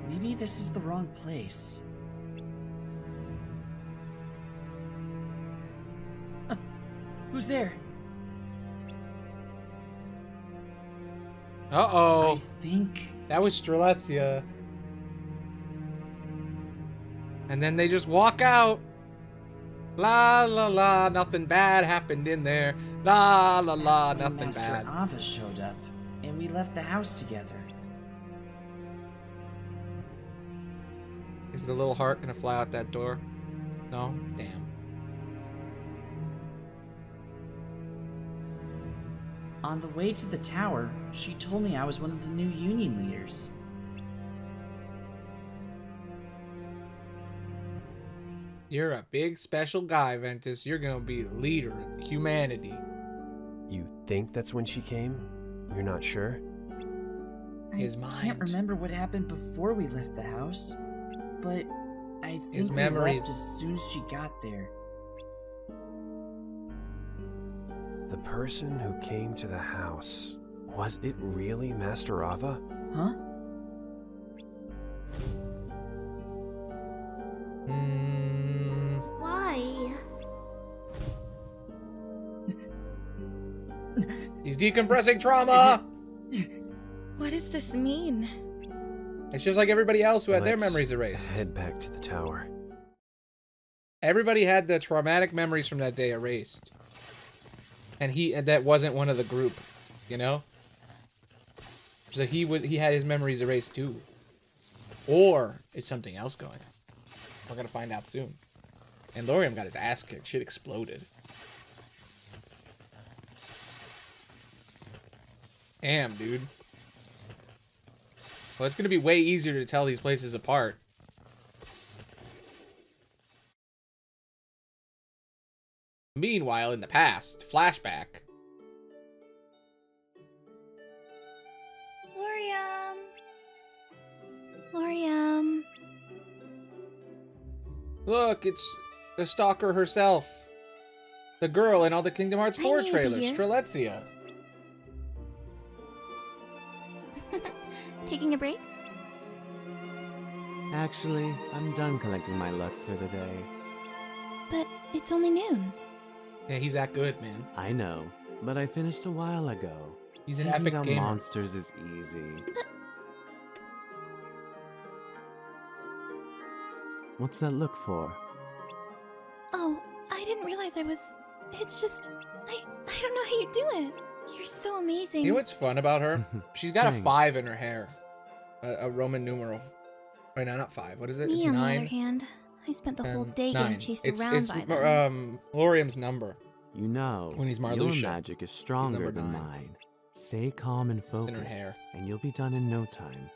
Maybe this is the wrong place. Who's there? Uh-oh. I think... That was Strelitzia. And then they just walk out. La la la, nothing bad happened in there. La la la, That's when nothing Master bad. Ava showed up, and we left the house together. Is the little heart gonna fly out that door? No? Damn. On the way to the tower, she told me I was one of the new Union leaders. You're a big special guy, Ventus. You're gonna be the leader of humanity. You think that's when she came? You're not sure? His I mind. can't remember what happened before we left the house, but I think His we memories. left as soon as she got there. The person who came to the house, was it really Master Ava? Huh? Why? He's decompressing trauma! What does this mean? It's just like everybody else who had their Let's memories erased. Head back to the tower. Everybody had the traumatic memories from that day erased. And that wasn't one of the group, you know? So he had his memories erased too. Or is something else going on? We're gonna find out soon. And Laurium got his ass kicked. Shit exploded. Damn, dude. Well, it's gonna be way easier to tell these places apart. Meanwhile, in the past, flashback. Laurium. Look, it's the stalker herself. The girl in all the Kingdom Hearts 4 knew you'd be trailers, here. Strelitzia. Taking a break? Actually, I'm done collecting my Lux for the day. But it's only noon. Yeah, he's that good, man. I know, but I finished a while ago. He's an Taking epic down gamer. monsters is easy. What's that look for? Oh, I didn't realize I was... It's just... I don't know how you do it. You're so amazing. You know what's fun about her? She's got a Thanks. 5 in her hair. A Roman numeral. Wait, no, not 5. What is it? Me, it's on 9. the other hand, I spent the whole day 9. getting chased It's around by them. Laurium's number. You know, When he's your Marluxia. magic is stronger number than 9. mine. Stay calm and in her focused, hair. and you'll be done in no time.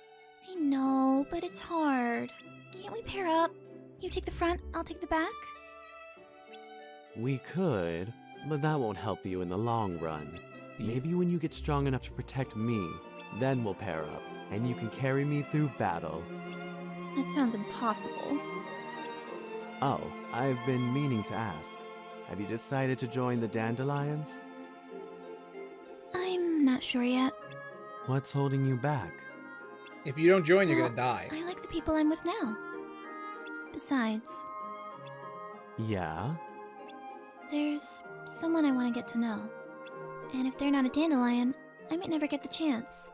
I know, but it's hard. Can't we pair up? You take the front, I'll take the back? We could, but that won't help you in the long run. Maybe when you get strong enough to protect me, then we'll pair up, and you can carry me through battle. That sounds impossible. Oh, I've been meaning to ask. Have you decided to join the Dandelions? I'm not sure yet. What's holding you back? If you don't join, you're Well, gonna die. I like the people I'm with now. Besides, Yeah? there's someone I want to get to know. And if they're not a dandelion, I might never get the chance.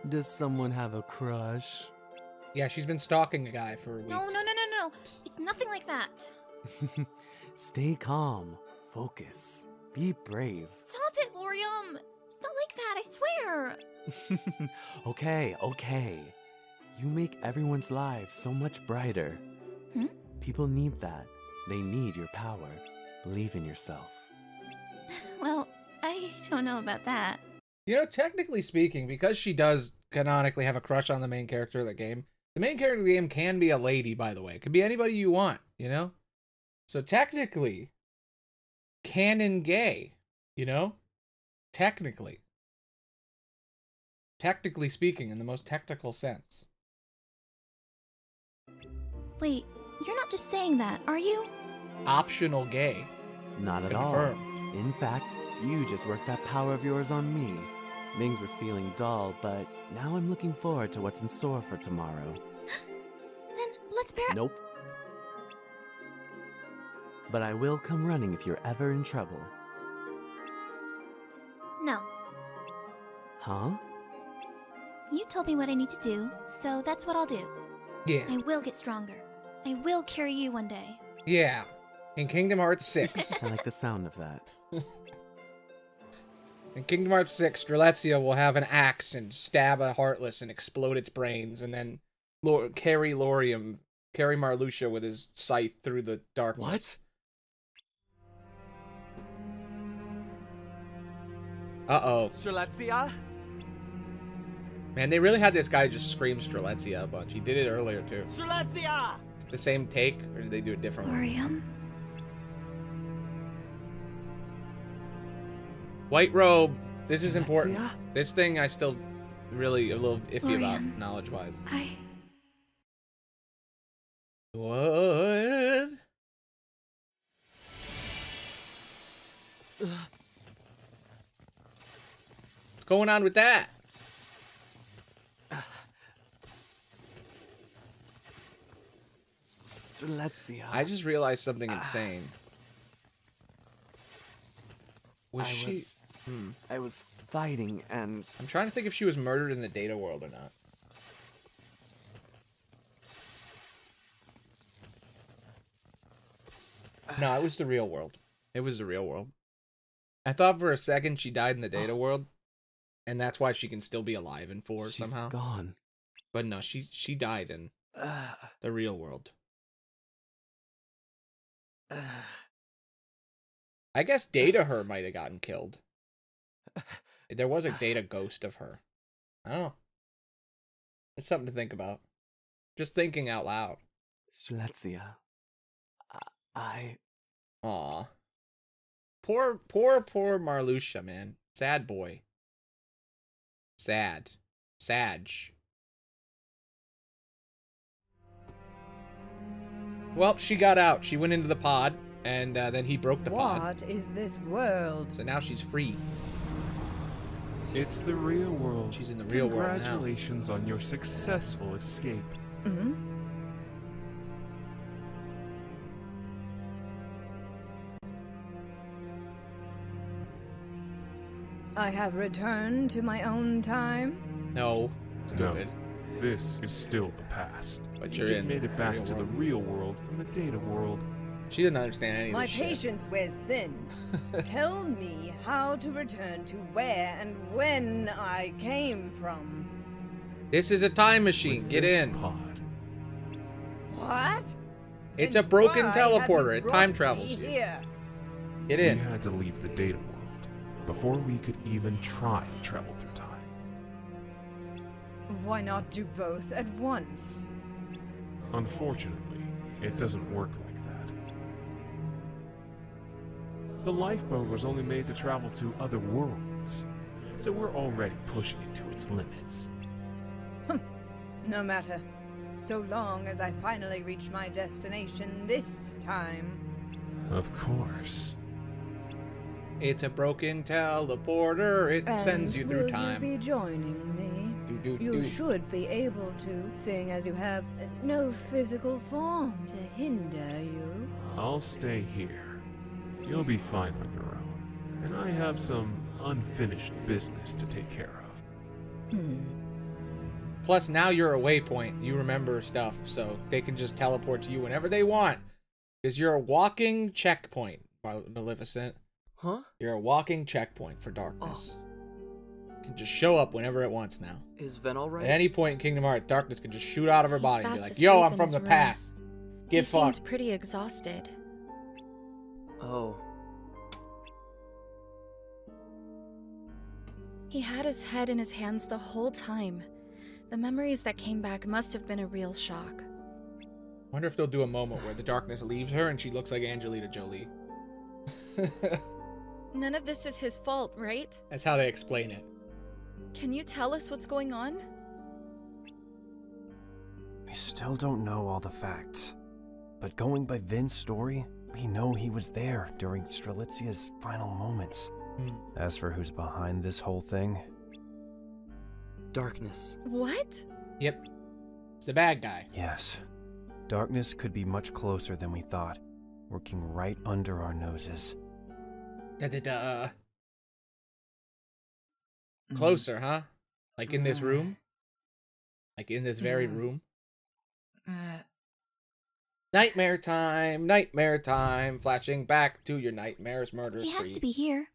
Does someone have a crush? Yeah, she's been stalking a guy for weeks. No. It's nothing like that. Stay calm. Focus. Be brave. Stop it, Laurium! It's not like that, I swear! Okay. You make everyone's lives so much brighter. Hmm? People need that. They need your power. Believe in yourself. Well, I don't know about that. You know, technically speaking, because she does canonically have a crush on the main character of the game, the main character of the game can be a lady, by the way. It could be anybody you want, you know? So technically, canon gay, you know? Technically. Technically speaking, in the most technical sense. Wait, you're not just saying that, are you? Optional gay. Not at Confirmed. all. In fact, you just worked that power of yours on me. Things were feeling dull, but now I'm looking forward to what's in store for tomorrow. Then let's pair up. Nope. But I will come running if you're ever in trouble. No. Huh? You told me what I need to do, so that's what I'll do. Yeah. I will get stronger. I will carry you one day. Yeah. In Kingdom Hearts 6. I like the sound of that. In Kingdom Hearts 6, Strelitzia will have an axe and stab a Heartless and explode its brains, and then carry Marluxia with his scythe through the darkness. What? Uh-oh. Strelitzia? Man, they really had this guy just scream Strelitzia a bunch. He did it earlier, too. Strelitzia! The same take, or did they do a different one? White robe. This is important. This thing I still really a little iffy about, knowledge-wise. What? What's going on with that? Strelitzia. I just realized something insane. I was fighting and... I'm trying to think if she was murdered in the data world or not. No, it was the real world. It was the real world. I thought for a second she died in the data world, and that's why she can still be alive in 4 somehow. She's gone. But no, she died in the real world. I guess Data her might have gotten killed. There was a Data ghost of her. Oh. It's something to think about. Just thinking out loud. Strelitzia. Aw. Poor Marluxia, man. Sad boy. Sad. Sag. Well, she got out. She went into the pod, and then he broke the pod. What is this world? So now she's free. It's the real world. She's in the real world now. Congratulations on your successful escape. Mm-hmm. I have returned to my own time? No. No. This is still the past. But you you're just in made it back real to the world. real world from the data world. She didn't understand any of My this shit. patience wears thin. Tell me how to return to where and when I came from. This is a time machine. Get in. Pod. What? It's Then a broken why have teleporter. you It brought time me travels you. here? Get in. We had to leave the data world before we could even try to travel through time. Why not do both at once? Unfortunately, it doesn't work like that. The lifeboat was only made to travel to other worlds, so we're already pushing it to its limits. No matter. So long as I finally reach my destination this time. Of course. It's a broken teleporter. It sends you through time. Will you be joining me? You should be able to, seeing as you have no physical form to hinder you. I'll stay here. You'll be fine on your own, and I have some unfinished business to take care of. Plus, now you're a waypoint. You remember stuff, so they can just teleport to you whenever they want. Because you're a walking checkpoint, Maleficent. Huh? You're a walking checkpoint for darkness. It can just show up whenever it wants now. Is Ven alright? At any point in Kingdom Hearts, darkness can just shoot out of her He's body and be fast like, yo, asleep I'm in from his the room. past. Get he fucked. seemed pretty exhausted. Oh. He had his head in his hands the whole time. The memories that came back must have been a real shock. Wonder if they'll do a moment where the darkness leaves her and she looks like Angelina Jolie. None of this is his fault, right? That's how they explain it. Can you tell us what's going on? We still don't know all the facts, but going by Vin's story, we know he was there during Strelitzia's final moments. As for who's behind this whole thing... Darkness. What? Yep. It's the bad guy. Yes. Darkness could be much closer than we thought, working right under our noses. Closer, huh? Like in this room? Like in this very Yeah. room. Nightmare time, nightmare time. Flashing back to your nightmares, murder He has spree. to be here.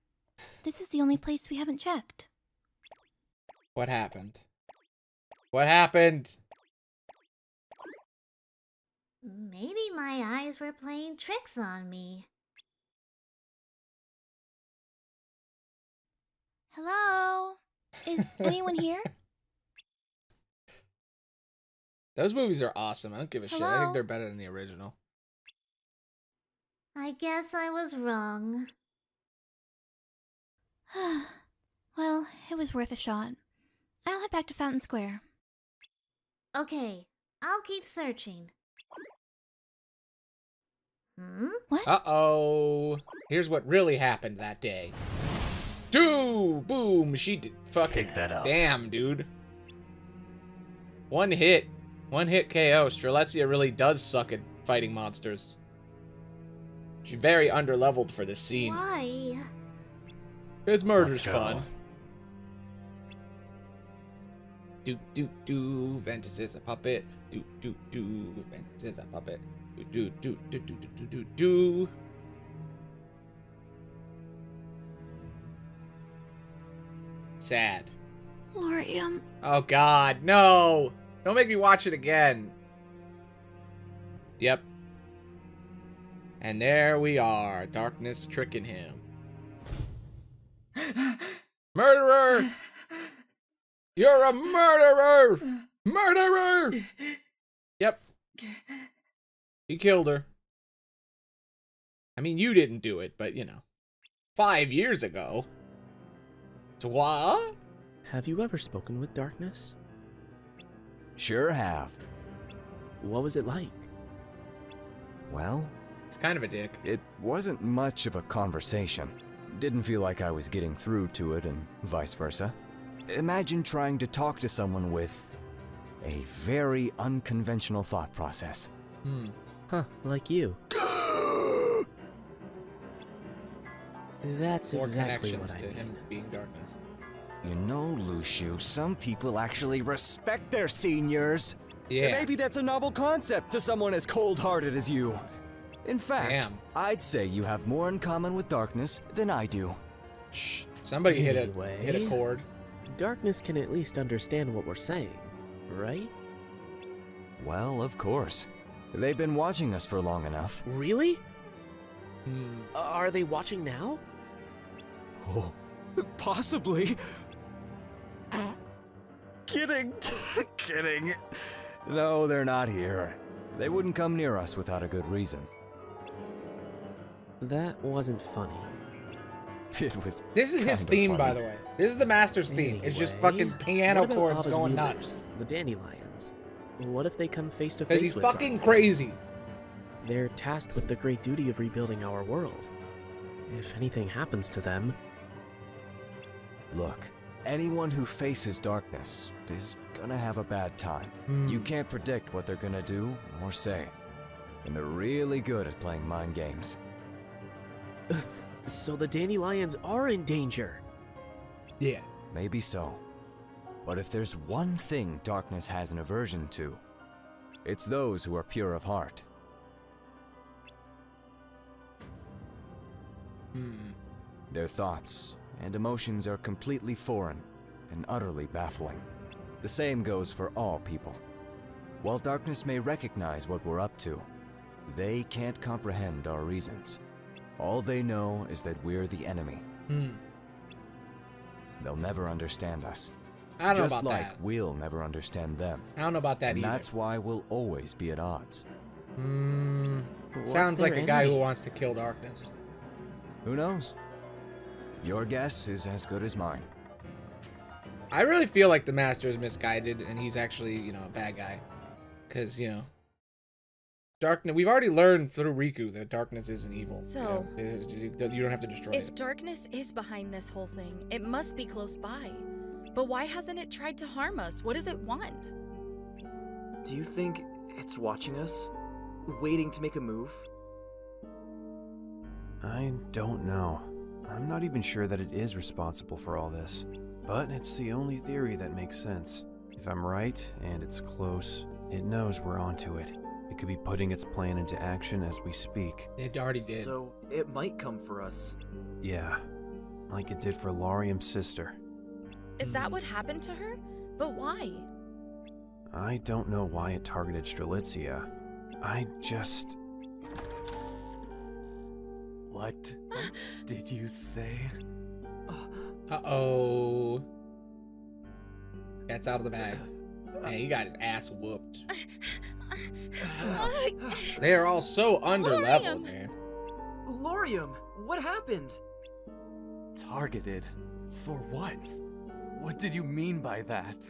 This is the only place we haven't checked. What happened? What happened? Maybe my eyes were playing tricks on me. Hello? Is anyone here? Those movies are awesome. I don't give a shit. I Hello? think they're better than the original. I guess I was wrong. Well, it was worth a shot. I'll head back to Fountain Square. Okay, I'll keep searching. What? Uh-oh. Here's what really happened that day. Boom! She did fucking... Pick that up. Damn, dude. One hit KO. Strelitzia really does suck at fighting monsters. She's very underleveled for this scene. Why? Because murder's Let's go. fun. Do. Ventus is a puppet. Do. Ventus is a puppet. Do. Sad. Lorium. Oh god, no! Don't make me watch it again. Yep. And there we are, darkness tricking him. Murderer! You're a murderer! Murderer! Yep. He killed her. I mean, you didn't do it, but, 5 years ago. What? Have you ever spoken with darkness? Sure have. What was it like? Well, it's kind of a dick. It wasn't much of a conversation. Didn't feel like I was getting through to it and vice versa. Imagine trying to talk to someone with a very unconventional thought process. Huh, like you. That's More exactly connections what I to mean. him being darkness. You know, Luciu, some people actually respect their seniors. Yeah. Maybe that's a novel concept to someone as cold-hearted as you. In fact, Damn. I'd say you have more in common with darkness than I do. Shh. Somebody hit a chord. Darkness can at least understand what we're saying, right? Well, of course. They've been watching us for long enough. Really? Are they watching now? Oh, possibly. Kidding. Kidding. No, they're not here. They wouldn't come near us without a good reason. That wasn't funny. It was. This is his kinda theme, funny. by the way. This is the master's theme. It's just fucking piano What about chords Abba's going wielders, nuts. The dandelions. What if they come face to Because face he's with fucking darkness? crazy. They're tasked with the great duty of rebuilding our world. If anything happens to them... Look, anyone who faces darkness is gonna have a bad time. You can't predict what they're gonna do or say. And they're really good at playing mind games. So the dandelions are in danger. Yeah. Maybe so. But if there's one thing darkness has an aversion to, it's those who are pure of heart. Their thoughts and emotions are completely foreign and utterly baffling. The same goes for all people. While darkness may recognize what we're up to, they can't comprehend our reasons. All they know is that we're the enemy. They'll never understand us. I don't know Just about like that. we'll never understand them. I don't know about that and either. that's why we'll always be at odds. Sounds like a guy who wants to kill darkness. Who knows? Your guess is as good as mine. I really feel like the master is misguided and he's actually, a bad guy. Because, darkness. We've already learned through Riku that darkness isn't evil. So, you don't have to destroy If it. darkness is behind this whole thing, it must be close by. But why hasn't it tried to harm us? What does it want? Do you think it's watching us? Waiting to make a move? I don't know. I'm not even sure that it is responsible for all this. But it's the only theory that makes sense. If I'm right, and it's close, it knows we're onto it. It could be putting its plan into action as we speak. It already did. So, it might come for us. Yeah, like it did for Laurium's sister. Is that what happened to her? But why? I don't know why it targeted Strelitzia. I just... What did you say? Uh-oh. Cat's out of the bag. Man, he got his ass whooped. They are all so under-leveled, man. Laurium, what happened? Targeted? For what? What did you mean by that?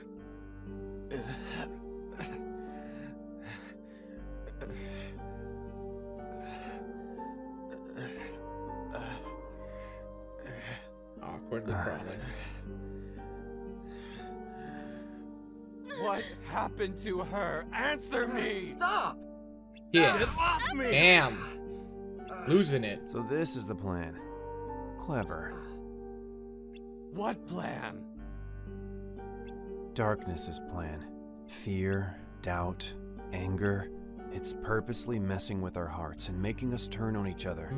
Awkwardly crawling. What happened to her? Answer me! Stop! Yeah. Get off me! Damn. Losing it. So this is the plan. Clever. What plan? Darkness's plan. Fear, doubt, anger. It's purposely messing with our hearts and making us turn on each other.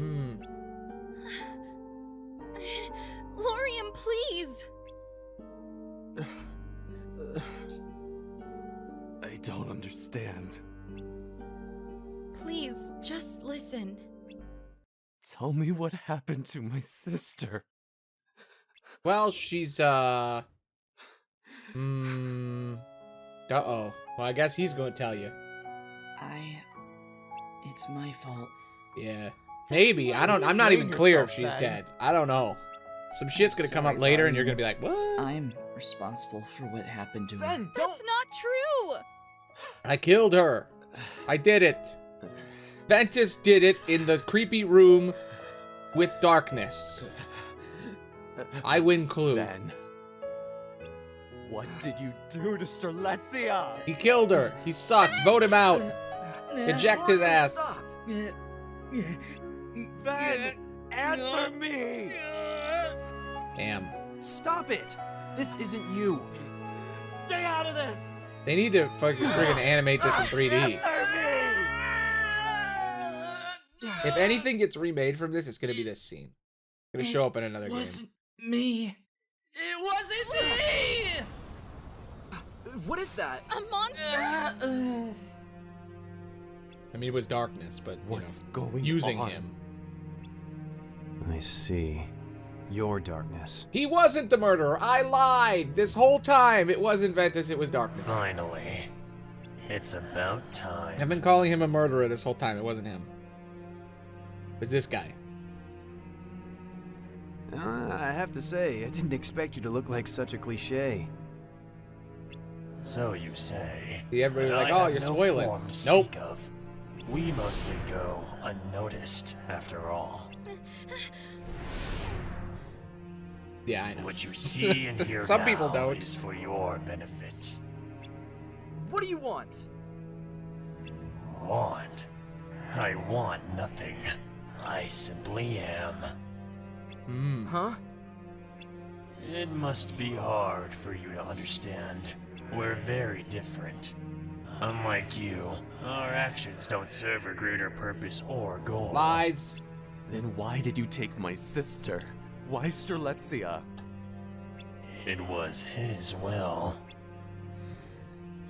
Laurium, please! I don't understand. Please, just listen. Tell me what happened to my sister. Well, she's, uh-oh. Well, I guess he's going to tell you. It's my fault. Yeah. Maybe. I'm not even clear if she's dead. I don't know. Some shit's going to come up later and you're going to be like, what? I'm responsible for what happened to her. Ben, That's not true! I killed her. I did it. Ventus did it in the creepy room with darkness. I win clue. Ben, what did you do to Strelitzia? He killed her. He's sus. Vote him out. Eject his ass. Stop! Ben, answer me! Damn. Stop it! This isn't you. Stay out of this! They need to fucking friggin' animate this in 3D. Answer me! If anything gets remade from this, it's gonna be this scene. It's gonna show up in another game. Wasn't me. It wasn't me! What is that? A monster? I mean, it was darkness, but what's going using on? him. I see. Your darkness. He wasn't the murderer. I lied this whole time. It wasn't Ventus. It was darkness. Finally, it's about time. I've been calling him a murderer this whole time. It wasn't him. It was this guy. I have to say, I didn't expect you to look like such a cliche. So you say. See, everybody's but like, I oh, have you're no spoiling. form to Nope. speak of. We mostly go unnoticed, after all. Yeah, I know. What you see and hear Some now people don't. is for your benefit. What do you want? Want? I want nothing. I simply am. Huh? It must be hard for you to understand. We're very different. Unlike you, our actions don't serve a greater purpose or goal. Lies. Then why did you take my sister? Why Strelitzia? It was his will.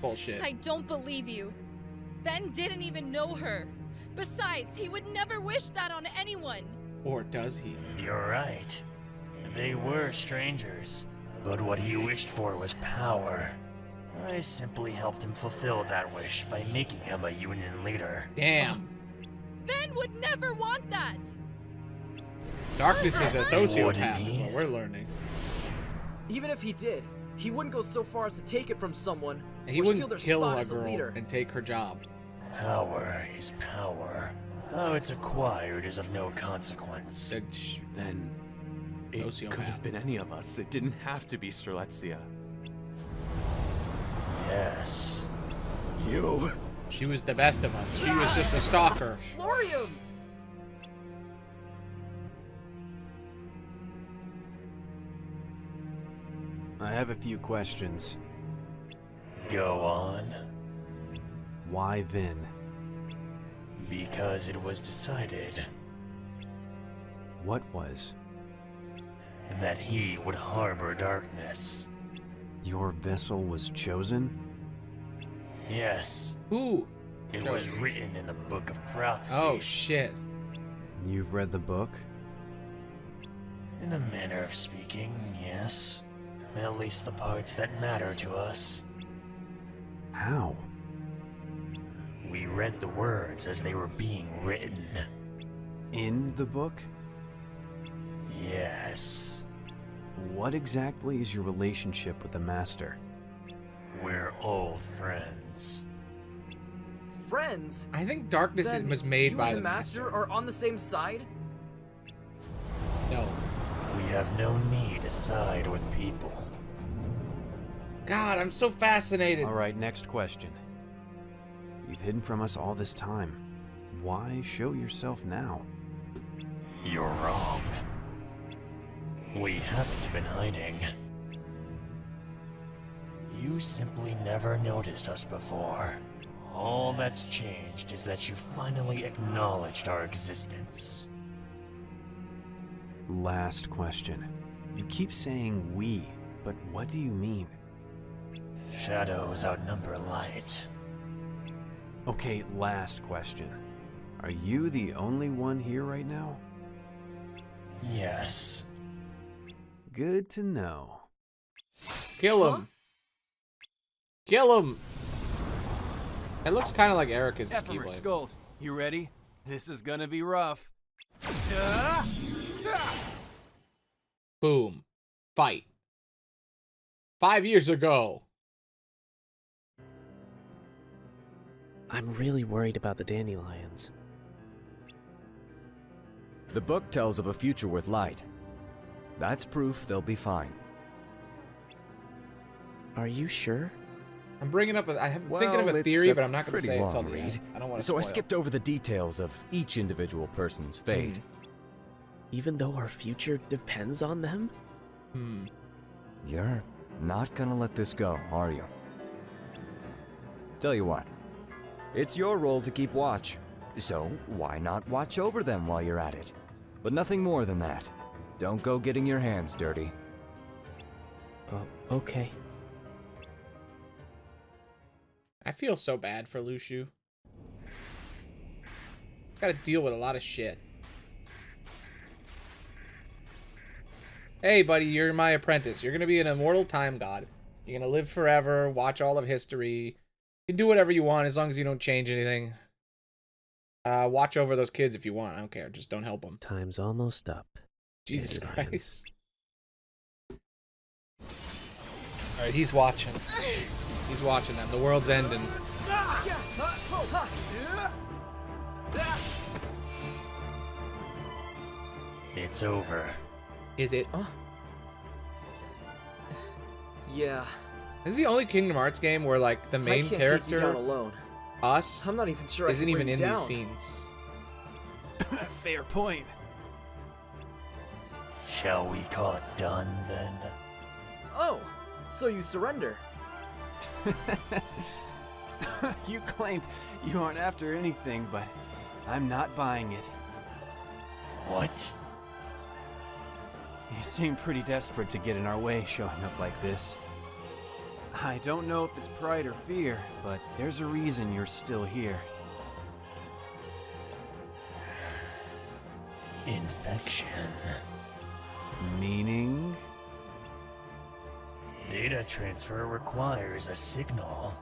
Bullshit. I don't believe you. Ben didn't even know her. Besides, he would never wish that on anyone. Or does he? You're right. They were strangers, but what he wished for was power. I simply helped him fulfill that wish by making him a union leader. Damn. Ben would never want that. Darkness is a sociopath, Wouldn't is he? what we're learning. Even if he did, he wouldn't go so far as to take it from someone And he or steal wouldn't their kill spot a as a girl leader. and take her job. Power is power. How it's acquired is of no consequence. Then it could have been any of us. It didn't have to be Strelitzia. Yes. You. She was the best of us. She was just a stalker. Laurium! I have a few questions. Go on. Why Vin? Because it was decided What was? that he would harbor darkness. Your vessel was chosen? Yes. Who? It Chosen. was written in the Book of Prophecies. Oh, shit. You've read the book? In a manner of speaking, yes. At least the parts that matter to us. How? We read the words as they were being written. In the book? Yes. What exactly is your relationship with the Master? We're old friends. Friends? I think darkness Then was made you by and the the Master are on the same side? No. We have no need to side with people. God, I'm so fascinated. Alright, next question. You've hidden from us all this time. Why show yourself now? You're wrong. We haven't been hiding. You simply never noticed us before. All that's changed is that you finally acknowledged our existence. Last question. You keep saying we, but what do you mean? Shadows outnumber light. Okay, last question. Are you the only one here right now? Yes. Good to know. Kill him. Kill him. It looks kind of like Erica's Ephemer Keyblade. Scold, you ready? This is gonna be rough. Boom. Fight. 5 years ago. I'm really worried about the dandelions. The book tells of a future with light. That's proof they'll be fine. Are you sure? I'm bringing up I'm thinking of a theory, but I'm not going to say it until the end. I don't want to So I skipped over the details of each individual person's fate. Even though our future depends on them? You're not gonna let this go, are you? Tell you what, it's your role to keep watch, so why not watch over them while you're at it? But nothing more than that. Don't go getting your hands dirty. Oh, okay. I feel so bad for Luciu. Got to deal with a lot of shit. Hey, buddy, you're my apprentice. You're going to be an immortal time god. You're going to live forever, watch all of history. You can do whatever you want as long as you don't change anything. Watch over those kids if you want. I don't care. Just don't help them. Time's almost up. Jesus Christ. Alright, he's watching. He's watching them. The world's ending. It's over. Is it? Yeah. This is the only Kingdom Hearts game where, like, the main I can't character, take you down alone. us, I'm not even sure I isn't can even bring in you down. these scenes. Fair point. Shall we call it done, then? Oh, so you surrender. You claimed you aren't after anything, but I'm not buying it. What? You seem pretty desperate to get in our way showing up like this. I don't know if it's pride or fear, but there's a reason you're still here. Infection. Meaning? Data transfer requires a signal.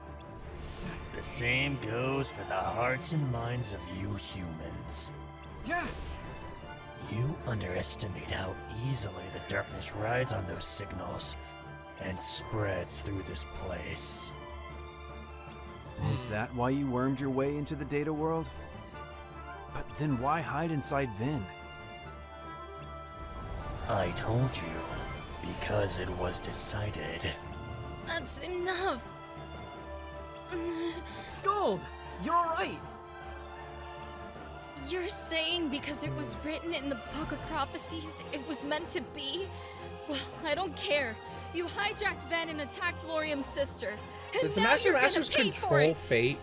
The same goes for the hearts and minds of you humans. You underestimate how easily the darkness rides on those signals and spreads through this place. Is that why you wormed your way into the data world? But then why hide inside Vin? I told you, because it was decided. That's enough. Scold! You're alright! You're saying because it was written in the Book of Prophecies, it was meant to be? Well, I don't care. You hijacked Ven and attacked Laurium's sister. Does the now Master you're gonna Masters pay for control it. fate?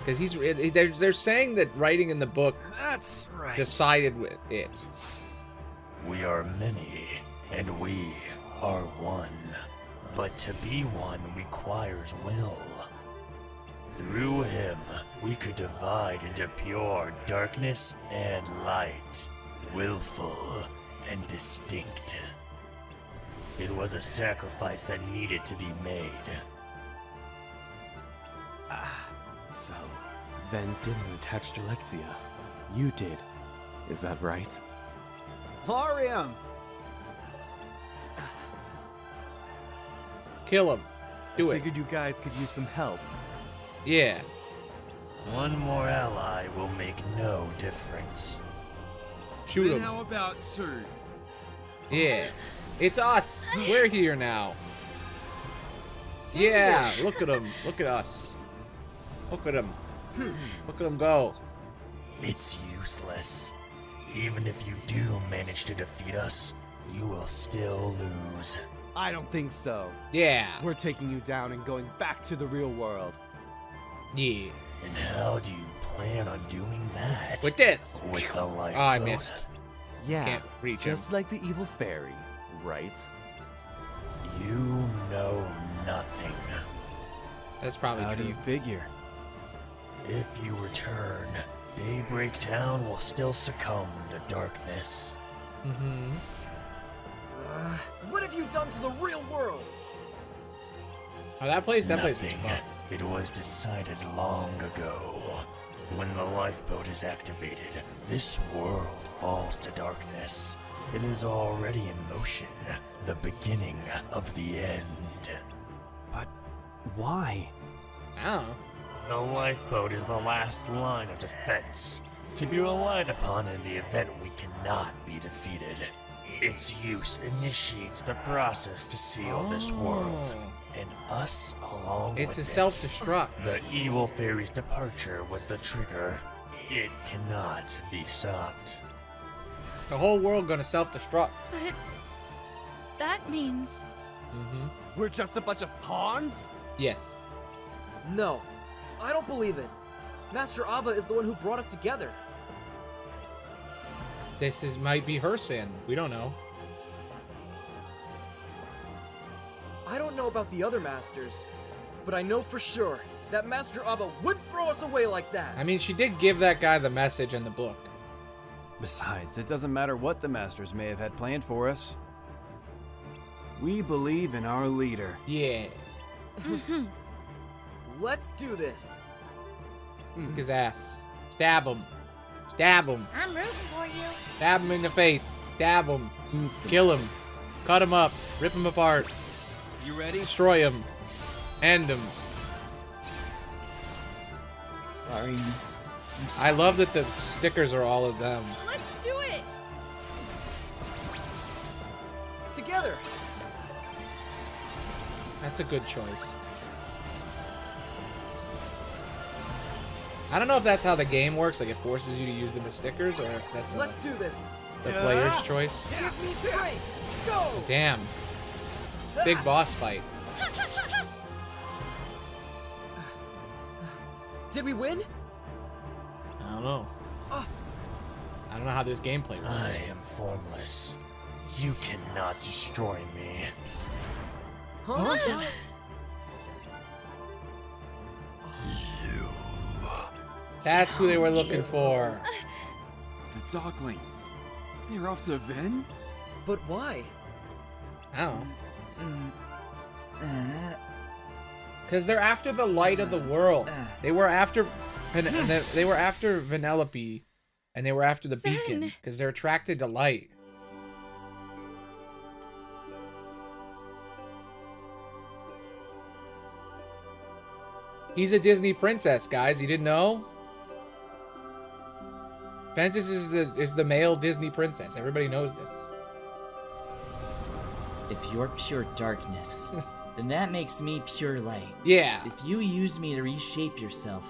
Because they're saying that writing in the book That's right. decided with it. We are many, and we are one. But to be one requires will. Through him, we could divide into pure darkness and light, willful and distinct. It was a sacrifice that needed to be made. So, Ven didn't attack Strelitzia. You did. Is that right? Lariam! Kill him. Do I it. figured you guys could use some help. Yeah. One more ally will make no difference. Shoot Then him. how about two? Yeah. It's us. We're here now. Yeah. Look at him. Look at us. Look at him. Look at him go. It's useless. Even if you do manage to defeat us, you will still lose. I don't think so. Yeah. We're taking you down and going back to the real world. Yeah. And how do you plan on doing that? With this. With the lifeboat? Oh, I missed. Yeah, Can't reach just him. like the evil fairy, right? You know nothing. That's probably How true. do you figure? If you return, Daybreak Town will still succumb to darkness. Mm-hmm. What have you done to the real world? Oh, that place is Nothing. fun. It was decided long ago. When the lifeboat is activated, this world falls to darkness. It is already in motion, the beginning of the end. But why? I don't know. The lifeboat is the last line of defense, to be relied upon in the event we cannot be defeated. Its use initiates the process to seal this world, and us along It's with a it. self-destruct. The evil fairy's departure was the trigger. It cannot be stopped. The whole world gonna self-destruct. But that means Mm-hmm. We're just a bunch of pawns? Yes. No, I don't believe it. Master Ava is the one who brought us together. This might be her sin. We don't know. I don't know about the other masters, but I know for sure that Master Ava would throw us away like that. I mean, she did give that guy the message in the book. Besides, it doesn't matter what the Masters may have had planned for us. We believe in our leader. Yeah. Let's do this. Kick his ass. Stab him. Stab him. I'm rooting for you. Stab him in the face. Stab him. Kill him. Cut him up. Rip him apart. You ready? Destroy him. End him. Sorry. I love that the stickers are all of them. let's do it. Together. That's a good choice. I don't know if that's how the game works, like it forces you to use them as stickers, or if that's Let's do this. the player's choice. Give me strength. Go. Damn. Big boss fight. Did we win? I don't know. I don't know how this gameplay works. I am formless. You cannot destroy me. Huh? That's who they were looking for. The Doglings. They're off to Ven? But why? I don't know. Because they're after the light of the world. They were after, they were after Vanellope, and they were after the beacon because they're attracted to light. He's a Disney princess, guys. You didn't know? Ventus is the male Disney princess. Everybody knows this. If you're pure darkness, then that makes me pure light. Yeah. If you use me to reshape yourself,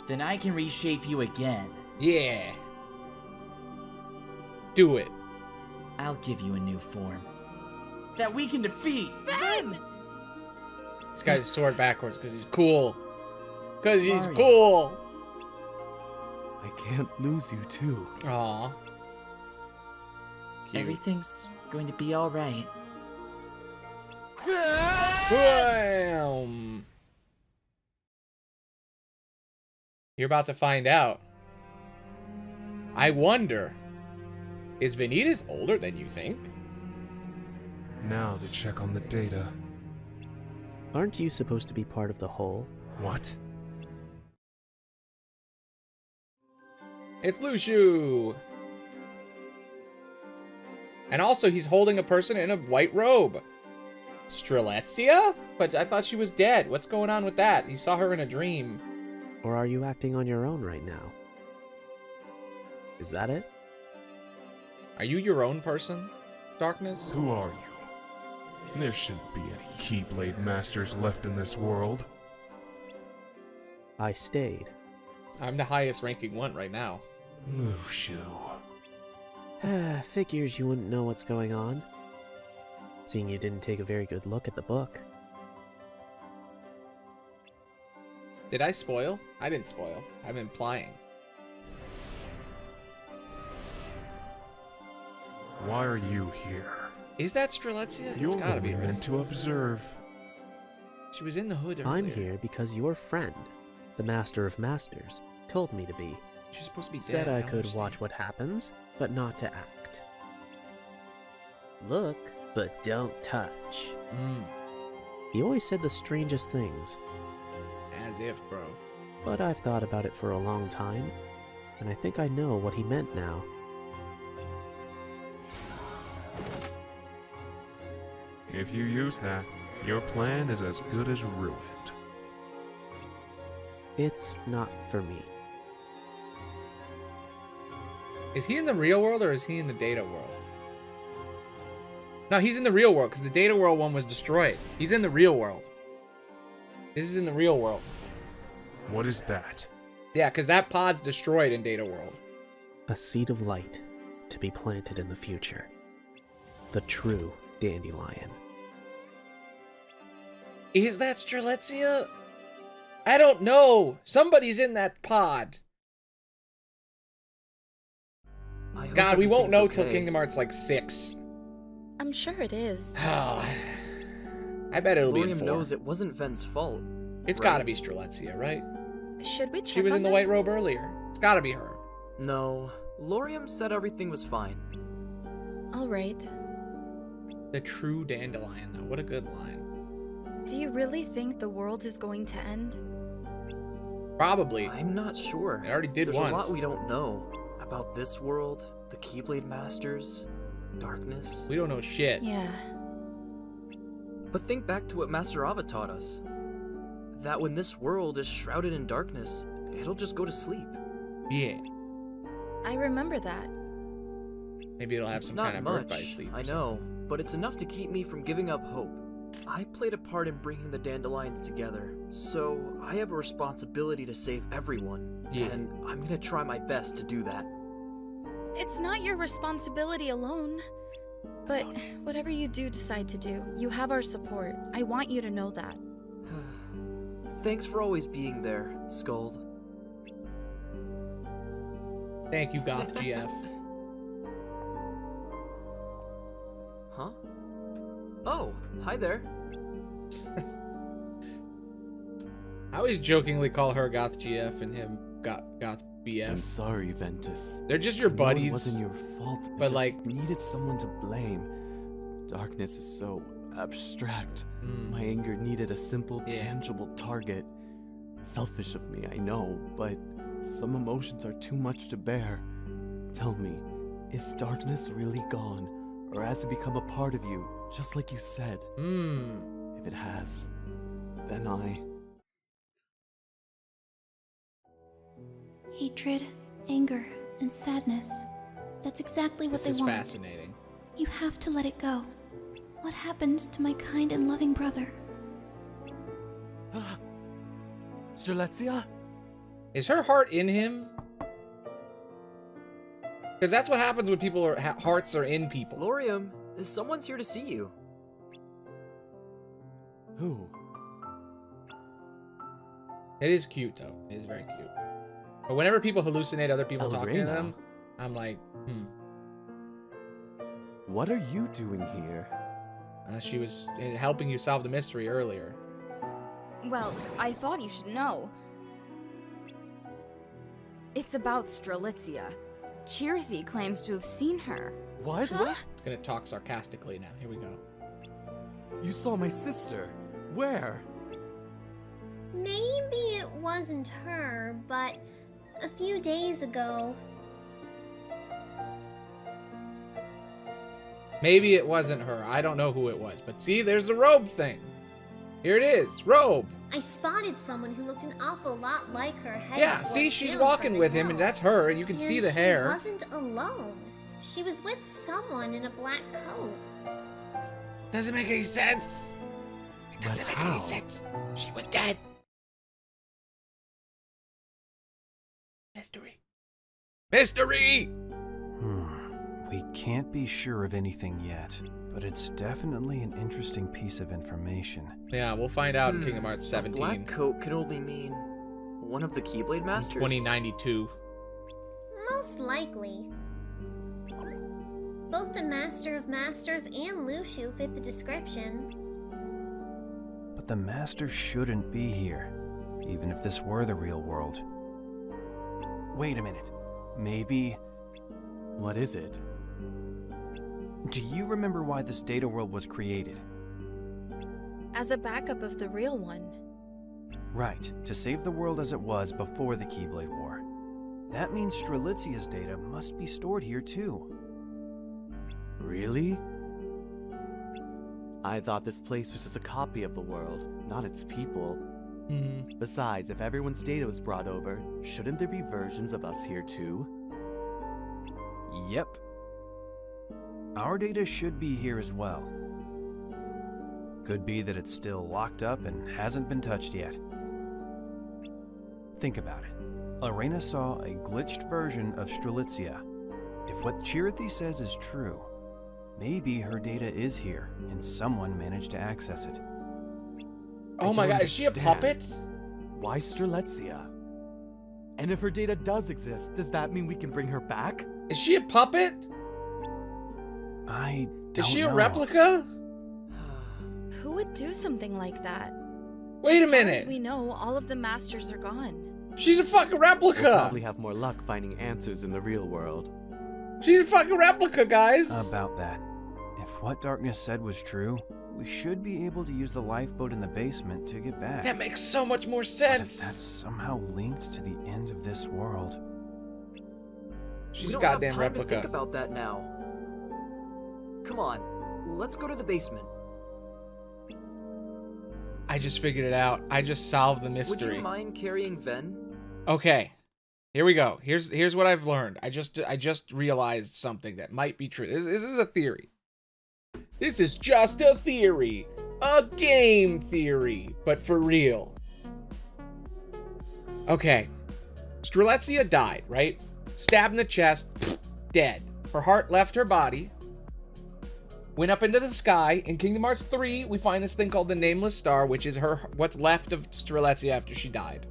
then I can reshape you again. Yeah. Do it. I'll give you a new form that we can defeat. Ven! This guy's sword backwards because he's cool. Because he's Sorry. cool. I can't lose you too. Aw. Cute. Everything's going to be alright. Bam! You're about to find out. I wonder, is Vanitas older than you think? Now to check on the data. Aren't you supposed to be part of the whole? What? It's Lushu! And also, he's holding a person in a white robe. Strelitzia? But I thought she was dead. What's going on with that? He saw her in a dream. Or are you acting on your own right now? Is that it? Are you your own person, Darkness? Who are you? There shouldn't be any Keyblade Masters left in this world. I stayed. I'm the highest ranking one right now. Mushu. Figures you wouldn't know what's going on. Seeing you didn't take a very good look at the book. Did I spoil? I didn't spoil. I'm implying. Why are you here? Is that Strelitzia? You're It's gotta only be her. meant to observe. She was in the hood earlier. I'm here because your friend, the Master of Masters, told me to be. She's supposed to be dead. Said I don't could understand. watch what happens, but not to act. Look, but don't touch. He always said the strangest things. As if, bro. But I've thought about it for a long time, and I think I know what he meant now. If you use that, your plan is as good as ruined. It's not for me. Is he in the real world or is he in the data world? No, he's in the real world because the data world one was destroyed. He's in the real world. This is in the real world. What is that? Yeah, because that pod's destroyed in data world. A seed of light to be planted in the future. The true dandelion. Is that Strelitzia? I don't know. Somebody's in that pod. God, we won't know till Kingdom Hearts like 6. I'm sure it is. I bet it'll be in William 4. knows it wasn't Ven's fault. It's gotta be Strelitzia, right? Should we check She was on in the them? white robe earlier. It's gotta be her. No, Lorium said everything was fine. All right. The true dandelion, though. What a good line. Do you really think the world is going to end? Probably. I'm not sure. It already did There's once. a lot we don't know about this world, the Keyblade Masters, darkness. We don't know shit. Yeah. But think back to what Master Ava taught us. That when this world is shrouded in darkness, it'll just go to sleep. Yeah. I remember that. Maybe it'll have It's some not kind of much, birth by sleep. I know, but it's enough to keep me from giving up hope. I played a part in bringing the dandelions together, so I have a responsibility to save everyone, and I'm gonna try my best to do that. It's not your responsibility alone. But whatever you do decide to do, you have our support. I want you to know that. Thanks for always being there, Skuld. Thank you, Goth GF. Huh? Oh, hi there. I always jokingly call her Goth GF and him Goth BF. I'm sorry, Ventus. They're just your I know buddies. It wasn't your fault. I But just like, needed someone to blame. Darkness is so abstract. My anger needed a simple, tangible target. Selfish of me, I know, but some emotions are too much to bear. Tell me, is darkness really gone, or has it become a part of you, just like you said? If it has, then I... Hatred, anger, and sadness. That's exactly what they this is want. fascinating. You have to let it go. What happened to my kind and loving brother? Strelitzia? Is her heart in him? Because that's what happens when people are hearts are in people. Lorium, someone's here to see you. Who? It is cute, though. It is very cute. But whenever people hallucinate other people talking to them, I'm like, What are you doing here? She was helping you solve the mystery earlier. Well, I thought you should know. It's about Strelitzia. Chirithy claims to have seen her. What? It's gonna talk sarcastically now. Here we go. You saw my sister. Where? Maybe it wasn't her, but a few days ago. Maybe it wasn't her. I don't know who it was. But see, there's the robe thing. Here it is. Robe. I spotted someone who looked an awful lot like her heading Yeah, toward see, she's Hill walking from the with him, hill. and that's her. You can And see the hair. She wasn't alone. She was with someone in a black coat. Doesn't make any sense. It doesn't But make any how? sense. She was dead. Mystery. Mystery! We can't be sure of anything yet, but it's definitely an interesting piece of information. Yeah, we'll find out in Kingdom Hearts 17. A black coat could only mean one of the Keyblade Masters? 2092. Most likely. Both the Master of Masters and Lushu fit the description. But the Master shouldn't be here, even if this were the real world. Wait a minute. Maybe... What is it? Do you remember why this data world was created? As a backup of the real one. Right, to save the world as it was before the Keyblade War. That means Strelitzia's data must be stored here too. Really? I thought this place was just a copy of the world, not its people. Besides, if everyone's data was brought over, shouldn't there be versions of us here too? Yep. Our data should be here as well. Could be that it's still locked up and hasn't been touched yet. Think about it. Lorena saw a glitched version of Strelitzia. If what Chirithy says is true, maybe her data is here and someone managed to access it. Oh my god, is she a puppet? Why Strelitzia? And if her data does exist, does that mean we can bring her back? Is she a puppet? I don't Is she know. a replica? Who would do something like that? Wait a As far minute. as we know, all of the masters are gone. She's a fucking replica. We'll probably have more luck finding answers in the real world. She's a fucking replica, guys. About that. If what Darkness said was true, we should be able to use the lifeboat in the basement to get back. That makes so much more But sense. if that's somehow linked to the end of this world. She's we a don't goddamn have time replica. to think about that now. Come on, let's go to the basement. I just figured it out. I just solved the Would mystery. you mind carrying Ven? Okay. Here we go. Here's what I've learned. I just realized something that might be true. This is a theory. This is just a theory. A game theory, but for real. Okay. Strelitzia died, right? Stabbed in the chest, dead. Her heart left her body, went up into the sky. In Kingdom Hearts 3, we find this thing called the Nameless Star, which is what's left of Strelitzia after she died.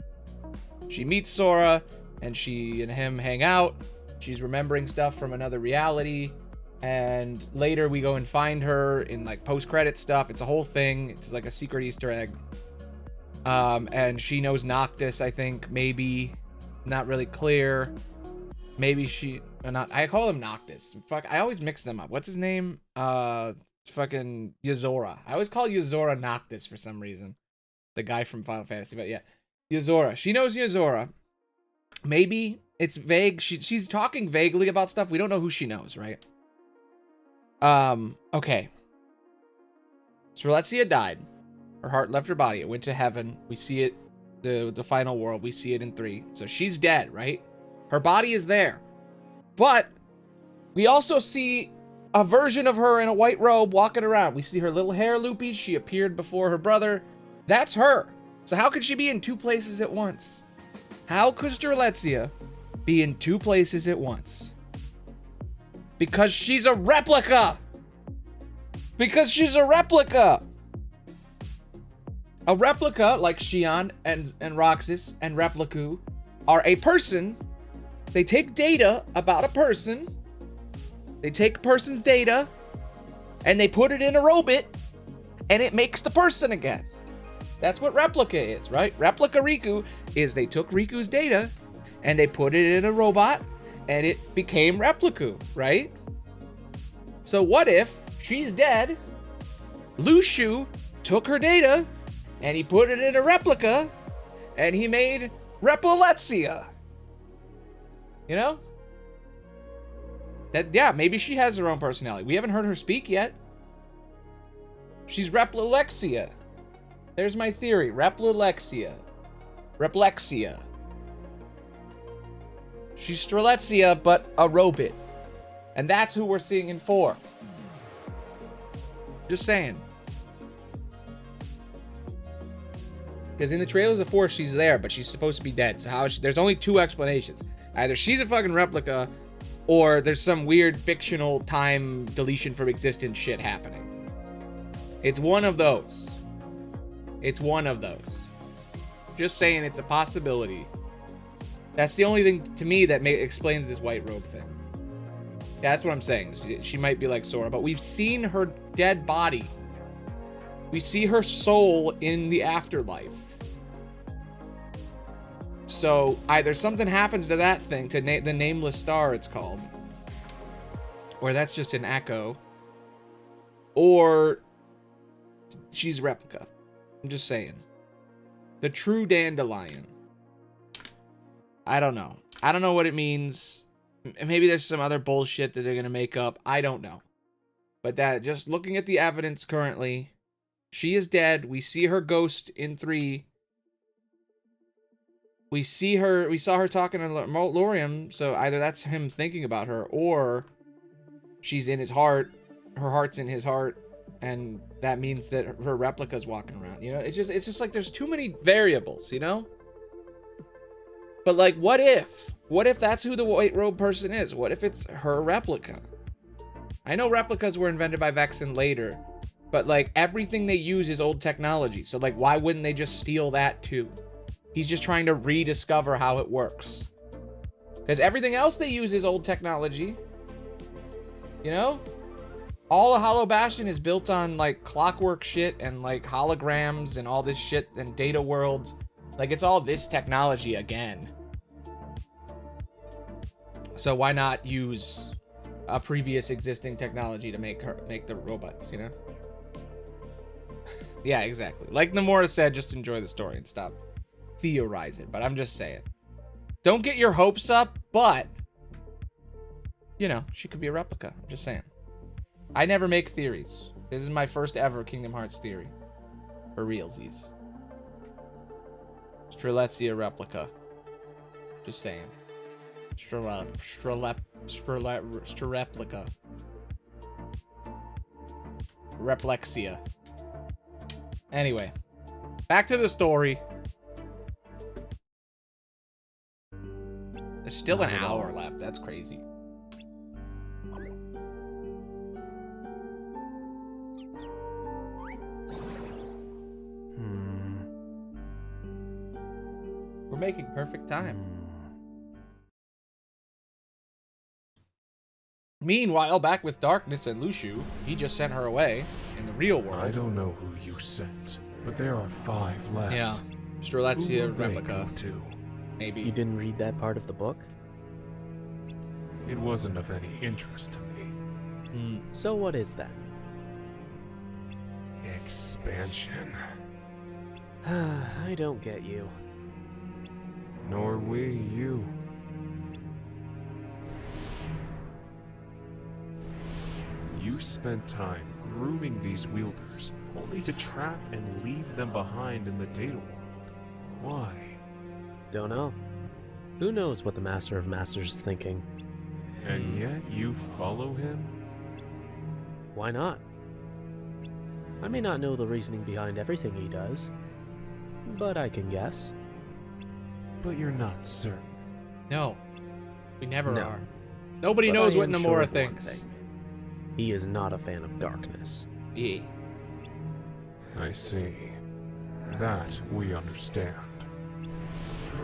She meets Sora, and she and him hang out. She's remembering stuff from another reality. And later we go and find her in like post-credit stuff. It's a whole thing. It's like a secret Easter egg. And she knows Noctis, I think. Maybe. Not really clear. Maybe she... not. I call him Noctis. Fuck, I always mix them up. What's his name? Fucking Yozora. I always call Yozora Noctis for some reason. The guy from Final Fantasy. But yeah. Yozora. She knows Yozora. Maybe it's vague. She's talking vaguely about stuff. We don't know who she knows, right? Okay. Strelitzia died. Her heart left her body. It went to heaven. We see it, the final world. We see it in 3. So she's dead, right? Her body is there. But we also see a version of her in a white robe walking around. We see her little hair loopies. She appeared before her brother. That's her. So how could she be in 2 places at once? How could Strelitzia be in 2 places at once? Because she's a replica! Because she's a replica! A replica, like Xion and Roxas and Repliku, are a person. They take data about a person. They take a person's data, and they put it in a robot, and it makes the person again. That's what replica is, right? Replica Riku is they took Riku's data, and they put it in a robot, and it became Repliku, right? So what if she's dead, Lushu took her data, and he put it in a replica, and he made Repilexia. You know? That, yeah, maybe she has her own personality. We haven't heard her speak yet. She's Repilexia. There's my theory. Repilexia. Replexia. She's Strelitzia, but a robot. And that's who we're seeing in 4. Just saying. Because in the trailers of 4, she's there, but she's supposed to be dead. So how is she? There's only 2 explanations. Either she's a fucking replica, or there's some weird fictional time deletion from existence shit happening. It's one of those. It's one of those. Just saying, it's a possibility. That's the only thing to me that explains this white robe thing. That's what I'm saying. She might be like Sora, but we've seen her dead body. We see her soul in the afterlife. So either something happens to that thing, to the nameless star it's called, or that's just an echo, or she's a replica. I'm just saying. The true dandelion. I don't know. I don't know what it means. Maybe there's some other bullshit that they're going to make up. I don't know. But that, just looking at the evidence currently, she is dead. We see her ghost in 3. We saw her talking to Lorium, so either that's him thinking about her, or she's in his heart. Her heart's in his heart, and that means that her replica's walking around. You know, it's just like there's too many variables, you know? But like, what if? What if that's who the white robe person is? What if it's her replica? I know replicas were invented by Vexen later, but like everything they use is old technology. So like, why wouldn't they just steal that too? He's just trying to rediscover how it works. Because everything else they use is old technology. You know? All of Hollow Bastion is built on like clockwork shit and like holograms and all this shit and data worlds. Like it's all this technology again. So why not use a previous existing technology to make the robots, you know? Yeah, exactly. Like Nomura said, just enjoy the story and stop theorizing. But I'm just saying. Don't get your hopes up, but you know, she could be a replica. I'm just saying. I never make theories. This is my first ever Kingdom Hearts theory. For realsies. Strelitzia replica. Just saying. Replica. Replexia. Anyway. Back to the story. There's still an hour left. That's crazy. We're making perfect time. Meanwhile, back with Darkness and Lushu, he just sent her away in the real world. I don't know who you sent, but there are 5 left. Yeah. Strelitzia replica. Maybe. You didn't read that part of the book? It wasn't of any interest to me. So what is that? Expansion. I don't get you. Nor we you. You spent time grooming these wielders, only to trap and leave them behind in the data world. Why? Don't know. Who knows what the Master of Masters is thinking? And yet you follow him? Why not? I may not know the reasoning behind everything he does, but I can guess. But you're not certain. No. We never are. Nobody knows what Nomura thinks. He is not a fan of darkness. Yeah. I see. That we understand.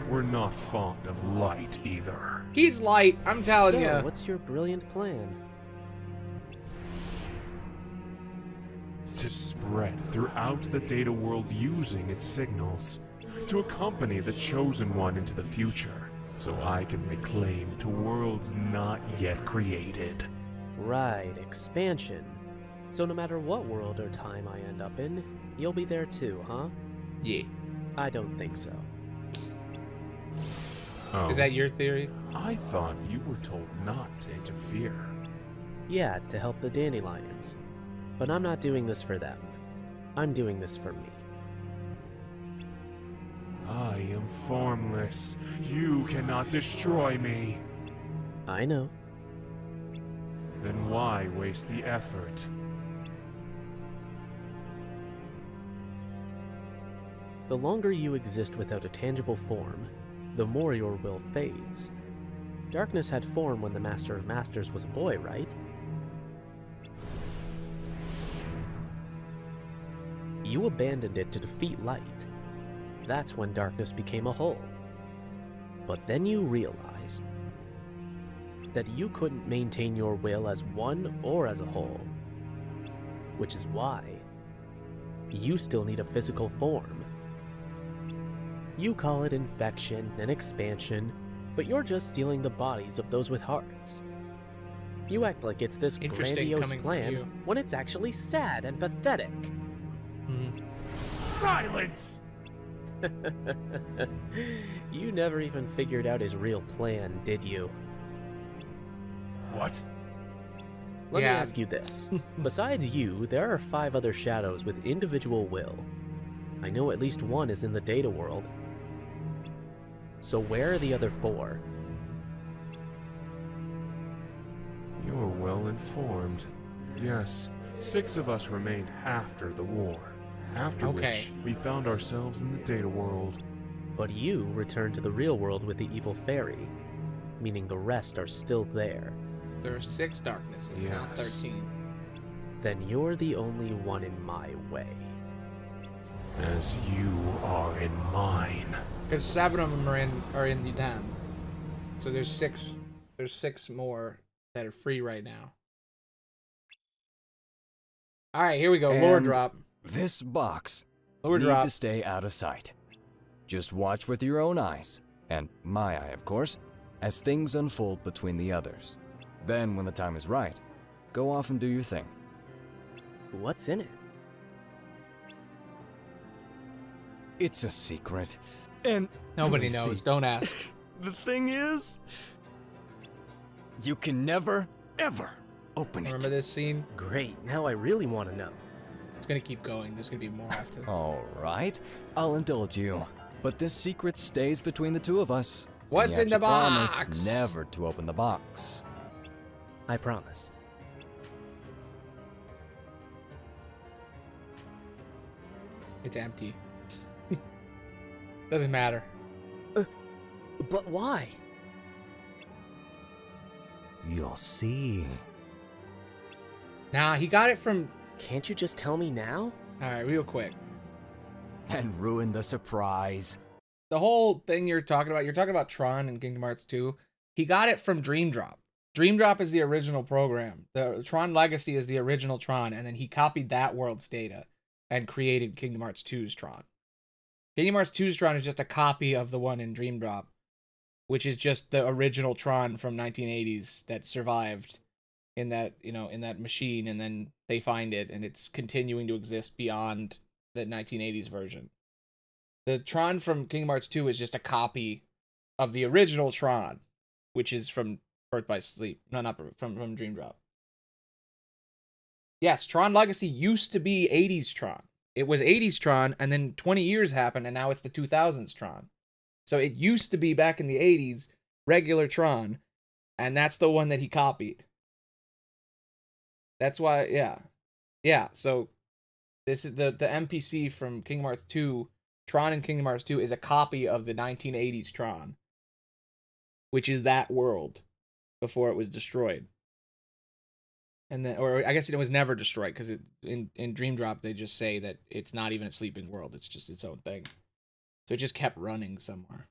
We're not fond of light either. He's light, I'm telling you. What's your brilliant plan? To spread throughout the data world using its signals. To accompany the Chosen One into the future, so I can lay claim to worlds not yet created. Right, expansion. So no matter what world or time I end up in, you'll be there too, huh? Yeah. I don't think so. Oh, Is that your theory? I thought you were told not to interfere. Yeah, to help the dandelions. But I'm not doing this for them. I'm doing this for me. I am formless. You cannot destroy me. I know. Then why waste the effort? The longer you exist without a tangible form, the more your will fades. Darkness had form when the Master of Masters was a boy, right? You abandoned it to defeat light. That's when darkness became a whole. But then you realized that you couldn't maintain your will as one or as a whole. Which is why you still need a physical form. You call it infection and expansion, but you're just stealing the bodies of those with hearts. You act like it's this grandiose plan when it's actually sad and pathetic. Silence! You never even figured out his real plan, did you? What? Let me ask you this. Besides you, there are 5 other shadows with individual will. I know at least one is in the data world. So where are the other 4? You're well informed. Yes, 6 of us remained after the war. After which, we found ourselves in the data world. But you returned to the real world with the evil fairy, meaning the rest are still there. There are 6 darknesses, not 13. Then you're the only one in my way. As you are in mine. Because 7 of them are in the den. So there's 6. There's 6 more that are free right now. All right, here we go. Lore drop. This box Lore need drop. to stay out of sight. Just watch with your own eyes, and my eye, of course, as things unfold between the others. Then, when the time is right, go off and do your thing. What's in it? It's a secret, and Nobody you'll knows. see. Don't ask. The thing is, you can never, ever open Remember this scene? Great. Now I really want to know. It's gonna keep going. There's gonna be more after this. All right, I'll indulge you. But this secret stays between the 2 of us. What's You have in the to promise box? never to open the box. I promise. It's empty. Doesn't matter. But why? You'll see. Nah, he got it from... Can't you just tell me now? Alright, real quick. And ruin the surprise. The whole thing you're talking about Tron and Kingdom Hearts 2, he got it from Dream Drop. Dream Drop is the original program. The Tron Legacy is the original Tron, and then he copied that world's data and created Kingdom Hearts 2's Tron. Kingdom Hearts 2's Tron is just a copy of the one in Dream Drop, which is just the original Tron from 1980s that survived in that, in that machine, and then they find it, and it's continuing to exist beyond the 1980s version. The Tron from Kingdom Hearts 2 is just a copy of the original Tron, which is from Birth by Sleep. No, not from Dream Drop. Yes, Tron Legacy used to be 80s Tron. It was 80s Tron, and then 20 years happened, and now it's the 2000s Tron. So it used to be back in the 80s, regular Tron, and that's the one that he copied. That's why, yeah. Yeah, so this is the NPC from Kingdom Hearts 2, Tron in Kingdom Hearts 2 is a copy of the 1980s Tron, which is that world before it was destroyed. And then, or I guess it was never destroyed, because in Dream Drop they just say that it's not even a sleeping world, it's just its own thing. So it just kept running somewhere.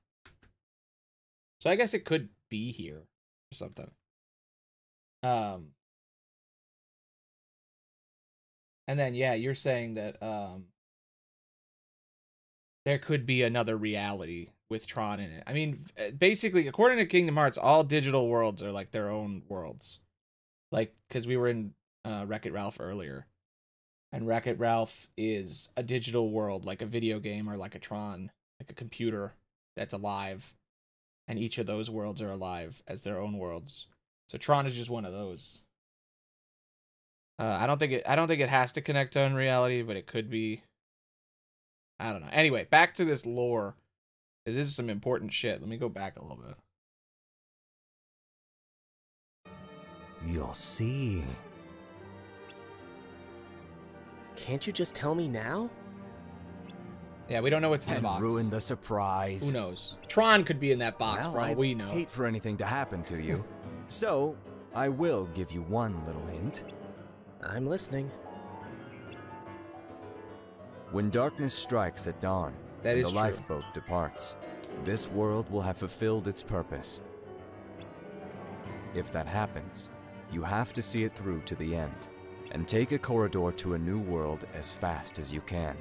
So I guess it could be here or something. And then, yeah, you're saying that there could be another reality with Tron in it. I mean, basically, according to Kingdom Hearts, all digital worlds are like their own worlds. Like, because we were in Wreck-It Ralph earlier. And Wreck-It Ralph is a digital world, like a video game or like a Tron, like a computer that's alive. And each of those worlds are alive as their own worlds. So Tron is just one of those. I don't think it has to connect to Unreality, but it could be. I don't know. Anyway, back to this lore. This is some important shit. Let me go back a little bit. You'll see. Can't you just tell me now? Yeah, we don't know what's in the And box. ruin the surprise. Who knows? Tron could be in that box for all we know. I'd hate for anything to happen to you. So, I will give you one little hint. I'm listening. When darkness strikes at dawn, That and is the true. lifeboat departs, this world will have fulfilled its purpose. If that happens, you have to see it through to the end, and take a corridor to a new world as fast as you can.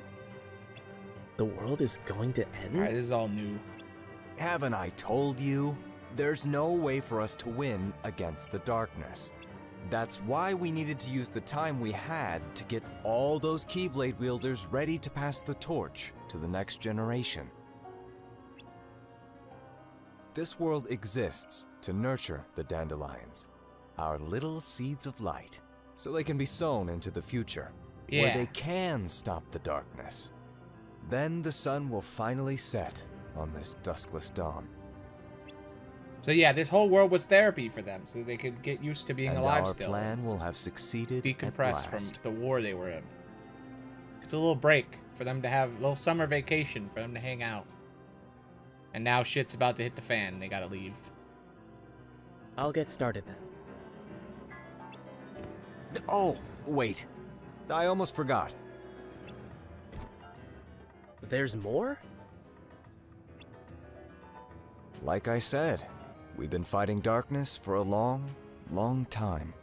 The world is going to end? Alright, this is all new. Haven't I told you? There's no way for us to win against the darkness. That's why we needed to use the time we had to get all those Keyblade wielders ready to pass the torch to the next generation. This world exists to nurture the dandelions, our little seeds of light, so they can be sown into the future, where Yeah. they can stop the darkness. Then the sun will finally set on this duskless dawn. So yeah, this whole world was therapy for them, so they could get used to being And alive our still. plan will have succeeded Decompress at last. from the war they were in. It's a little break for them to have a little summer vacation for them to hang out. And now shit's about to hit the fan. They gotta leave. I'll get started then. Oh, wait. I almost forgot. There's more? Like I said, we've been fighting darkness for a long, long time.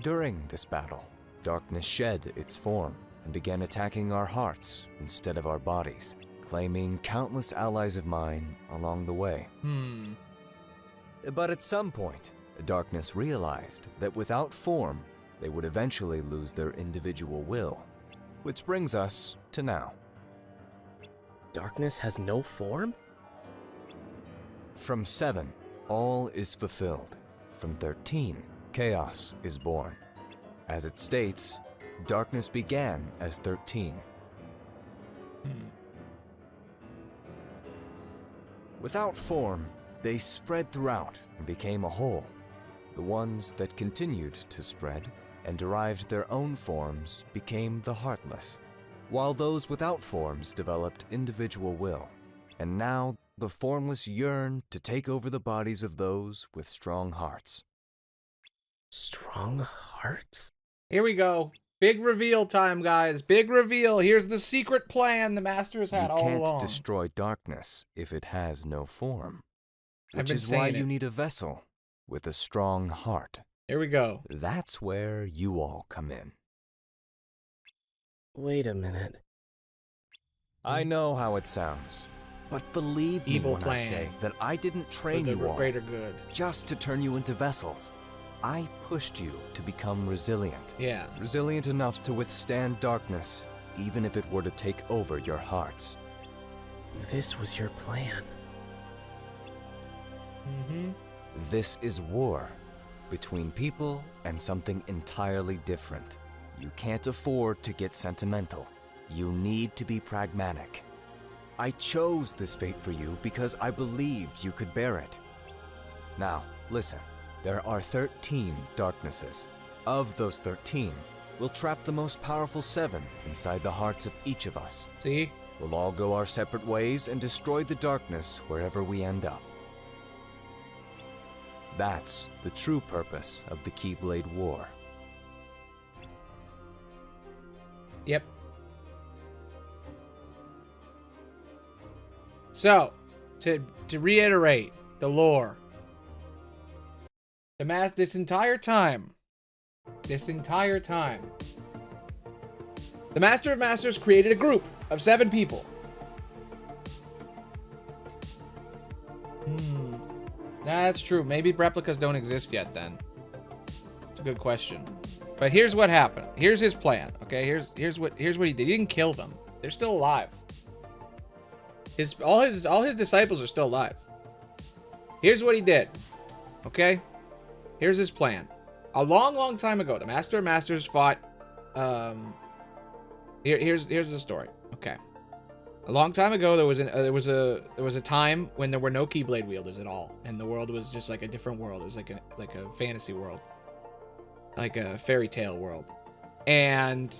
During this battle, darkness shed its form and began attacking our hearts instead of our bodies, claiming countless allies of mine along the way. But at some point, darkness realized that without form, they would eventually lose their individual will. Which brings us to now. Darkness has no form? From 7, all is fulfilled. From 13, chaos is born. As it states, darkness began as 13. Without form, they spread throughout and became a whole. The ones that continued to spread and derived their own forms became the Heartless, while those without forms developed individual will. And now the formless yearn to take over the bodies of those with strong hearts. Strong hearts? Here we go. Big reveal time, guys. Big reveal. Here's the secret plan the Masters had all You along. can't destroy darkness if it has no form. I've Which been is why saying you it. need a vessel with a strong heart. Here we go. That's where you all come in. Wait a minute. I know how it sounds, but believe me Evil when I plan. say that I didn't train For the you all greater good. just to turn you into vessels. I pushed you to become resilient. Yeah. Resilient enough to withstand darkness, even if it were to take over your hearts. This was your plan. This is war between people and something entirely different. You can't afford to get sentimental. You need to be pragmatic. I chose this fate for you because I believed you could bear it. Now, listen. There are 13 darknesses. Of those 13, we'll trap the most powerful 7 inside the hearts of each of us. See? We'll all go our separate ways and destroy the darkness wherever we end up. That's the true purpose of the Keyblade War. Yep. So, to reiterate the lore, this entire time, the Master of Masters created a group of 7 people. That's true. Maybe replicas don't exist yet then. It's a good question. But here's what happened. Here's his plan. Okay, here's what he did. He didn't kill them. They're still alive. All his disciples are still alive. Here's what he did. Okay? Here's his plan. A long time ago, the Master of Masters fought here's the story. Okay. A long time ago, there was a time when there were no Keyblade wielders at all, and the world was just like a different world. It was like a fantasy world, like a fairy tale world. And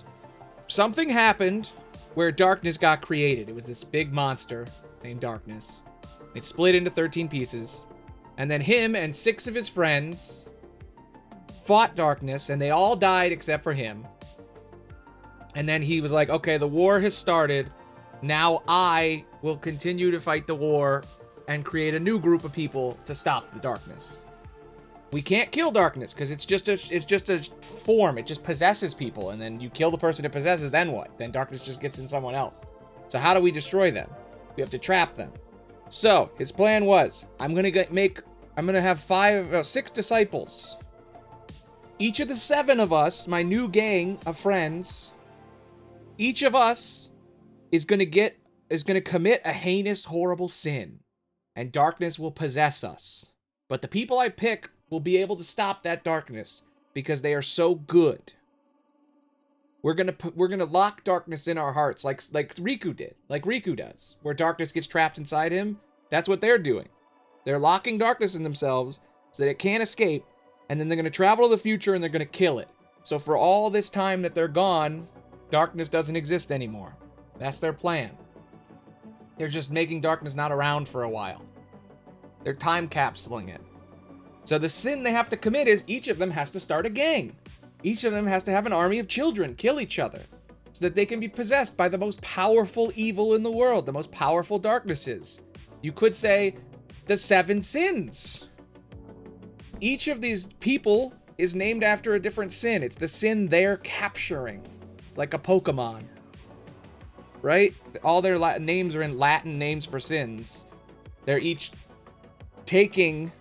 something happened where darkness got created. It was this big monster named Darkness. It split into 13 pieces, and then him and 6 of his friends fought Darkness, and they all died except for him. And then he was like, okay, the war has started. Now I will continue to fight the war and create a new group of people to stop the darkness. We can't kill darkness because it's just a form. It just possesses people, and then you kill the person it possesses. Then what? Then darkness just gets in someone else. So how do we destroy them? We have to trap them. So his plan was, I'm gonna have 6 disciples. Each of the 7 of us, my new gang of friends, each of us is gonna commit a heinous, horrible sin, and darkness will possess us. But the people I pick will be able to stop that darkness because they are so good. We're gonna lock darkness in our hearts, like Riku did, like Riku does, where darkness gets trapped inside him. That's what they're doing. They're locking darkness in themselves so that it can't escape, and then they're gonna travel to the future and they're gonna kill it. So for all this time that they're gone, darkness doesn't exist anymore. That's their plan. They're just making darkness not around for a while. They're time capsuling it. So the sin they have to commit is each of them has to start a gang. Each of them has to have an army of children kill each other so that they can be possessed by the most powerful evil in the world, the most powerful darknesses. You could say the 7 sins. Each of these people is named after a different sin. It's the sin they're capturing, like a Pokemon. Right? All their names are in Latin names for sins. They're each taking...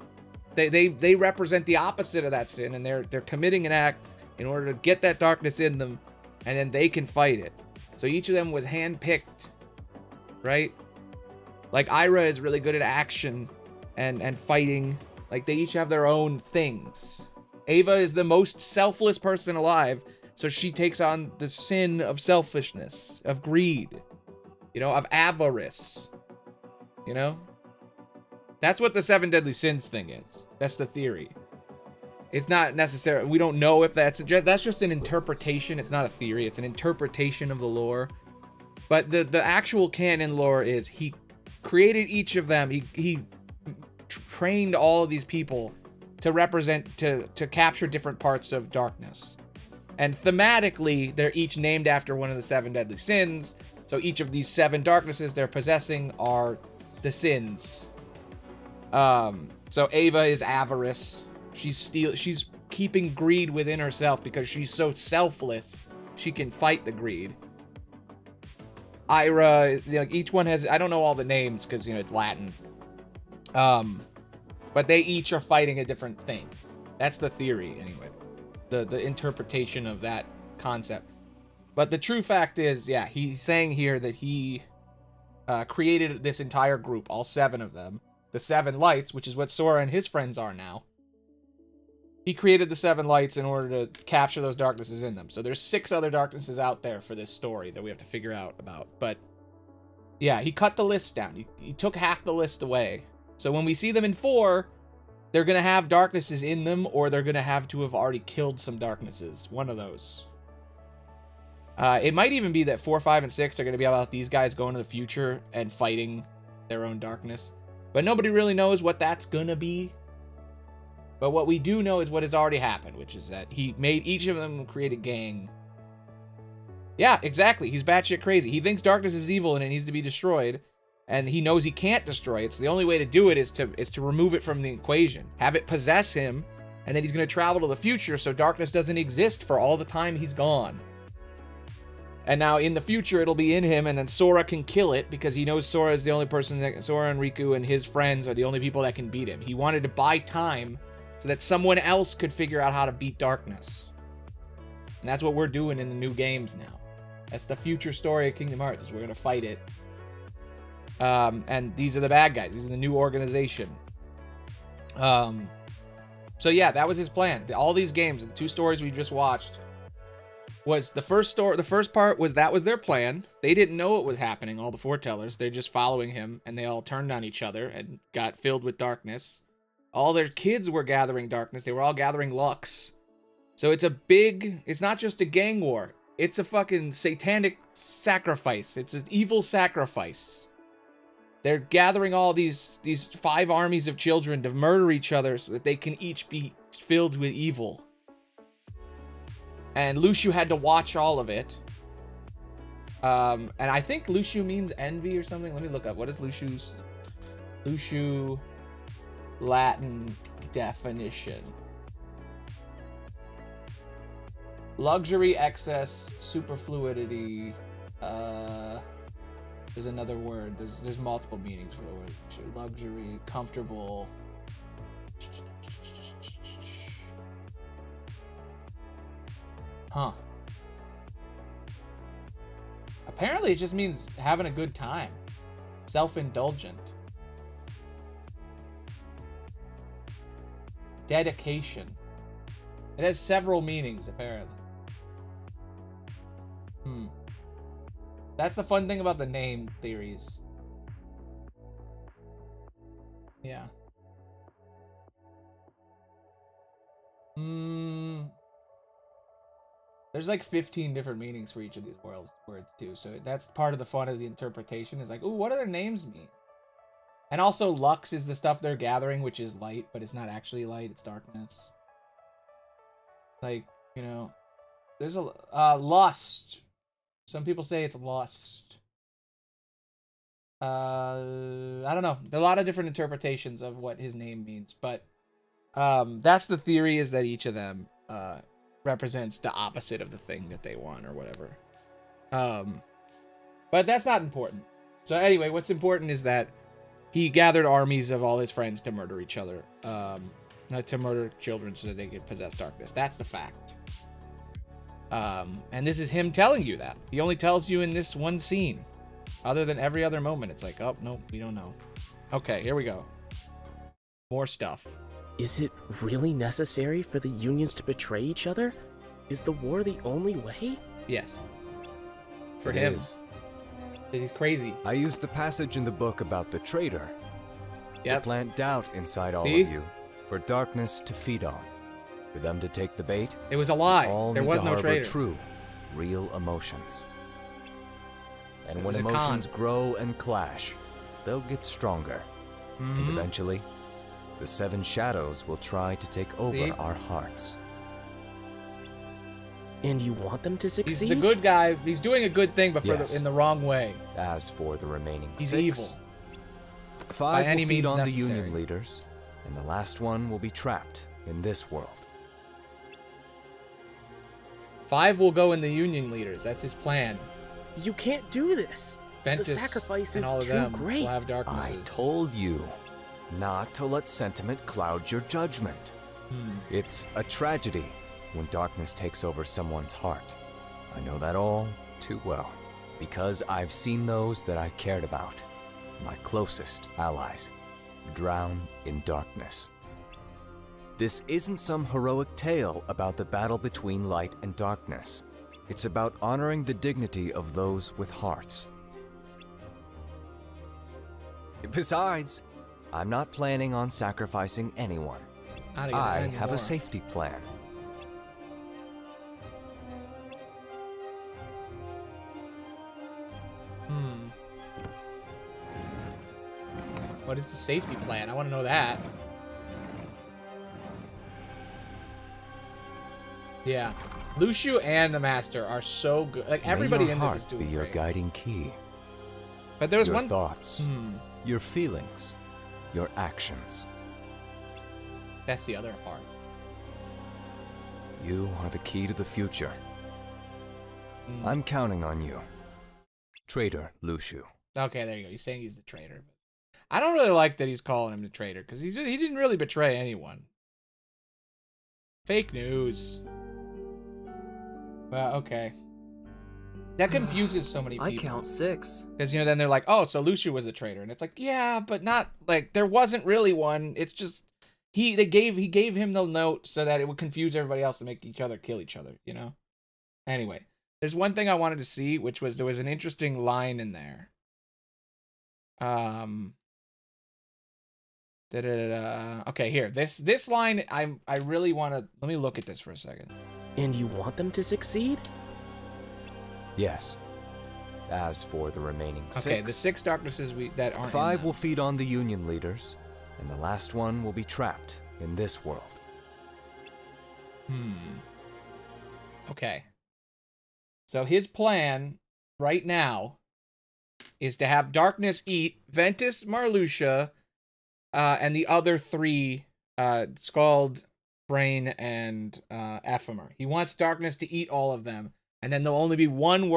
They represent the opposite of that sin, and they're committing an act in order to get that darkness in them, and then they can fight it. So each of them was handpicked, right? Like Ira is really good at action and fighting. Like they each have their own things. Ava is the most selfless person alive, so she takes on the sin of selfishness, of greed, of avarice, That's what the 7 deadly sins thing is. That's the theory. It's not necessarily, we don't know if that's just an interpretation. It's not a theory. It's an interpretation of the lore. But the actual canon lore is he created each of them. He trained all of these people to represent, to capture different parts of darkness. And thematically, they're each named after one of the 7 deadly sins. So each of these 7 darknesses they're possessing are the sins. So Ava is avarice. She's keeping greed within herself because she's so selfless. She can fight the greed. Ira, each one has, I don't know all the names because, it's Latin. But they each are fighting a different thing. That's the theory, anyway. The interpretation of that concept. But the true fact is, yeah, he's saying here that he created this entire group, all 7 of them. The 7 lights, which is what Sora and his friends are now. He created the 7 lights in order to capture those darknesses in them. So there's 6 other darknesses out there for this story that we have to figure out about. But yeah, he cut the list down. He took half the list away. So when we see them in 4, they're going to have darknesses in them, or they're going to have already killed some darknesses. One of those. It might even be that 4, 5, and 6 are going to be about these guys going to the future and fighting their own darkness. But nobody really knows what that's going to be. But what we do know is what has already happened, which is that he made each of them create a gang Yeah, exactly. He's batshit crazy. He thinks darkness is evil and it needs to be destroyed, and he knows he can't destroy it. So the only way to do it is to remove it from the equation, have it possess him, and then he's going to travel to the future so darkness doesn't exist for all the time he's gone. And now in the future it'll be in him, and then Sora can kill it because he knows Sora is the only person that Sora and Riku and his friends are the only people that can beat him. He wanted to buy time so that someone else could figure out how to beat darkness. And that's what we're doing in the new games now. That's the future story of Kingdom Hearts. We're going to fight it. And these are the bad guys. These are the new organization. So yeah, that was his plan. All these games, the 2 stories we just watched, was the first part was that was their plan. They didn't know what was happening, all the foretellers. They're just following him, and they all turned on each other and got filled with darkness. All their kids were gathering darkness. They were all gathering Lux. So it's not just a gang war. It's a fucking satanic sacrifice. It's an evil sacrifice. They're gathering all these 5 armies of children to murder each other so that they can each be filled with evil. And Lucio had to watch all of it. And I think Lucio means envy or something. Let me look up. What is Lucio Latin definition? Luxury, excess, superfluidity. There's another word. There's multiple meanings for the word. Luxury, comfortable. Huh. Apparently it just means having a good time. Self-indulgent. Dedication. It has several meanings, apparently. That's the fun thing about the name theories. Yeah. There's like 15 different meanings for each of these words too. So that's part of the fun of the interpretation is like, ooh, what do their names mean? And also Lux is the stuff they're gathering, which is light, but it's not actually light, it's darkness. Like, you know, there's a lust. Some people say it's lust. I don't know. There are a lot of different interpretations of what his name means, but that's the theory, is that each of them represents the opposite of the thing that they want or whatever. But that's not important. So anyway, what's important is that he gathered armies of all his friends to murder each other. To murder children so that they could possess darkness. That's the fact. And this is him telling you that. He only tells you in this one scene. Other than every other moment, it's like, oh, no, we don't know. Okay, here we go. More stuff. Is it really necessary for the unions to betray each other? Is the war the only way? Yes. For It him. is. He's crazy. I used the passage in the book about the traitor to plant doubt inside all See? of you, for darkness to feed on, for them to take the bait. It was a lie. All There need was to no harbor traitor. true, real emotions. And It when was a emotions con. grow and clash, they'll get stronger. And Mhm. eventually, the 7 shadows will try to take over See? our hearts. And you want them to He's succeed? the good guy. He's doing a good thing, but Yes. in the wrong way. As for the remaining He's 6, evil. 5 By any will feed means on necessary. the Union leaders, and the last one will be trapped in this world. 5 will go in the Union leaders. That's his plan. You can't do this. Ventus the sacrifice and is all of too them great. will have I darknesses. told you not to let sentiment cloud your judgment. It's a tragedy when darkness takes over someone's heart. I know that all too well, because I've seen those that I cared about, my closest allies, drown in darkness. This isn't some heroic tale about the battle between light and darkness. It's about honoring the dignity of those with hearts. Besides, I'm not planning on sacrificing anyone. I have a safety plan. What is the safety plan? I want to know that. Yeah. Lucio and the Master are so good. Like, everybody May your in this heart is doing be your great. guiding key. But there was your one thoughts, your feelings, your actions. That's the other part. You are the key to the future. I'm counting on you. Traitor Lucio. Okay, there you go. He's saying he's the traitor. I don't really like that he's calling him the traitor, because he didn't really betray anyone. Fake news. Well, okay. That confuses so many people. I count 6. Because, you know, then they're like, oh, so Lucio was the traitor. And it's like, yeah, but not, like, there wasn't really one. It's just, he gave him the note so that it would confuse everybody else to make each other kill each other, you know? Anyway, there's one thing I wanted to see, which was there was an interesting line in there. Okay, here. This line, I really want to, let me look at this for a second. And you want them to succeed? Yes. As for the remaining 6... Okay, the 6 darknesses that aren't 5 will feed on the Union leaders, and the last one will be trapped in this world. Okay. So his plan right now is to have Darkness eat Ventus, Marluxia, and the other 3, Scald, Brain, and Ephemer. He wants Darkness to eat all of them, and then there'll only be one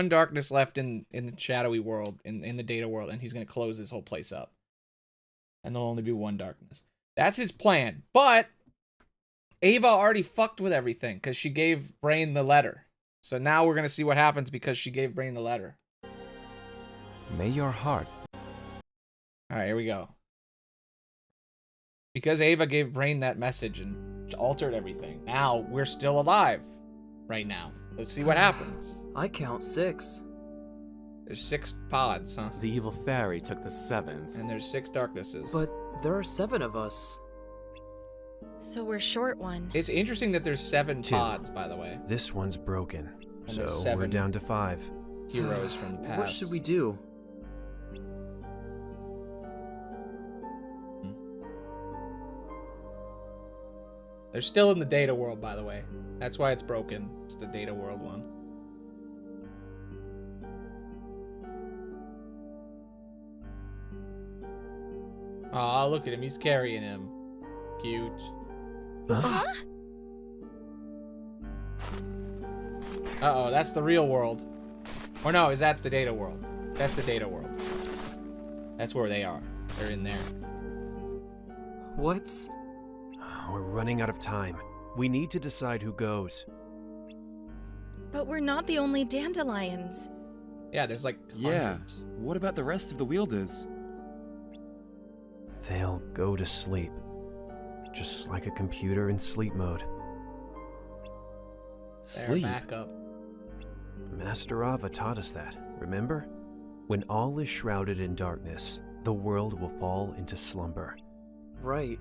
darkness left in the shadowy world, in the data world, and he's going to close this whole place up. And there'll only be one darkness. That's his plan. But Ava already fucked with everything because she gave Brain the letter. So now we're going to see what happens because she gave Brain the letter. May your heart. All right, here we go. Because Ava gave Brain that message and altered everything. Now we're still alive right now. Let's see what happens. I count 6. There's 6 pods, huh? The evil fairy took the 7th. And there's 6 darknesses. But there are 7 of us. So we're short one. It's interesting that there's 7 pods, by the way. This one's broken, And so there's we're 7 down to 5. Heroes from the past. What should we do? They're still in the data world, by the way. That's why it's broken. It's the data world one. Aw, look at him. He's carrying him. Cute. Uh-oh, that's the real world. Or no, is that the data world? That's the data world. That's where they are. They're in there. What? We're running out of time. We need to decide who goes. But we're not the only dandelions. Yeah, there's like Yeah. hundreds. What about the rest of the wielders? They'll go to sleep. Just like a computer in sleep mode. They're back up. Master Ava taught us that, remember? When all is shrouded in darkness, the world will fall into slumber. Right.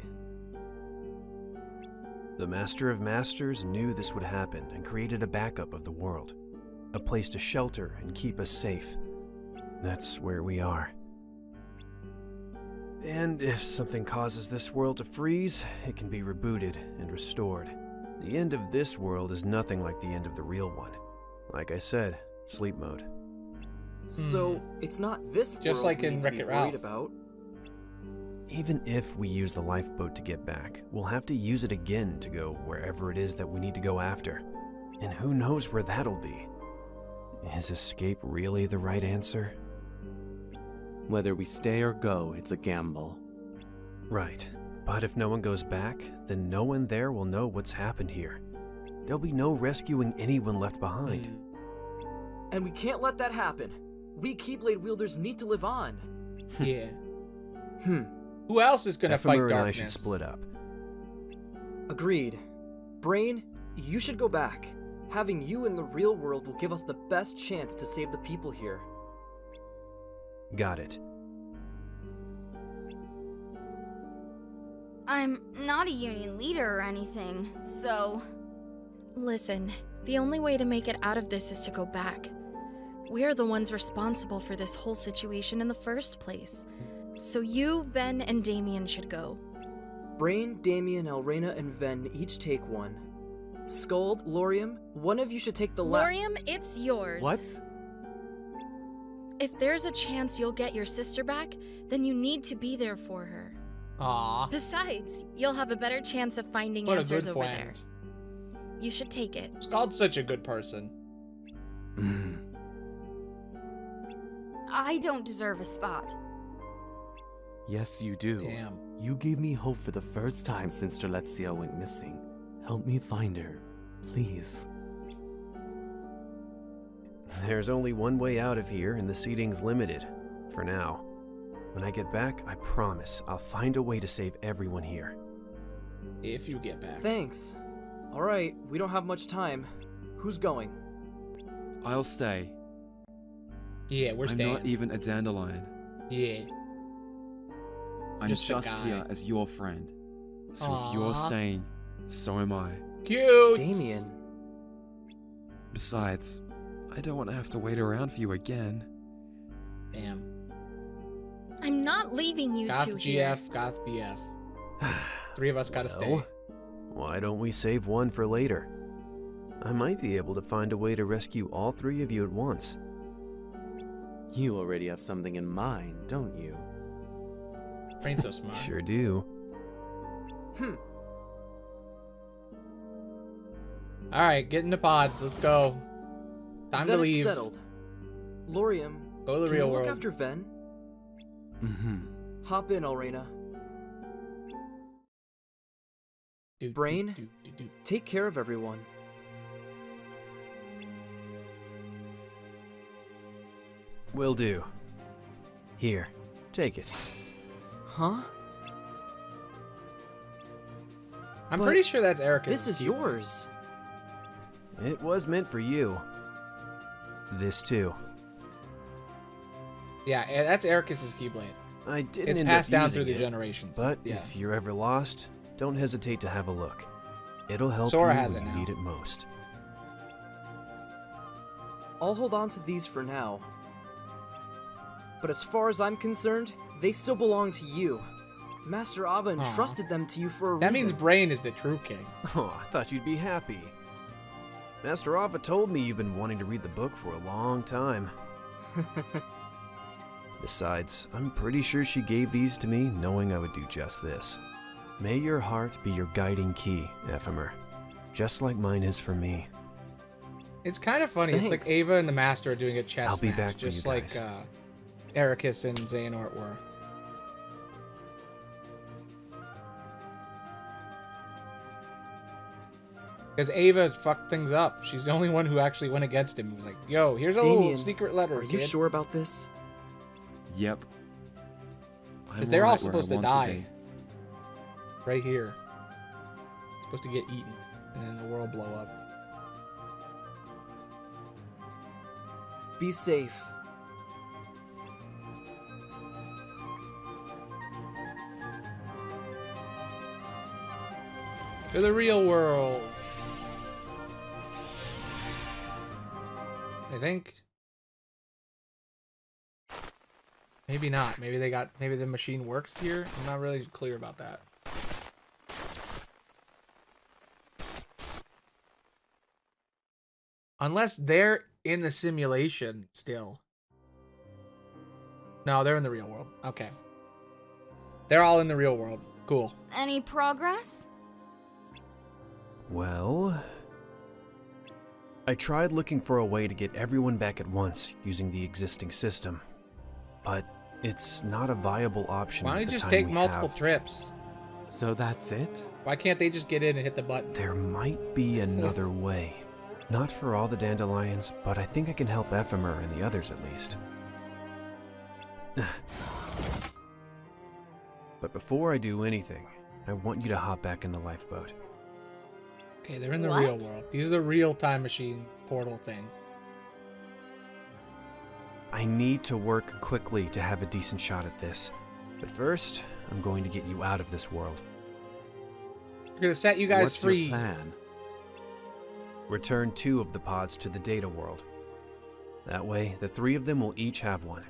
The Master of Masters knew this would happen and created a backup of the world. A place to shelter and keep us safe. That's where we are. And if something causes this world to freeze, it can be rebooted and restored. The end of this world is nothing like the end of the real one. Like I said, sleep mode. So, it's not this Just world like we in need to be Wreck-It worried Ralph. about. Even if we use the lifeboat to get back, we'll have to use it again to go wherever it is that we need to go after. And who knows where that'll be? Is escape really the right answer? Whether we stay or go, it's a gamble. Right. But if no one goes back, then no one there will know what's happened here. There'll be no rescuing anyone left behind. And we can't let that happen. We Keyblade wielders need to live on. Yeah. Who else is gonna fight Ephemer and I darkness? should split up. Agreed. Brain, you should go back. Having you in the real world will give us the best chance to save the people here. Got it. I'm not a union leader or anything, so... Listen, the only way to make it out of this is to go back. We're the ones responsible for this whole situation in the first place. So you, Ven, and Damien should go. Brain, Damien, Elrena, and Ven each take one. Scold, Laurium, one of you should take the Laurium, it's yours. What? If there's a chance you'll get your sister back, then you need to be there for her. Aww. Besides, you'll have a better chance of finding What a answers good over friend. there. You should take it. Scald's such a good person. I don't deserve a spot. Yes, you do. Damn. You gave me hope for the first time since Strelitzia went missing. Help me find her, please. There's only one way out of here, and the seating's limited. For now. When I get back, I promise I'll find a way to save everyone here. If you get back. Thanks. Alright, we don't have much time. Who's going? I'll stay. Yeah, we're staying. I'm not even a dandelion. Yeah. I'm Just a just guy. here as your friend. So Aww. if you're staying, so am I. Cute! Damien. Besides, I don't want to have to wait around for you again. Damn. I'm not leaving you Goth two here. GF, Goth BF. Three of us gotta stay. Well, why don't we save one for later? I might be able to find a way to rescue all three of you at once. You already have something in mind, don't you? Brain's so smart. Sure do. Alright, get in the pods. Let's go. Time Then to leave. It's settled. Laurium, Go to the can real you world. look after Ven? Mm-hmm. Hop in, Alrena. Brain, take care of everyone. Will do. Here, take it. Huh? I'm But pretty sure that's Erica's. This is yours. It was meant for you. This too. Yeah, that's Ericus' Keyblade. I didn't It's end passed up down using through the it, generations. But yeah. if you're ever lost, don't hesitate to have a look. It'll help Sora you has when it you now. need it most. I'll hold on to these for now. But as far as I'm concerned, they still belong to you. Master Ava Aw. entrusted them to you for a That reason. means Brain is the true king. Oh, I thought you'd be happy. Master Ava told me you've been wanting to read the book for a long time. Besides, I'm pretty sure she gave these to me knowing I would do just this. May your heart be your guiding key, Ephemer. Just like mine is for me. It's kind of funny. It's like Thanks. Ava and the Master are doing a chess I'll be match, back for just you like guys. Ericus and Xehanort were. Because Ava fucked things up. She's the only one who actually went against him. He was like, yo, here's a little Damien, secret letter, are you kid. sure about this? Yep. Because they're all right where I supposed to want die. be. Right here. Supposed to get eaten. And then the world blow up. Be safe. To the real world. I think. Maybe not. Maybe the machine works here. I'm not really clear about that. Unless they're in the simulation still. No, they're in the real world. Okay. They're all in the real world. Cool. Any progress? Well, I tried looking for a way to get everyone back at once using the existing system, but it's not a viable option. Why don't at you the just time take we multiple have. trips? So that's it? Why can't they just get in and hit the button? There might be another way. Not for all the dandelions, but I think I can help Ephemer and the others at least. But before I do anything, I want you to hop back in the lifeboat. Okay, they're in the What? real world. These are the real time machine portal thing. I need to work quickly to have a decent shot at this. But first, I'm going to get you out of this world. We're gonna set you guys What's free. your plan? Return 2 of the pods to the data world. That way, the 3 of them will each have one.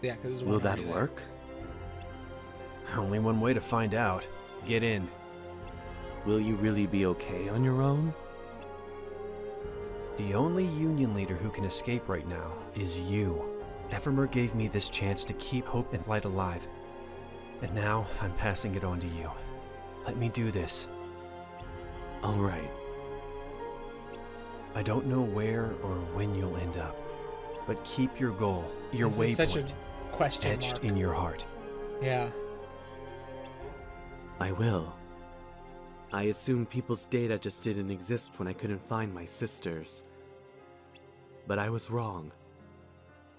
Yeah, because Will that work? Only one way to find out. Get in. Will you really be okay on your own? The only Union leader who can escape right now is you. Ephemer gave me this chance to keep hope and light alive. And now I'm passing it on to you. Let me do this. All right. I don't know where or when you'll end up, but keep your goal, your This is such waypoint, a question etched mark. in your heart. Yeah. I will. I assumed people's data just didn't exist when I couldn't find my sisters. But I was wrong.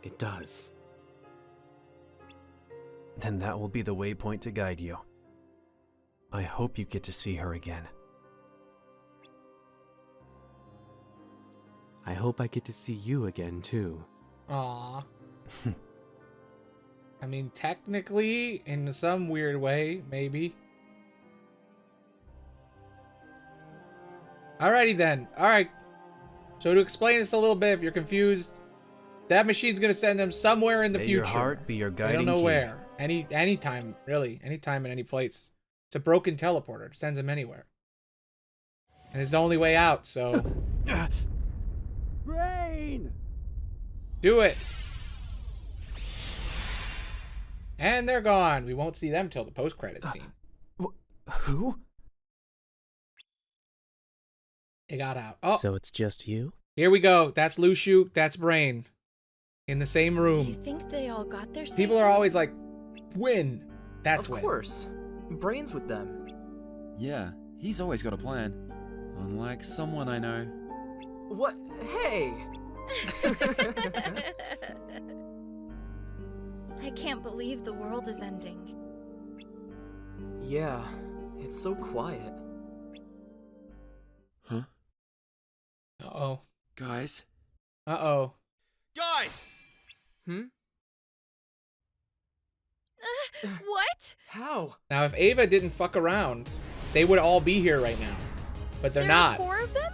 It does. Then that will be the waypoint to guide you. I hope you get to see her again. I hope I get to see you again, too. Aw. I mean, technically, in some weird way, maybe. Alrighty then. Alright. So to explain this a little bit, if you're confused, that machine's gonna send them somewhere in the May future. your heart be your I guiding don't know key. where. Anytime, really. Anytime and any place. It's a broken teleporter. It sends them anywhere. And it's the only way out, so... Brain! Do it! And they're gone. We won't see them till the post-credit scene. Who? They got out. Oh, So it's just you? here we go. That's Lushu. That's Brain. In the same Do room. you think they all got their People are always like, Win. That's Of Win. course. Brain's with them. Yeah, he's always got a plan. Unlike someone I know. What? Hey! I can't believe the world is ending. Yeah, it's so quiet. Huh? Uh-oh. Guys? Uh-oh. Guys! What? How? Now, if Ava didn't fuck around, they would all be here right now. But they're There not. are 4 of them?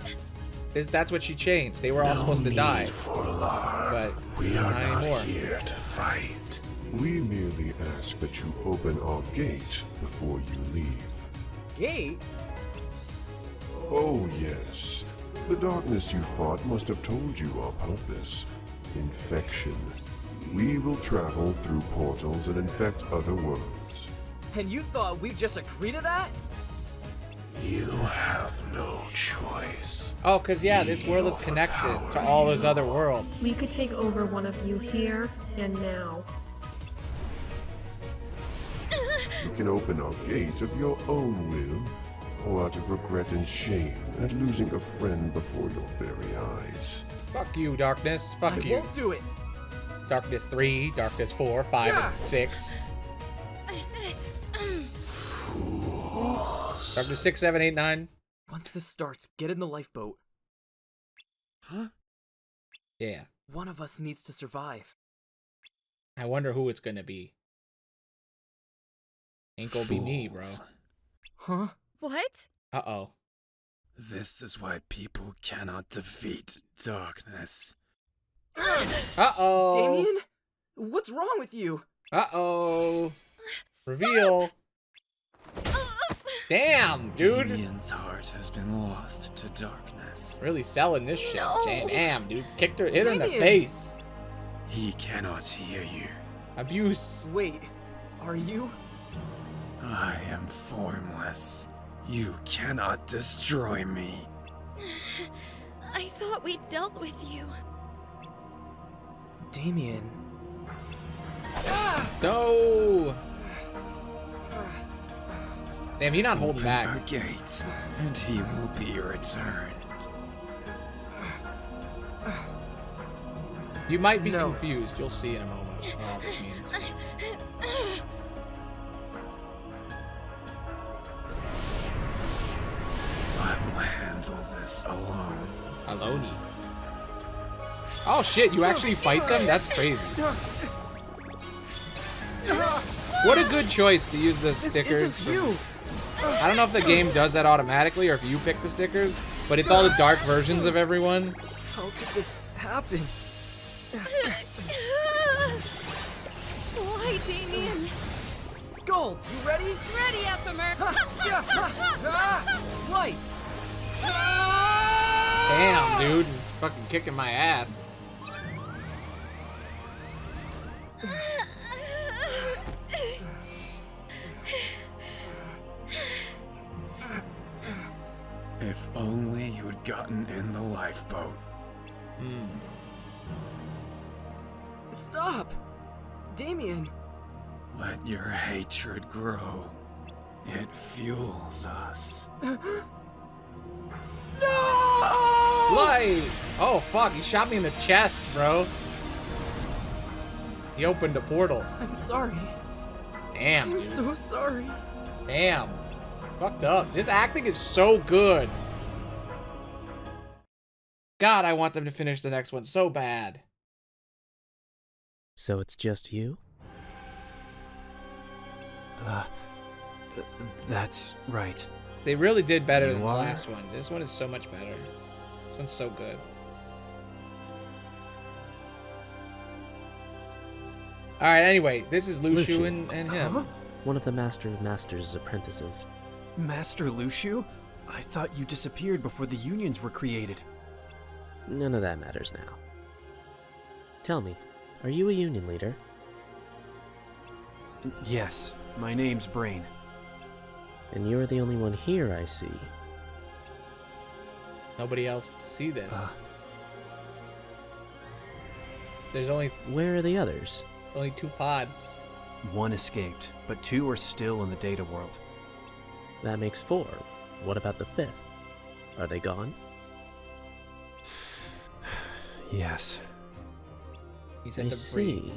That's what she changed. They were all supposed to die. But We are not not anymore. here to fight. We merely ask that you open our gate before you leave. Gate? Oh, yes. The darkness you fought must have told you our purpose. Infection. We will travel through portals and infect other worlds. And you thought we'd just agree to that? You have no choice. Oh, because, yeah, this world is connected to all those other worlds. We could take over one of you here and now. You can open our gate of your own will, or out of regret and shame at losing a friend before your very eyes. Fuck you, Darkness. Fuck I you. won't do it. Darkness 3, Darkness 4, 5, and 6. Darkness 6, 7, 8, 9. Once this starts, get in the lifeboat. Huh? Yeah. One of us needs to survive. I wonder who it's gonna be. Ain't gonna be me, bro. Huh? What? Uh-oh. This is why people cannot defeat darkness. Uh-oh. Damien? What's wrong with you? Uh-oh. Reveal. Damn, dude. Damien's heart has been lost to darkness. Really selling this shit. No. Damn, dude. Hit her in the Damien. face. He cannot hear you. Abuse. Wait, are you? I am formless. You cannot destroy me. I thought we dealt with you. Damien. No. Damn, you're not holding Open back. our gate, and he will be returned. You might be confused. You'll see in a moment what all this means. I will handle this alone. Aloney. Oh shit, you actually fight them? That's crazy. What a good choice to use the stickers. Isn't you. I don't know if the game does that automatically or if you pick the stickers, but it's all the dark versions of everyone. How could this happen? Why, Damien? Skull, you ready? Ready, Ephemer. Damn, dude. Fucking kicking my ass. If only you had gotten in the lifeboat. Stop! Damien! Let your hatred grow. It fuels us. Light! Oh fuck, he shot me in the chest, bro. He opened a portal. I'm sorry. Damn, I'm dude. so sorry. Damn. Fucked up. This acting is so good. God, I want them to finish the next one so bad. So it's just you? That's right. They really did better You than the are? last one. This one is so much better. This one's so good. Alright, anyway, this is Luciu and him. One of the Master of Masters' apprentices. Master Luciu? I thought you disappeared before the unions were created. None of that matters now. Tell me, are you a union leader? Yes, my name's Brain. And you're the only one here, I see. Nobody else to see this. There's only Where are the others? 2 pods. One escaped, but 2 are still in the data world. That makes 4. What about the 5th? Are they gone? Yes. He said I to see. breathe.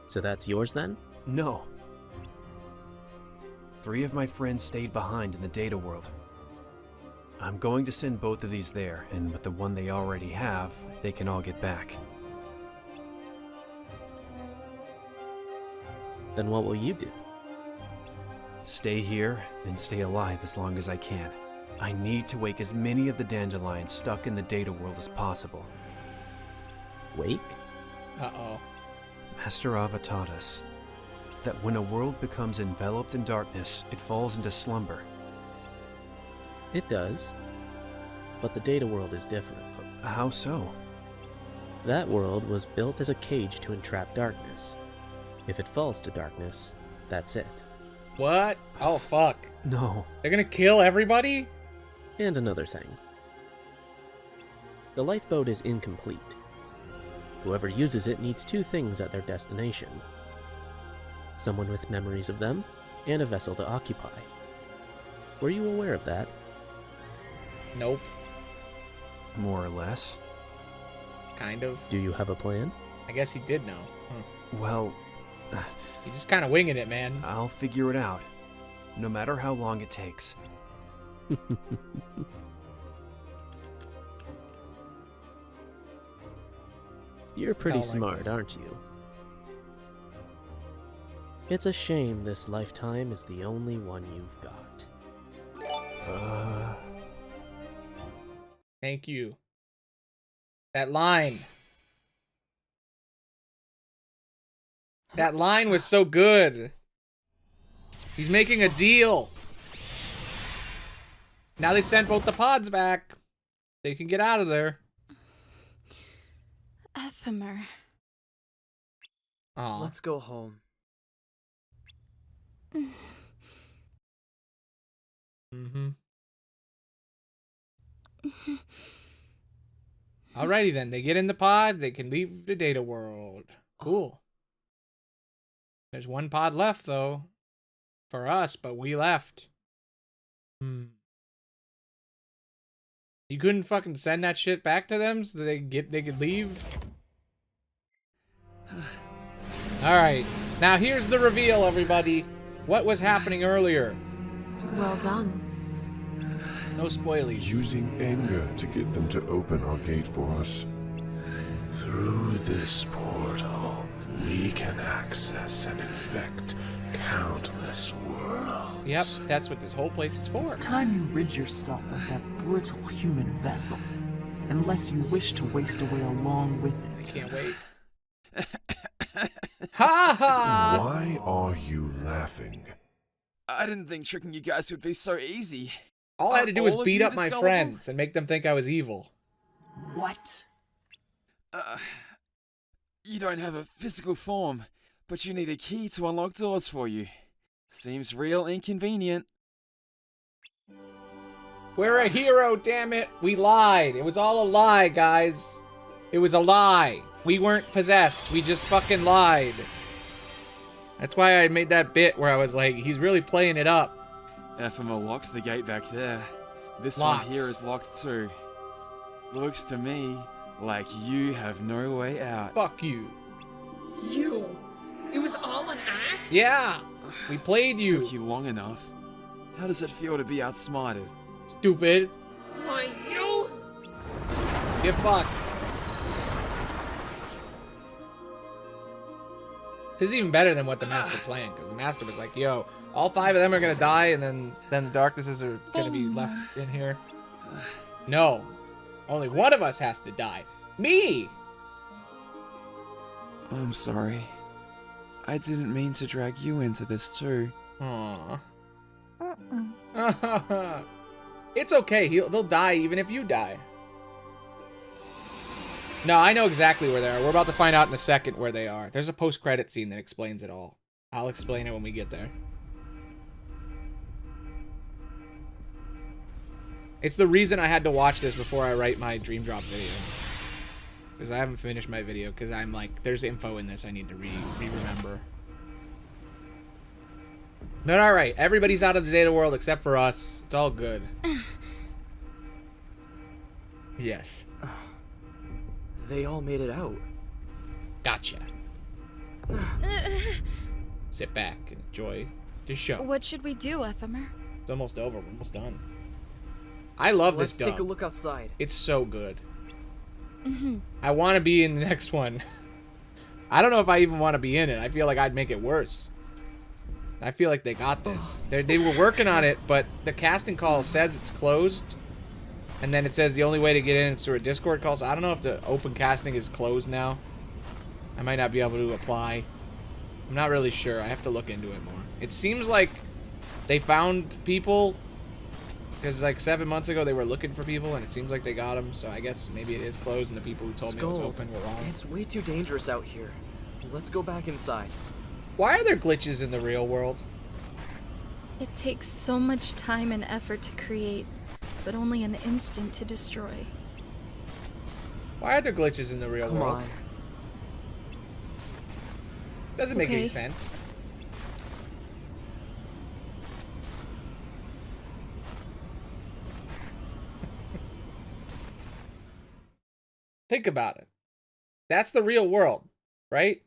So that's yours then? No. 3 of my friends stayed behind in the data world. I'm going to send both of these there, and with the one they already have, they can all get back. Then what will you do? Stay here and stay alive as long as I can. I need to wake as many of the dandelions stuck in the data world as possible. Wake? Uh-oh. Master Ava taught us that when a world becomes enveloped in darkness, it falls into slumber. It does. But the data world is different. How so? That world was built as a cage to entrap darkness. If it falls to darkness, that's it. What? Oh, fuck. No. They're gonna kill everybody? And another thing. The lifeboat is incomplete. Whoever uses it needs 2 things at their destination. Someone with memories of them, and a vessel to occupy. Were you aware of that? Nope. More or less. Kind of. Do you have a plan? I guess he did know. Well... He's just kind of winging it, man. I'll figure it out. No matter how long it takes. You're pretty Don't like smart, this. aren't you? It's a shame this lifetime is the only one you've got. Thank you. That line. That line was so good. He's making a deal. Now they sent both the pods back. They can get out of there. Ephemer. Aw. Let's go home. Mm-hmm. Alrighty then. They get in the pod. They can leave the data world. Cool. There's 1 pod left, though. For us, but we left. You couldn't fucking send that shit back to them so they could leave? Alright. Now here's the reveal, everybody. What was happening earlier? Well done. No spoilies. Using anger to get them to open our gate for us. Through this portal, we can access and infect countless worlds. Yep, that's what this whole place is for. It's time you rid yourself of that brittle human vessel, unless you wish to waste away along with it. Can't wait. Ha ha! Why are you laughing? I didn't think tricking you guys would be so easy. All I had to do was all of beat you up this my gullible? friends and make them think I was evil. What? You don't have a physical form, but you need a key to unlock doors for you. Seems real inconvenient. We're a hero, damn it. We lied. It was all a lie, guys. It was a lie. We weren't possessed. We just fucking lied. That's why I made that bit where I was like, he's really playing it up. Ephemer locked the gate back there. This Locked. one here is locked too. Looks to me like you have no way out. Fuck you. You. It was all an act? Yeah. We played you. Took you long enough. How does it feel to be outsmarted? Stupid. Why, you? Get fucked. This is even better than what the Master planned, because the Master was like, yo, all 5 of them are going to die, and then the Darknesses are going to be left in here. No. Only one of us has to die. Me! I'm sorry. I didn't mean to drag you into this too. Aww. It's okay. They'll die even if you die. No, I know exactly where they are. We're about to find out in a second where they are. There's a post-credit scene that explains it all. I'll explain it when we get there. It's the reason I had to watch this before I write my Dream Drop video. Because I haven't finished my video, because I'm like, there's info in this I need to re-remember. But alright, everybody's out of the data world except for us. It's all good. Yes. They all made it out. Gotcha. Sit back and enjoy the show. What should we do, Ephemer? It's almost over. We're almost done. I love Let's this dub. take a look outside. It's so good. Mm-hmm. I want to be in the next one. I don't know if I even want to be in it. I feel like I'd make it worse. I feel like they got this. They were working on it, but the casting call says it's closed. And then it says the only way to get in is through a Discord call. So I don't know if the open casting is closed now. I might not be able to apply. I'm not really sure. I have to look into it more. It seems like they found people. Because like 7 months ago they were looking for people and it seems like they got them. So I guess maybe it is closed and the people who told me it was open were wrong. It's way too dangerous out here. Let's go back inside. Why are there glitches in the real world? It takes so much time and effort to create, but only an instant to destroy. Why are there glitches in the real world? Come on. Doesn't make any Okay. sense. Think about it. That's the real world, right?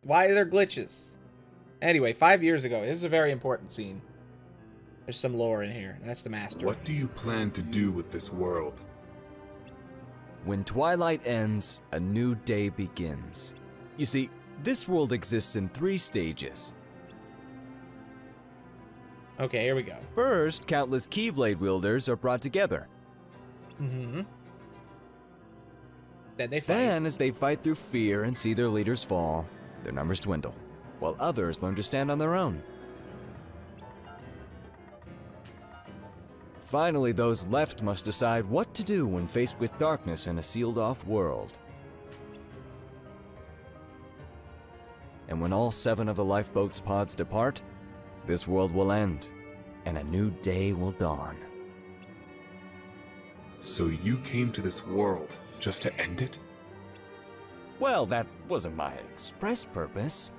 Why are there glitches? Anyway, 5 years ago, this is a very important scene. There's some lore in here. That's the Master. What do you plan to do with this world? When twilight ends, a new day begins. You see, this world exists in 3 stages. Okay, here we go. First, countless Keyblade wielders are brought together. Mm-hmm. Then they fight. Then, as they fight through fear and see their leaders fall, their numbers dwindle, while others learn to stand on their own. Finally, those left must decide what to do when faced with darkness in a sealed-off world. And when all 7 of the lifeboat's pods depart, this world will end, and a new day will dawn. So you came to this world just to end it? Well, that wasn't my express purpose.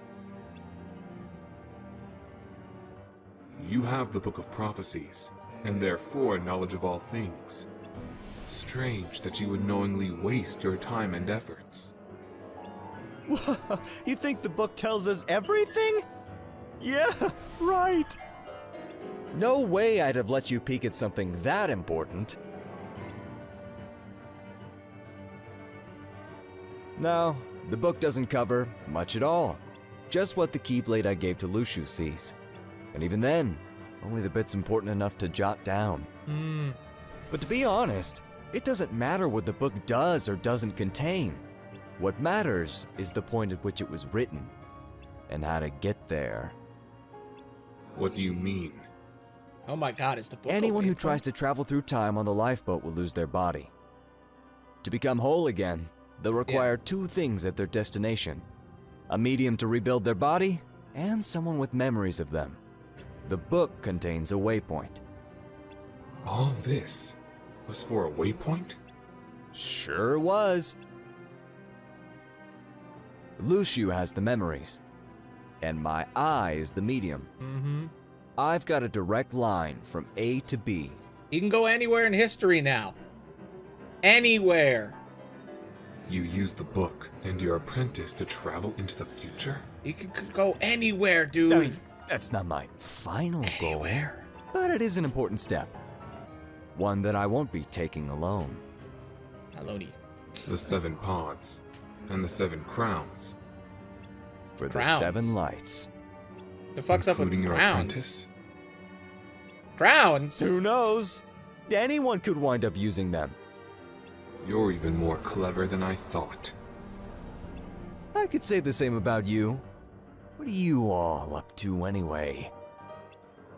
You have the Book of Prophecies, and therefore knowledge of all things. Strange that you would knowingly waste your time and efforts. You think the book tells us everything? Yeah, right. No way I'd have let you peek at something that important. No, the book doesn't cover much at all. Just what the Keyblade I gave to Luciu sees. And even then, only the bits important enough to jot down. But to be honest, it doesn't matter what the book does or doesn't contain. What matters is the point at which it was written, and how to get there. What do you mean? Oh my god, is the book Anyone who Waypoint? tries to travel through time on the lifeboat will lose their body. To become whole again, they'll require two things at their destination: a medium to rebuild their body, and someone with memories of them. The book contains a waypoint. All this was for a waypoint? Sure was. Luciu has the memories, and my eye is the medium. Mm-hmm. I've got a direct line from A to B. He can go anywhere in history now. Anywhere. You used the book and your apprentice to travel into the future? He could go anywhere, dude. I mean, that's not my final goal, but it is an important step. One that I won't be taking alone. Aloney. The 7 pods and the 7 crowns. For the Crowns? 7 lights. The fuck's up with Including your crowns? apprentice? Crowns? Who knows? Anyone could wind up using them. You're even more clever than I thought. I could say the same about you. What are you all up to anyway?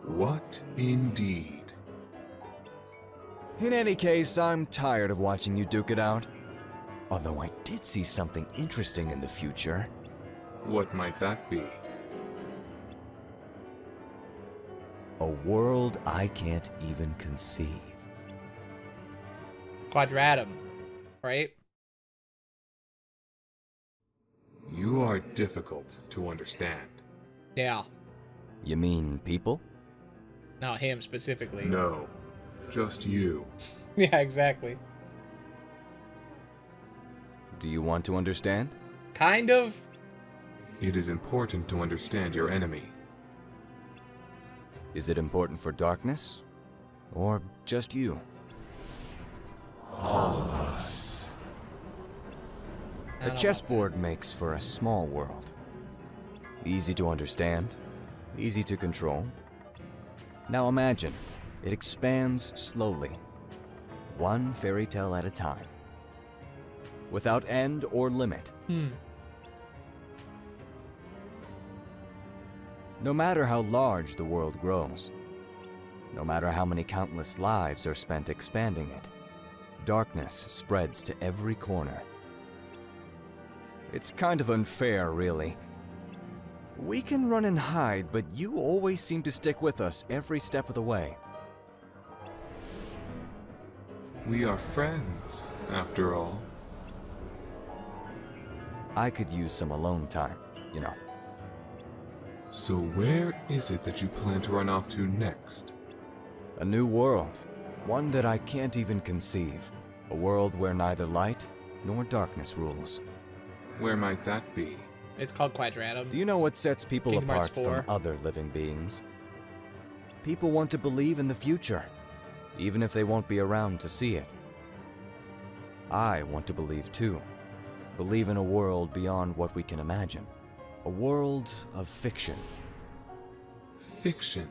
What indeed? In any case, I'm tired of watching you duke it out. Although I did see something interesting in the future. What might that be? A world I can't even conceive. Quadratum, right? You are difficult to understand. Yeah. You mean people? Not him specifically. No, just you. Yeah, exactly. Do you want to understand? Kind of. It is important to understand your enemy. Is it important for darkness? Or just you? All of us. A chessboard makes for a small world. Easy to understand, easy to control. Now imagine, it expands slowly, one fairy tale at a time, without end or limit. No matter how large the world grows, no matter how many countless lives are spent expanding it, darkness spreads to every corner. It's kind of unfair, really. We can run and hide, but you always seem to stick with us every step of the way. We are friends, after all. I could use some alone time, you know. So where is it that you plan to run off to next? A new world. One that I can't even conceive. A world where neither light nor darkness rules. Where might that be? It's called Quadratum. Do you know what sets people Kingdom Hearts apart 4. from other living beings? People want to believe in the future, even if they won't be around to see it. I want to believe too. Believe in a world beyond what we can imagine. A world of fiction. Fiction?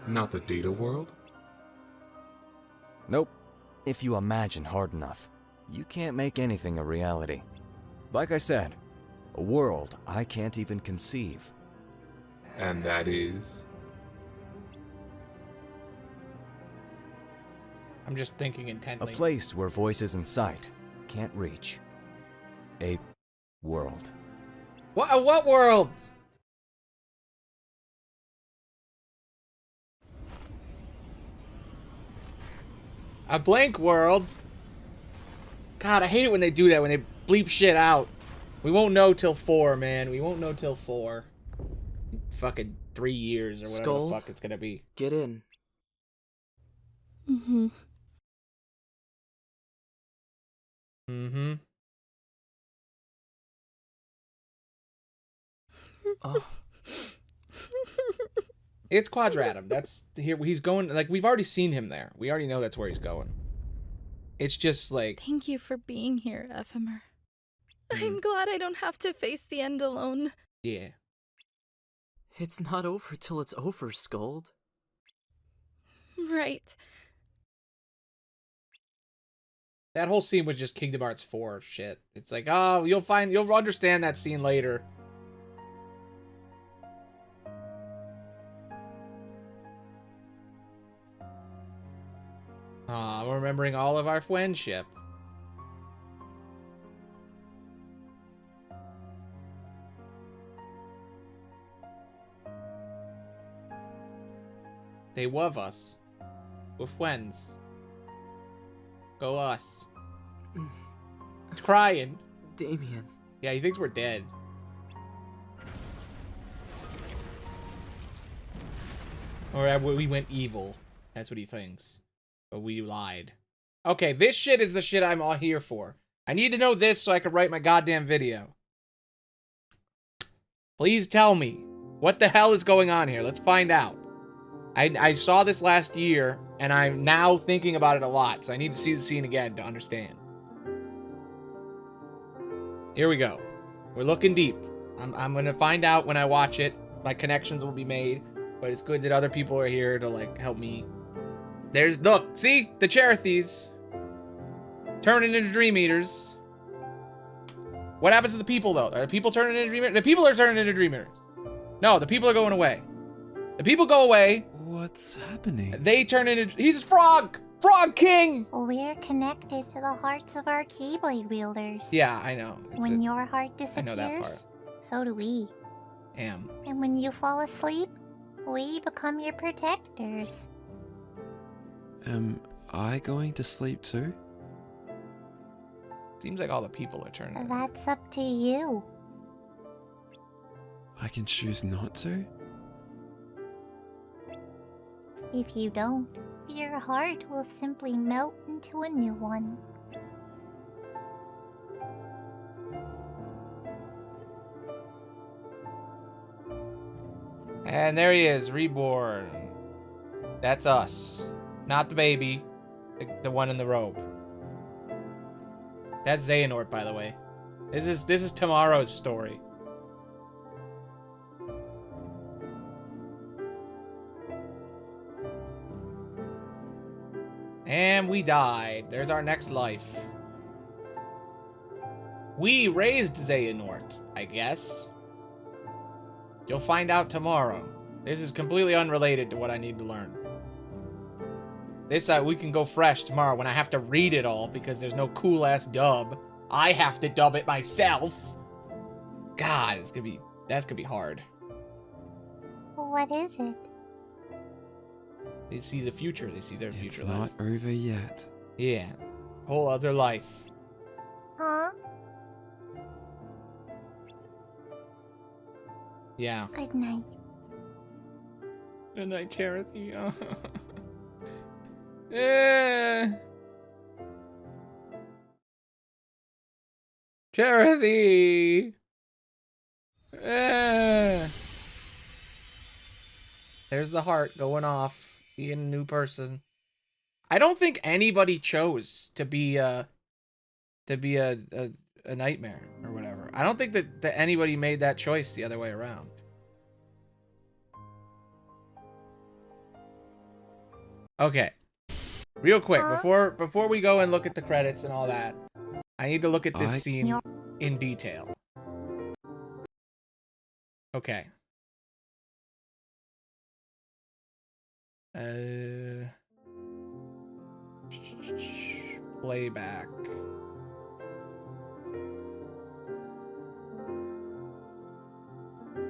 Not the data world? Nope. If you imagine hard enough, you can't make anything a reality. Like I said, a world I can't even conceive. And that is? I'm just thinking A intently. place where voices and sight can't reach. A world. What world? A blank world? God, I hate it when they do that, when they bleep shit out. We won't know till 4, man. We won't know till 4. Fucking 3 years or whatever Scold, the fuck it's gonna be. Get in. Mm-hmm. Mm-hmm. Oh. It's Quadratum. That's here. He's going. Like, we've already seen him there. We already know that's where he's going. It's just like. Thank you for being here, Ephemer. I'm glad I don't have to face the end alone. Yeah. It's not over till it's over, Scold. Right. That whole scene was just Kingdom Hearts 4 shit. It's like, oh, you'll understand that scene later. I'm remembering all of our friendship. They love us. We're friends. Go us. It's crying. Damien. Yeah, he thinks we're dead. Or we went evil. That's what he thinks. But we lied. Okay, this shit is the shit I'm all here for. I need to know this so I can write my goddamn video. Please tell me. What the hell is going on here? Let's find out. I saw this last year, and I'm now thinking about it a lot, so I need to see the scene again to understand. Here we go. We're looking deep. I'm gonna find out when I watch it. My connections will be made, but it's good that other people are here to, like, help me. Look, see? The Cherethies. Turning into Dream Eaters. What happens to the people, though? Are the people turning into Dream Eaters? The people are turning into Dream Eaters. No, the people are going away. The people go away. What's happening? They turn into... He's Frog! Frog King! We're connected to the hearts of our Keyblade wielders. Yeah, I know. When your heart disappears, I know that part. So do we. Damn. And when you fall asleep, we become your protectors. Am I going to sleep too? Seems like all the people are turning. That's up to you. I can choose not to? If you don't, your heart will simply melt into a new one. And there he is, reborn. That's us. Not the baby. The one in the robe. That's Xehanort, by the way. This is tomorrow's story. And we died. There's our next life. We raised Xehanort, I guess. You'll find out tomorrow. This is completely unrelated to what I need to learn. This, we can go fresh tomorrow when I have to read it all because there's no cool-ass dub. I have to dub it myself. God, that's gonna be hard. What is it? They see the future. They see their future It's life. not over yet. Yeah. Whole other life. Huh? Yeah. Good night. Good night, Charity. Charity. There's the heart going off. Being a new person. I don't think anybody chose to be a nightmare or whatever. I don't think that anybody made that choice the other way around. Okay. Real quick, before we go and look at the credits and all that, I need to look at this scene in detail. Okay. Playback.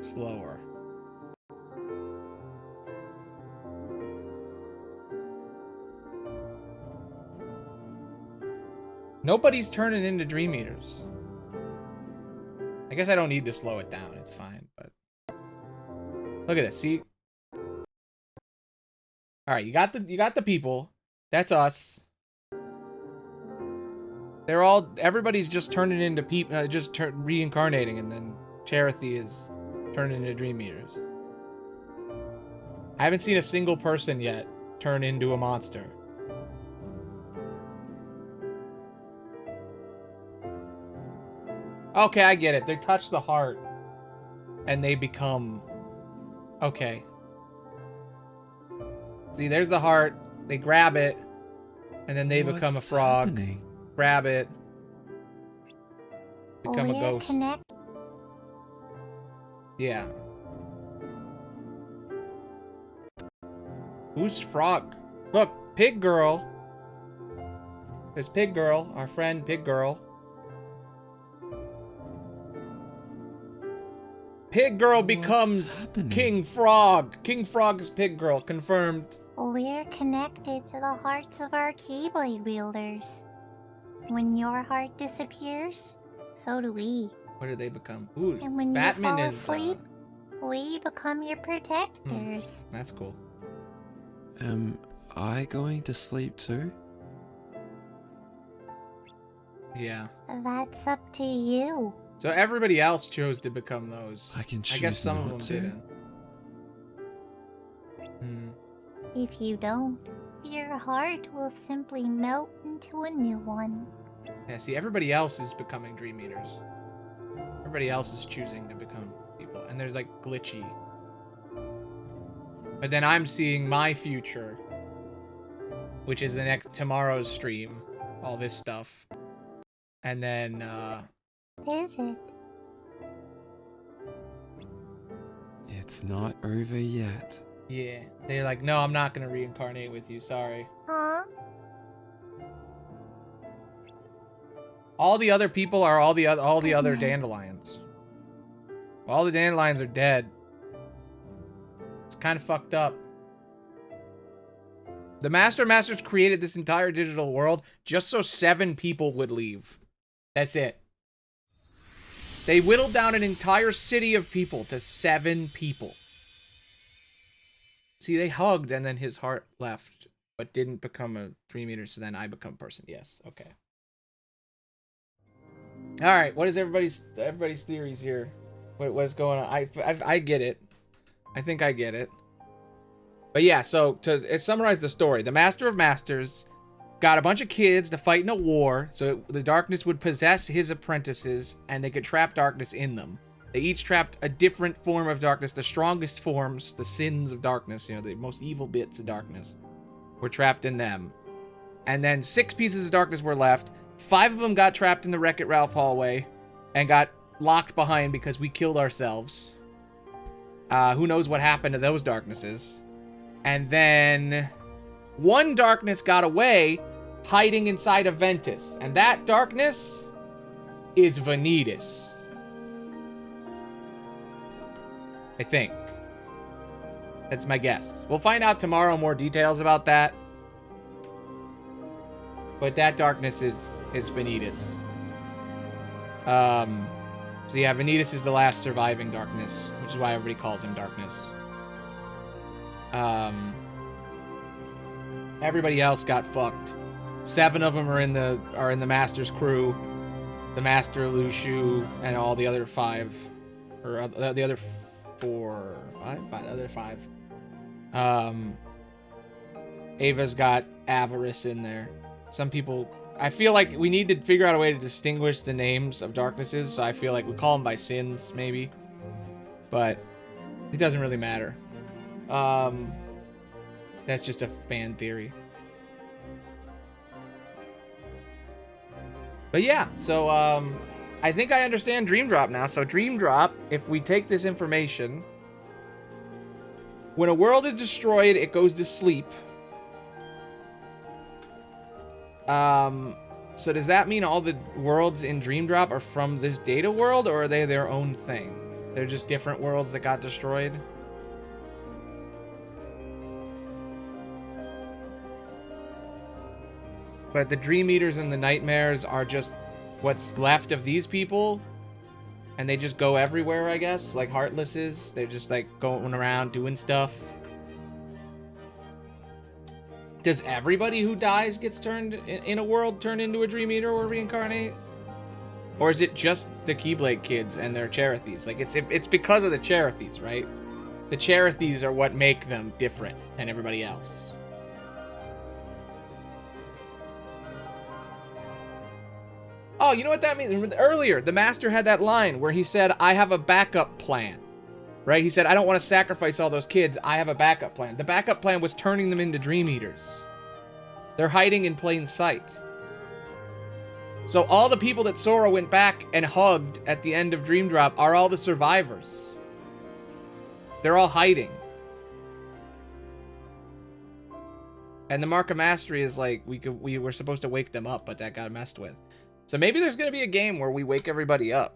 Slower. Nobody's turning into Dream Eaters. I guess I don't need to slow it down. It's fine, but look at this. See? All right, you got the people. That's us. Everybody's just turning into people, reincarnating, and then Charity is turning into Dream Eaters. I haven't seen a single person yet turn into a monster. Okay, I get it. They touch the heart, and they become... Okay. See, there's the heart. They grab it, and then they become a frog. Happening? Grab it. Become a ghost. Yeah. Who's Frog? Look, Pig Girl There's Pig Girl, our friend Pig Girl. Pig Girl becomes King Frog. King Frog's Pig Girl, confirmed. We're connected to the hearts of our Keyblade wielders. When your heart disappears, so do we. What do they become? Ooh, And when Batman you fall is, asleep, we become your protectors. That's cool. Am I going to sleep too? Yeah. That's up to you. So everybody else chose to become those. I can I guess choose some of them not to. didn't. Hmm. If you don't, your heart will simply melt into a new one. Yeah, see, everybody else is becoming Dream Eaters. Everybody else is choosing to become people. And there's like glitchy. But then I'm seeing my future, which is the next tomorrow's stream. All this stuff. And then, Is it? It's not over yet. yeah. They're like, no, I'm not going to reincarnate with you. Sorry. Huh? All the other people are all the other dandelions. All the dandelions are dead. It's kind of fucked up. The Masters created this entire digital world just so 7 people would leave. That's it. They whittled down an entire city of people to 7 people. See, they hugged and then his heart left, but didn't become a Dream Eater, so then I become a person. Yes, okay. All right, what is everybody's theories here? What's going on? I get it. I think I get it. But yeah, so to summarize the story, the Master of Masters got a bunch of kids to fight in a war, so the darkness would possess his apprentices, and they could trap darkness in them. They each trapped a different form of darkness. The strongest forms, the sins of darkness, you know, the most evil bits of darkness, were trapped in them. And then 6 pieces of darkness were left. 5 of them got trapped in the Wreck-It Ralph hallway and got locked behind because we killed ourselves. Who knows what happened to those darknesses. And then 1 darkness got away, hiding inside of Ventus. And that darkness is Vanitas. I think. That's my guess. We'll find out tomorrow more details about that. But that darkness is Vanitas. So yeah, Vanitas is the last surviving darkness, which is why everybody calls him Darkness. Everybody else got fucked. 7 of them are in the Master's crew. The Master, Lushu, and all the other 5, or the other 4, 5, the other 5. Ava's got Avarice in there. Some people, I feel like we need to figure out a way to distinguish the names of darknesses, so I feel like we call them by sins, maybe. But it doesn't really matter. That's just a fan theory. But yeah, so I think I understand Dream Drop now. So Dream Drop, if we take this information, when a world is destroyed, it goes to sleep. So does that mean all the worlds in Dream Drop are from this data world, or are they their own thing? They're just different worlds that got destroyed? But the Dream Eaters and the Nightmares are just what's left of these people, and they just go everywhere, I guess, like Heartless is. They're just like going around doing stuff. Does everybody who dies gets turned in a world turn into a Dream Eater or reincarnate? Or is it just the Keyblade kids and their Cherethies? Like, it's because of the Cherethies, right? The Cherethies are what make them different than everybody else. Oh, you know what that means? Earlier, the Master had that line where he said, I have a backup plan. Right? He said, I don't want to sacrifice all those kids. I have a backup plan. The backup plan was turning them into Dream Eaters. They're hiding in plain sight. So all the people that Sora went back and hugged at the end of Dream Drop are all the survivors. They're all hiding. And the Mark of Mastery is like, we were supposed to wake them up, but that got messed with. So maybe there's going to be a game where we wake everybody up.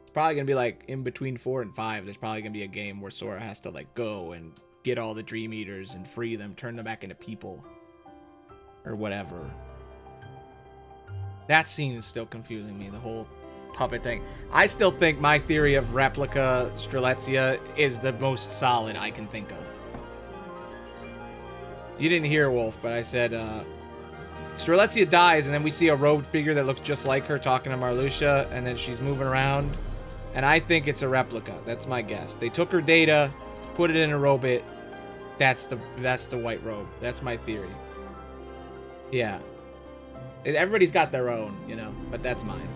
It's probably going to be like in between 4 and 5. There's probably going to be a game where Sora has to like go and get all the Dream Eaters and free them, turn them back into people. Or whatever. That scene is still confusing me, the whole puppet thing. I still think my theory of replica Strelitzia is the most solid I can think of. You didn't hear, Wolf, but I said, Strelitzia dies, and then we see a robed figure that looks just like her talking to Marluxia, and then she's moving around. And I think it's a replica. That's my guess. They took her data, put it in a robot. That's the white robe. That's my theory. Yeah. Everybody's got their own, you know, but that's mine.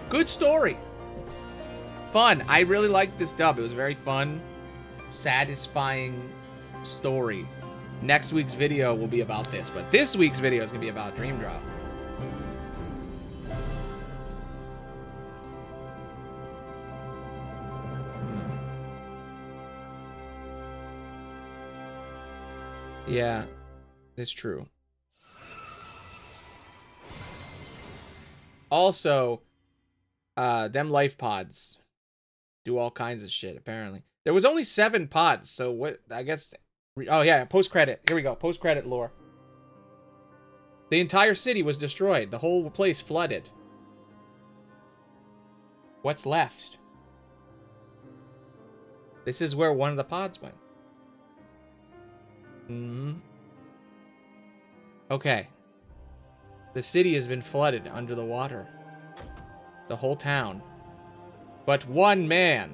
Good story. Fun. I really liked this dub. It was very fun, satisfying story. Next week's video will be about this, but this week's video is going to be about Dream Drop. Yeah, it's true. Also, them life pods do all kinds of shit, apparently. There was only 7 pods, so what, I guess... Oh, yeah, post-credit. Here we go, post-credit lore. The entire city was destroyed. The whole place flooded. What's left? This is where one of the pods went. Okay. The city has been flooded under the water. The whole town. But one man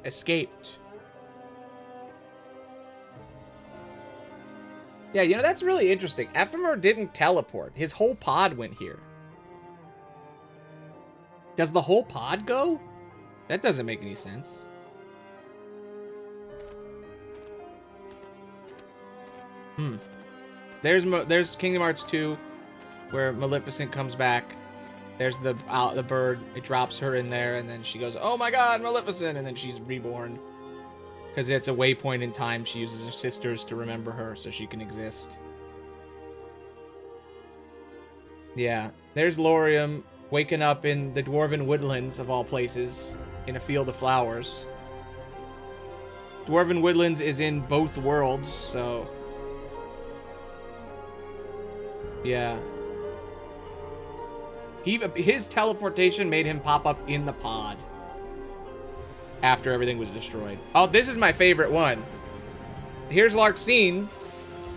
escaped. Yeah, you know, that's really interesting. Ephemer didn't teleport. His whole pod went here. Does the whole pod go? That doesn't make any sense. There's Kingdom Hearts 2, where Maleficent comes back. There's the bird. It drops her in there, and then she goes, "Oh my God, Maleficent!" And then she's reborn because it's a waypoint in time. She uses her sisters to remember her, so she can exist. Yeah, there's Lorium waking up in the Dwarven Woodlands of all places, in a field of flowers. Dwarven Woodlands is in both worlds, so. Yeah. His teleportation made him pop up in the pod after everything was destroyed. Oh, this is my favorite one. Here's Larxene.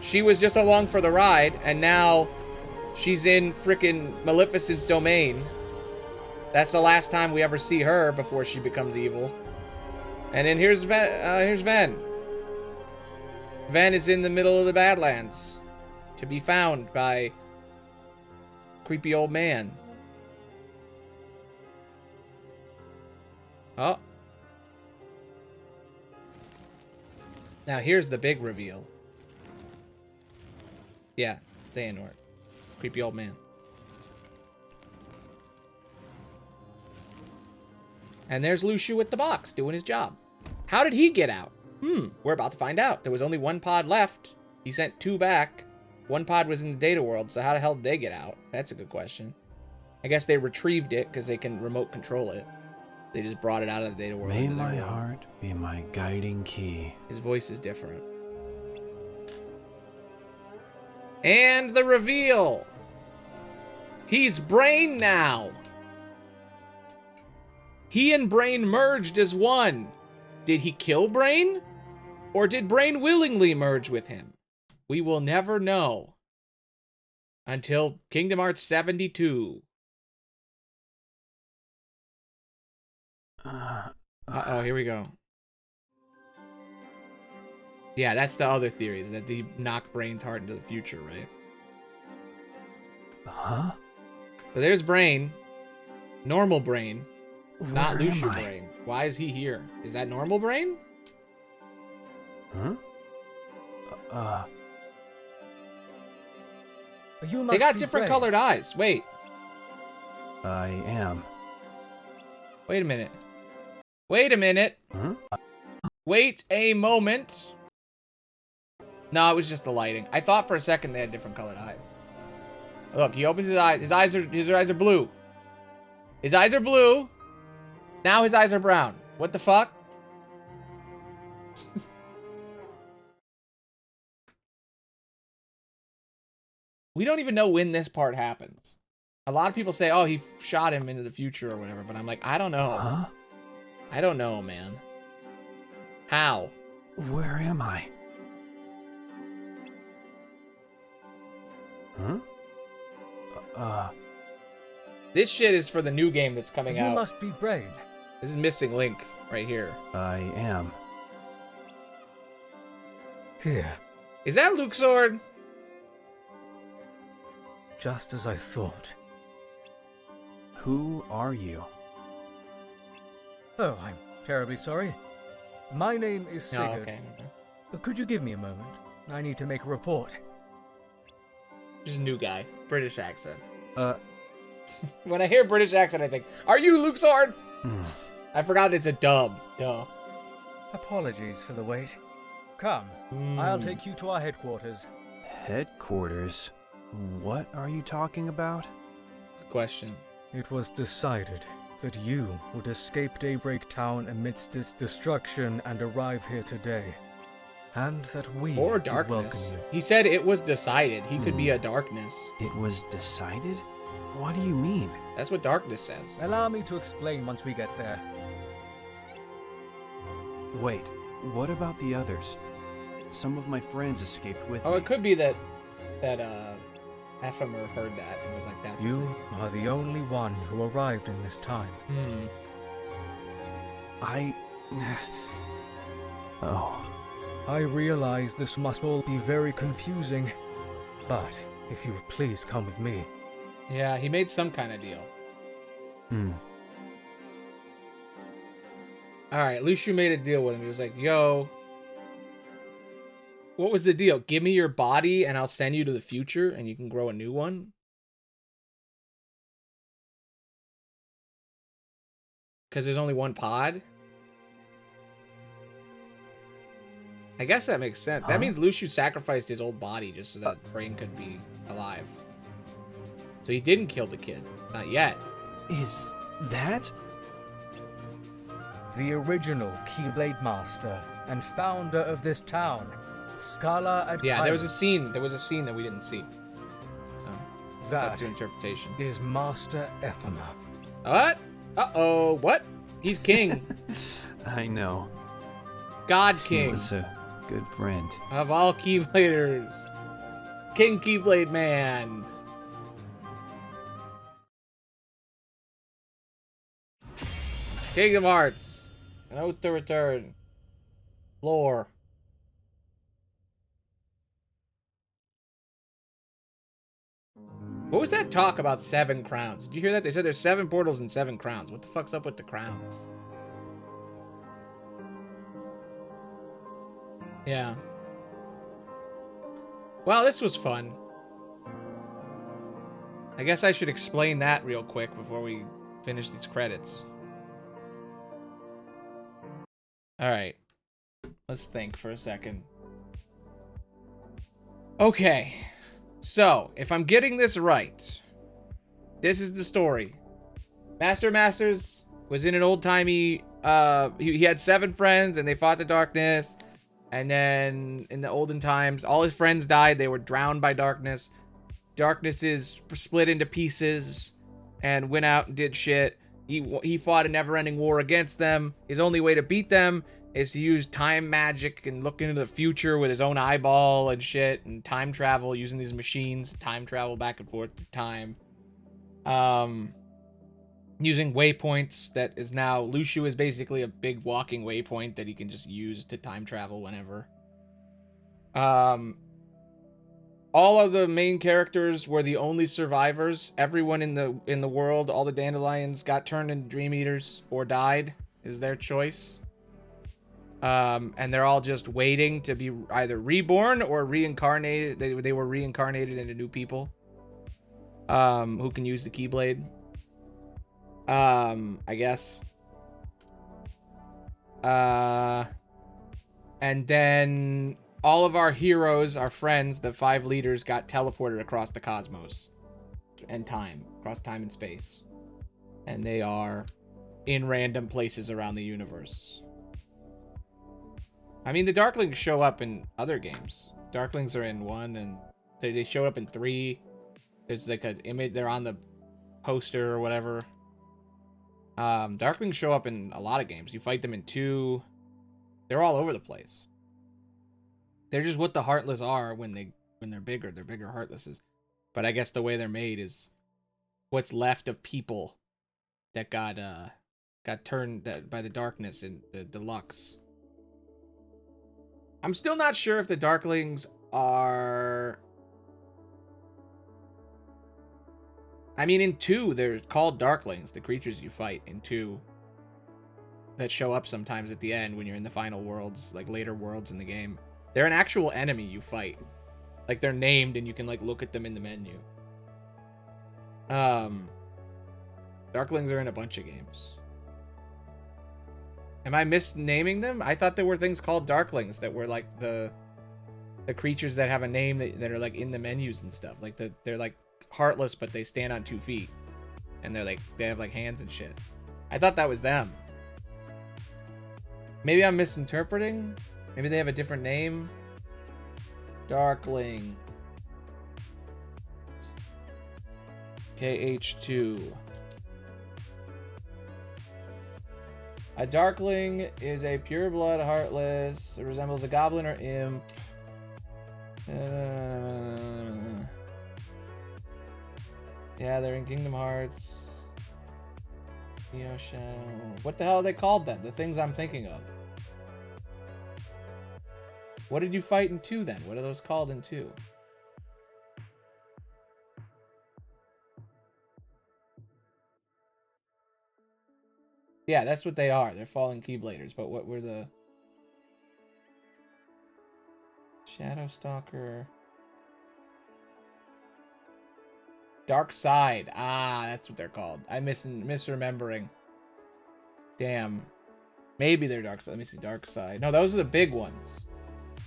She was just along for the ride, and now she's in frickin' Maleficent's domain. That's the last time we ever see her before she becomes evil. And then here's Ven. Ven is in the middle of the Badlands, to be found by creepy old man. Oh. Now here's the big reveal. Yeah, Xehanort. Creepy old man. And there's Luxu with the box, doing his job. How did he get out? We're about to find out. There was only 1 pod left. He sent 2 back. 1 pod was in the data world, so how the hell did they get out? That's a good question. I guess they retrieved it because they can remote control it. They just brought it out of the data world. May my heart be my guiding key. His voice is different. And the reveal. He's Brain now. He and Brain merged as one. Did he kill Brain? Or did Brain willingly merge with him? We will never know until Kingdom Hearts 72. Uh-oh, here we go. Yeah, that's the other theory, is that they knock Brain's heart into the future, right? Huh? So there's Brain. Normal Brain. Not Where am Luxu I? Brain. Why is he here? Is that normal Brain? Huh? They got different colored eyes. Wait. I am. Wait a minute. Wait a minute. Huh? Wait a moment. No, it was just the lighting. I thought for a second they had different colored eyes. Look, he opens his eyes. His eyes are blue. His eyes are blue. Now his eyes are brown. What the fuck? We don't even know when this part happens. A lot of people say, oh, he shot him into the future or whatever, but I'm like, I don't know. Huh? I don't know, man. How? Where am I? Huh? This shit is for the new game that's coming out. You must be Brain. This is Missing Link right here. I am. Here. Is that Luke's sword? Just as I thought. Who are you? Oh, I'm terribly sorry. My name is Sigurd. Oh, okay. Could you give me a moment? I need to make a report. Just a new guy. British accent. Uh. When I hear British accent, I think, are you Luke's sword? Hmm. I forgot it's a dub. Duh. Apologies for the wait. Come, I'll take you to our headquarters. Headquarters? What are you talking about? Good question. It was decided that you would escape Daybreak Town amidst its destruction and arrive here today. And that we Or would darkness. welcome you. He said it was decided. He could be a darkness. It was decided? What do you mean? That's what darkness says. Allow me to explain once we get there. Wait, what about the others? Some of my friends escaped with me. Oh, it could be that Ephemer heard that and was like, that's You are the only one who arrived in this time. Oh. I realize this must all be very confusing, but if you would please come with me. Yeah, he made some kind of deal. Alright, Luciu made a deal with him. He was like, yo, what was the deal? Give me your body and I'll send you to the future and you can grow a new one? Because there's only one pod? I guess that makes sense. That means Luciu sacrificed his old body just so that Brain could be alive. So he didn't kill the kid. Not yet. Is that? The original Keyblade Master and founder of this town, Scala at Yeah, there was a Kairos. scene. There was a scene that we didn't see. That Up to interpretation. is Master Ephemer. What? Uh-oh. What? He's king. I know. God He King. was a good friend. Of all Keybladers. King Keyblade Man. Kingdom Hearts. An Oath to Return. Lore. What was that talk about 7 crowns? Did you hear that? They said there's 7 portals and 7 crowns. What the fuck's up with the crowns? Yeah. Well, this was fun. I guess I should explain that real quick before we finish these credits. Alright. Let's think for a second. Okay. So, if I'm getting this right, this is the story. Master Masters was in an old-timey... he had 7 friends, and they fought the darkness. And then, in the olden times, all his friends died. They were drowned by darkness. Darkness is split into pieces and went out and did shit. He fought a never-ending war against them. His only way to beat them is to use time magic and look into the future with his own eyeball and shit, and time travel using these machines, time travel back and forth through time. Using waypoints that is now... Luciu is basically a big walking waypoint that he can just use to time travel whenever. All of the main characters were the only survivors. Everyone in the world, all the dandelions got turned into Dream Eaters or died, is their choice. And they're all just waiting to be either reborn or reincarnated. They were reincarnated into new people. Who can use the Keyblade. I guess. And then all of our heroes, our friends, the 5 leaders, got teleported across the cosmos and time, across time and space. And they are in random places around the universe. I mean, the Darklings show up in other games. Darklings are in 1, and they show up in 3. There's like an image, they're on the poster or whatever. Darklings show up in a lot of games. You fight them in 2. They're all over the place. They're just what the Heartless are when they're bigger. They're bigger Heartlesses. But I guess the way they're made is what's left of people that got turned by the darkness in the deluxe. I'm still not sure if the Darklings are... I mean, in 2, they're called Darklings, the creatures you fight in 2 that show up sometimes at the end when you're in the final worlds, like later worlds in the game. They're an actual enemy you fight. Like, they're named and you can, like, look at them in the menu. Darklings are in a bunch of games. Am I misnaming them? I thought there were things called Darklings that were, like, the creatures that have a name that are, like, in the menus and stuff. Like, they're, like, heartless, but they stand on 2 feet. And they're, like, they have, like, hands and shit. I thought that was them. Maybe I'm misinterpreting? Maybe they have a different name? Darkling. KH2. A Darkling is a pure-blood heartless. It resembles a goblin or imp. Yeah, they're in Kingdom Hearts. Neo Shadow. What the hell are they called then? The things I'm thinking of. What did you fight in 2 then? What are those called in 2? Yeah, that's what they are. They're fallen Keybladers. But what were the... Shadow Stalker... Dark Side. Ah, that's what they're called. I'm misremembering. Damn. Maybe they're Dark Side. Let me see. Dark Side. No, those are the big ones.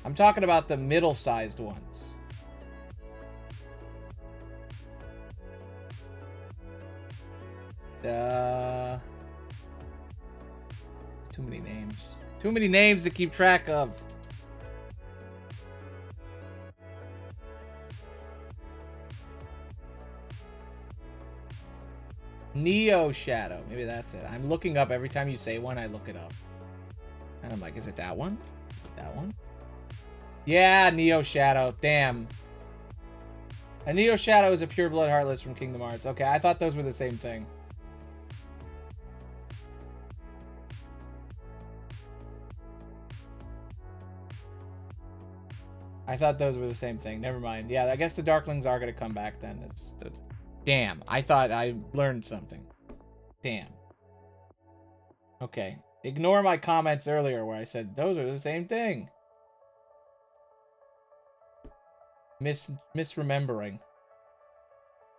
I'm talking about the middle-sized ones. Too many names. Too many names to keep track of. Neo Shadow. Maybe that's it. I'm looking up every time you say one, I look it up. And I'm like, is it that one? Is it that one? Yeah, Neo Shadow. Damn. A Neo Shadow is a pure-blood heartless from Kingdom Hearts. Okay, I thought those were the same thing. I thought those were the same thing. Never mind. Yeah, I guess the Darklings are going to come back then. Damn, I thought I learned something. Damn. Okay. Ignore my comments earlier where I said those are the same thing. Misremembering.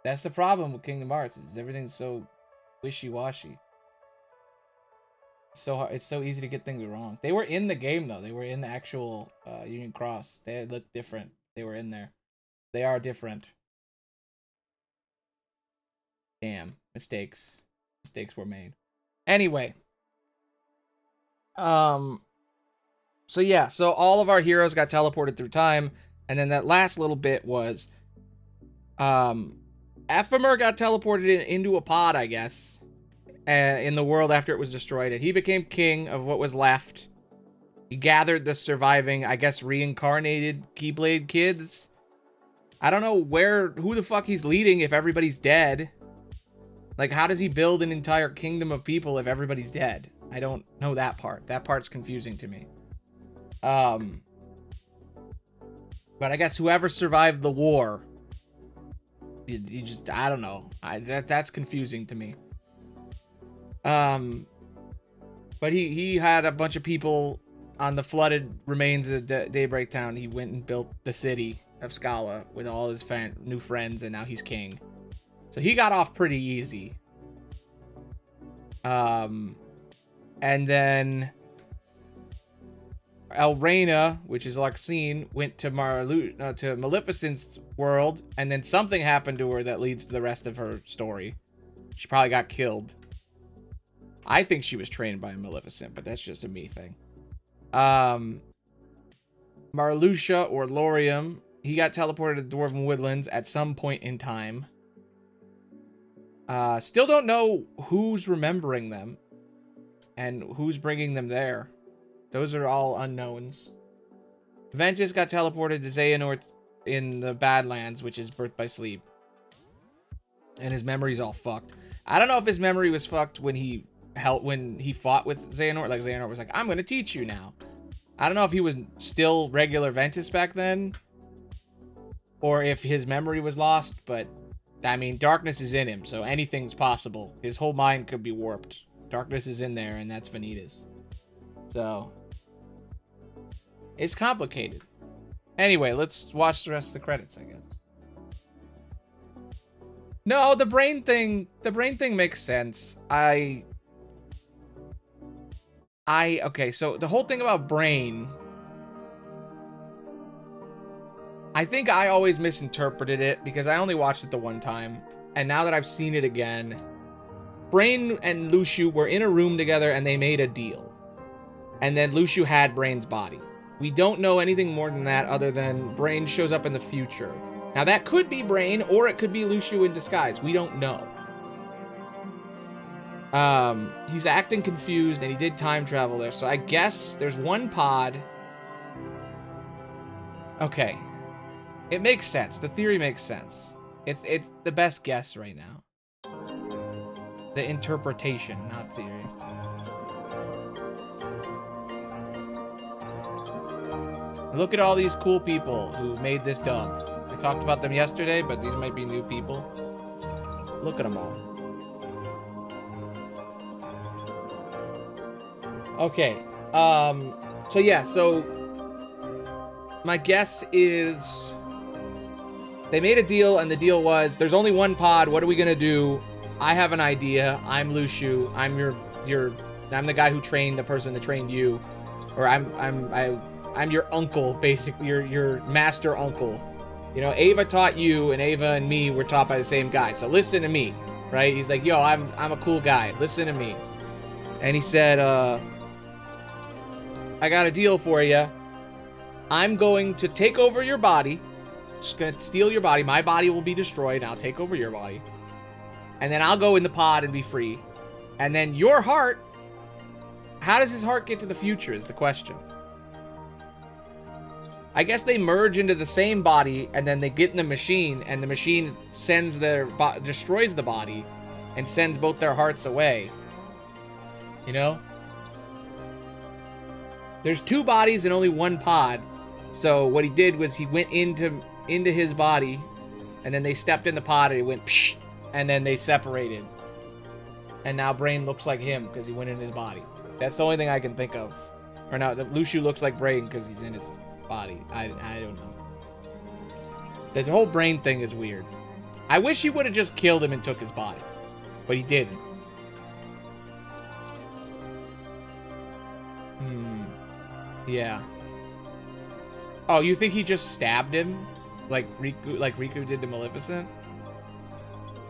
That's the problem with Kingdom Hearts, is everything's so wishy-washy. So hard, it's so easy to get things wrong. They were in the game though. They were in the actual Union Cross. They looked different. They were in there. They are different. Damn, mistakes were made. Anyway, so yeah, so all of our heroes got teleported through time, and then that last little bit was, Ephemer got teleported into a pod, I guess, in the world after it was destroyed, and he became king of what was left. He gathered the surviving, I guess, reincarnated Keyblade kids. I don't know who the fuck he's leading if everybody's dead. Like, how does he build an entire kingdom of people if everybody's dead? I don't know that part. That part's confusing to me. But I guess whoever survived the war, you just, I don't know. That's confusing to me. But he had a bunch of people on the flooded remains of Daybreak Town. He went and built the city of Scala with all his new friends, and now he's king. So he got off pretty easy. And then Elrena, which is Luxine, went to to Maleficent's world, and then something happened to her that leads to the rest of her story. She probably got killed. I think she was trained by Maleficent, but that's just a me thing. Marluxia or Lorium, he got teleported to the Dwarven Woodlands at some point in time. Still don't know who's remembering them and who's bringing them there. Those are all unknowns. Ventus got teleported to Xehanort in the Badlands, which is Birth by Sleep. And his memory's all fucked. I don't know if his memory was fucked when he fought with Xehanort. Like, Xehanort was like, I'm going to teach you now. I don't know if he was still regular Ventus back then, or if his memory was lost, but, I mean, darkness is in him, so anything's possible. His whole mind could be warped. Darkness is in there, and that's Vanitas. So, it's complicated. Anyway, let's watch the rest of the credits, I guess. No, the brain thing makes sense. Okay, so the whole thing about brain, I think I always misinterpreted it because I only watched it the one time, and now that I've seen it again, Brain and Luxu were in a room together and they made a deal. And then Luxu had Brain's body. We don't know anything more than that other than Brain shows up in the future. Now that could be Brain or it could be Luxu in disguise. We don't know. He's acting confused and he did time travel there. So I guess there's one pod. Okay. It makes sense. The theory makes sense. It's the best guess right now. The interpretation, not theory. Look at all these cool people who made this dub. We talked about them yesterday, but these might be new people. Look at them all. Okay. So yeah, so my guess is they made a deal, and the deal was there's only one pod. What are we gonna do? I have an idea. I'm Luxu. I'm I'm the guy who trained the person that trained you, or I'm your uncle, basically, your master uncle. You know, Ava taught you, and Ava and me were taught by the same guy. So listen to me, right? He's like, yo, I'm a cool guy. Listen to me. And he said, I got a deal for you. I'm going to take over your body. Just gonna steal your body. My body will be destroyed. I'll take over your body. And then I'll go in the pod and be free. And then your heart, how does his heart get to the future is the question. I guess they merge into the same body, and then they get in the machine, and the machine sends destroys the body, and sends both their hearts away. You know? There's two bodies and only one pod. So what he did was he went into his body, and then they stepped in the pod, and he went psh, and then they separated. And now Brain looks like him because he went in his body. That's the only thing I can think of. Or no, Luxu looks like Brain because he's in his body. I don't know. The whole Brain thing is weird. I wish he would have just killed him and took his body. But he didn't. Yeah. Oh, you think he just stabbed him? Like Riku did to Maleficent?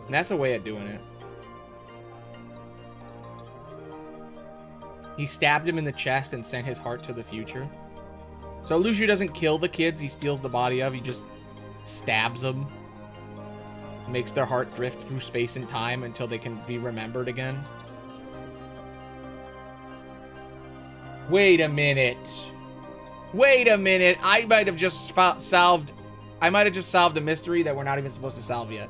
And that's a way of doing it. He stabbed him in the chest and sent his heart to the future. So Luxu doesn't kill the kids he steals the body of. He just stabs them. Makes their heart drift through space and time until they can be remembered again. Wait a minute. Wait a minute. I might have just solved a mystery that we're not even supposed to solve yet.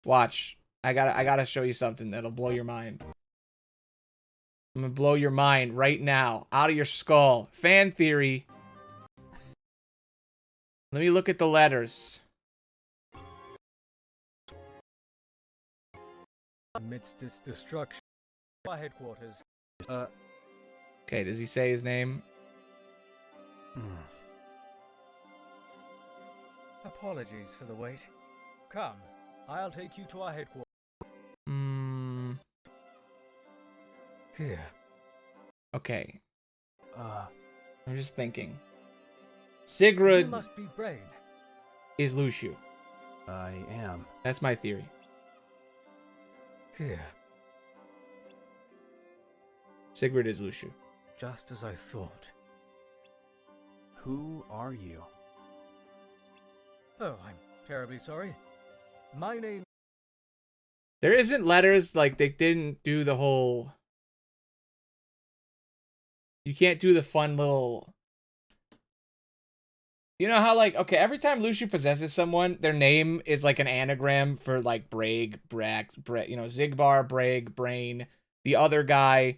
Watch. I gotta show you something that'll blow your mind. I'm gonna blow your mind right now. Out of your skull. Fan theory. Let me look at the letters. Amidst its destruction, our headquarters. Okay, does he say his name? Apologies for the wait. Come, I'll take you to our headquarters. Here. Okay. I'm just thinking. You Sigrid must be Brain. is Lucio. I am. That's my theory. Here, Sigrid is Lucio. just as I thought. Who are you? Oh, I'm terribly sorry. My name... There isn't letters, like, they didn't do the whole... You can't do the fun little... You know how, like, okay, every time Lucio possesses someone, their name is like an anagram for, like, Brag, you know, Zigbar, Brag, Brain. The other guy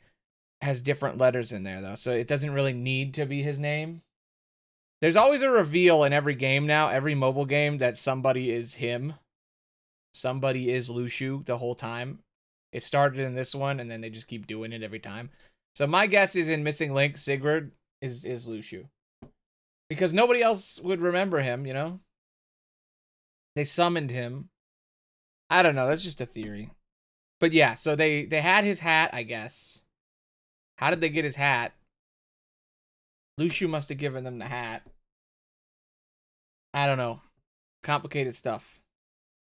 has different letters in there, though, so it doesn't really need to be his name. There's always a reveal in every game now, every mobile game, that somebody is him. Somebody is Lucio the whole time. It started in this one, and then they just keep doing it every time. So my guess is in Missing Link, Sigurd is Lucio. Because nobody else would remember him, you know? They summoned him. I don't know, that's just a theory. But yeah, so they had his hat, I guess. How did they get his hat? Lucio must have given them the hat. I don't know. Complicated stuff.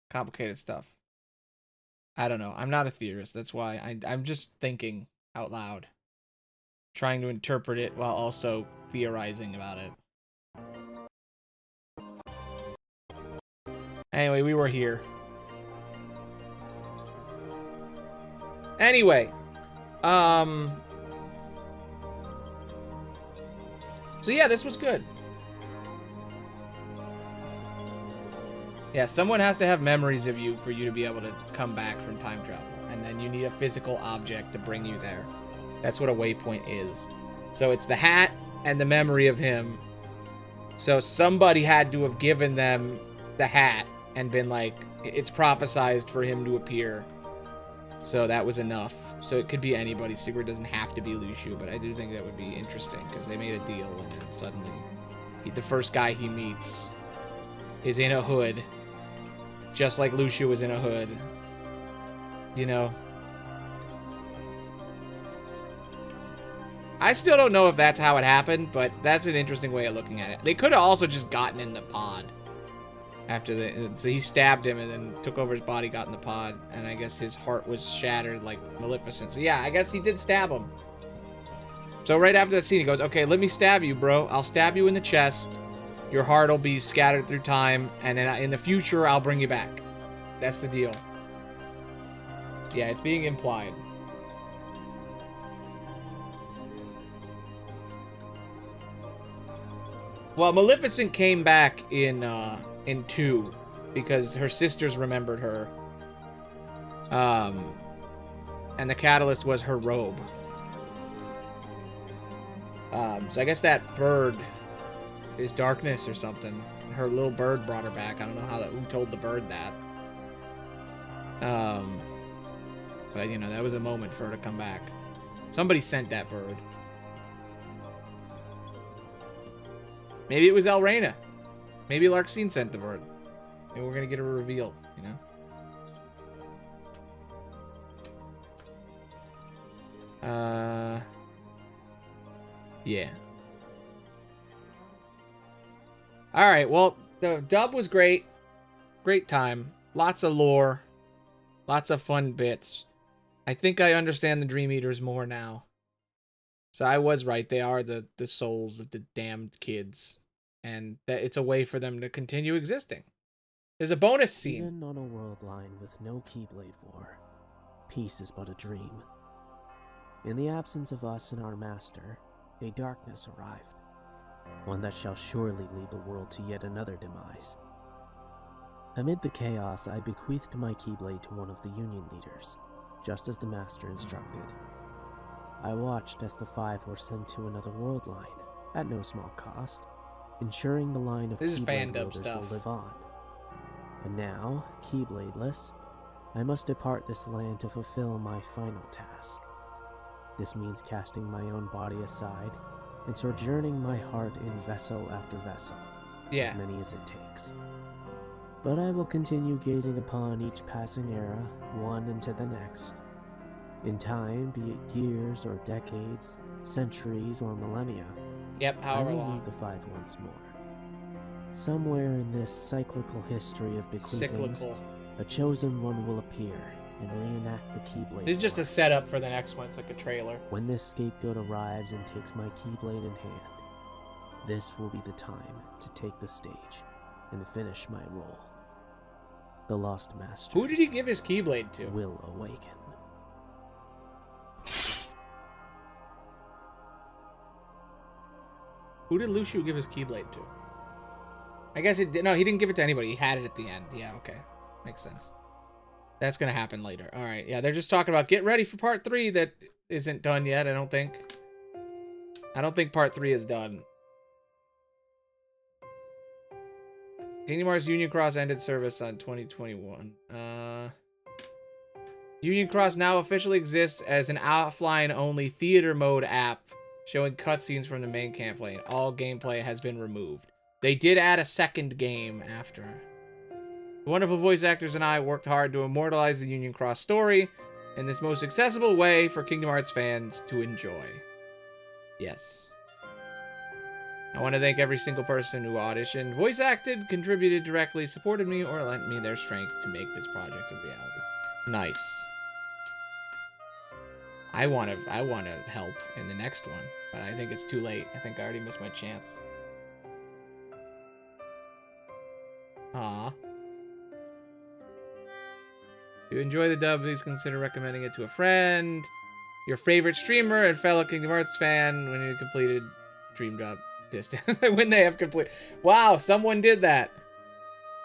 Complicated stuff. I don't know. I'm not a theorist. That's why I'm just thinking out loud. Trying to interpret it while also theorizing about it. Anyway, we were here. Anyway. So yeah, this was good. Yeah, someone has to have memories of you for you to be able to come back from time travel. And then you need a physical object to bring you there. That's what a waypoint is. So it's the hat and the memory of him. So somebody had to have given them the hat and been like, it's prophesized for him to appear. So that was enough. So it could be anybody. Sigurd doesn't have to be Lucio, but I do think that would be interesting because they made a deal and then suddenly the first guy he meets is in a hood. Just like Lucio was in a hood. You know? I still don't know if that's how it happened, but that's an interesting way of looking at it. They could have also just gotten in the pod. So he stabbed him and then took over his body, got in the pod, and I guess his heart was shattered like Maleficent. So yeah, I guess he did stab him. So right after that scene, he goes, okay, let me stab you, bro. I'll stab you in the chest. Your heart will be scattered through time, and then in the future, I'll bring you back. That's the deal. Yeah, it's being implied. Well, Maleficent came back in 2 because her sisters remembered her. And the catalyst was her robe. So I guess that bird is darkness or something. Her little bird brought her back. I don't know who told the bird that. But you know, that was a moment for her to come back. Somebody sent that bird. Maybe it was Elrena. Maybe Larxene sent the bird. Maybe we're gonna get a reveal, you know? Yeah. Alright, well, the dub was great. Great time. Lots of lore. Lots of fun bits. I think I understand the Dream Eaters more now. So I was right. They are the souls of the damned kids. And that it's a way for them to continue existing. There's a bonus scene. Even on a world line with no Keyblade War, peace is but a dream. In the absence of us and our master, a darkness arrived. One that shall surely lead the world to yet another demise. Amid the chaos, I bequeathed my Keyblade to one of the Union leaders, just as the master instructed. I watched as the 5 were sent to another world line, at no small cost, ensuring the line of Keyblade wielders will live on. And now, Keybladeless, I must depart this land to fulfill my final task. This means casting my own body aside and sojourning my heart in vessel after vessel, as many as it takes. But I will continue gazing upon each passing era, one into the next. In time, be it years or decades, centuries or millennia, Yep, I however will long. need the 5 once more. Somewhere in this cyclical history of bequeathings, Cyclical. a chosen one will appear and reenact the Keyblade. This is just a setup for the next one. It's like a trailer. When this scapegoat arrives and takes my Keyblade in hand, this will be the time to take the stage and finish my role. The Lost Master. Who did he give his Keyblade to? Will awaken. Who did Lucio give his Keyblade to? I guess it did. No, he didn't give it to anybody. He had it at the end. Yeah, okay. Makes sense. That's going to happen later. All right. Yeah, they're just talking about get ready for part 3 that isn't done yet, I don't think. I don't think part 3 is done. Kingdom Hearts Union Cross ended service on 2021. Union Cross now officially exists as an offline-only theater mode app showing cutscenes from the main campaign. All gameplay has been removed. They did add a second game after. The wonderful voice actors and I worked hard to immortalize the Union Cross story in this most accessible way for Kingdom Hearts fans to enjoy. Yes. I want to thank every single person who auditioned, voice acted, contributed directly, supported me, or lent me their strength to make this project a reality. Nice. I want to help in the next one, but I think it's too late. I think I already missed my chance. Aw. If you enjoy the dub, please consider recommending it to a friend, your favorite streamer, and fellow Kingdom Hearts fan when you completed Dream Drop Distance. When they have completed. Wow, someone did that.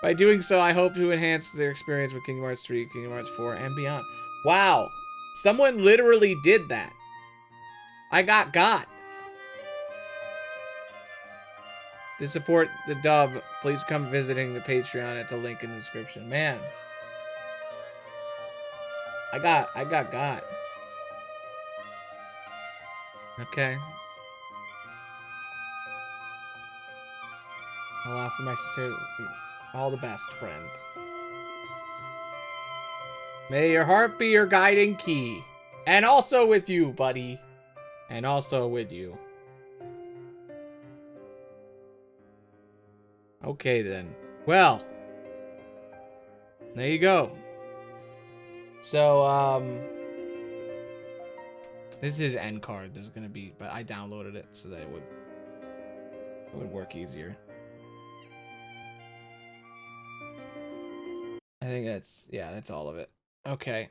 By doing so, I hope to enhance their experience with Kingdom Hearts 3, Kingdom Hearts 4, and beyond. Wow. Someone literally did that. I got. To support the dub, please come visiting the Patreon at the link in the description. Man. I got. Okay. I'll offer my sincere all the best, friend. May your heart be your guiding key. And also with you, buddy. And also with you. Okay, then. Well. There you go. So, this is his end card. There's gonna be, but I downloaded it so that it would work easier. I think that's all of it. Okay.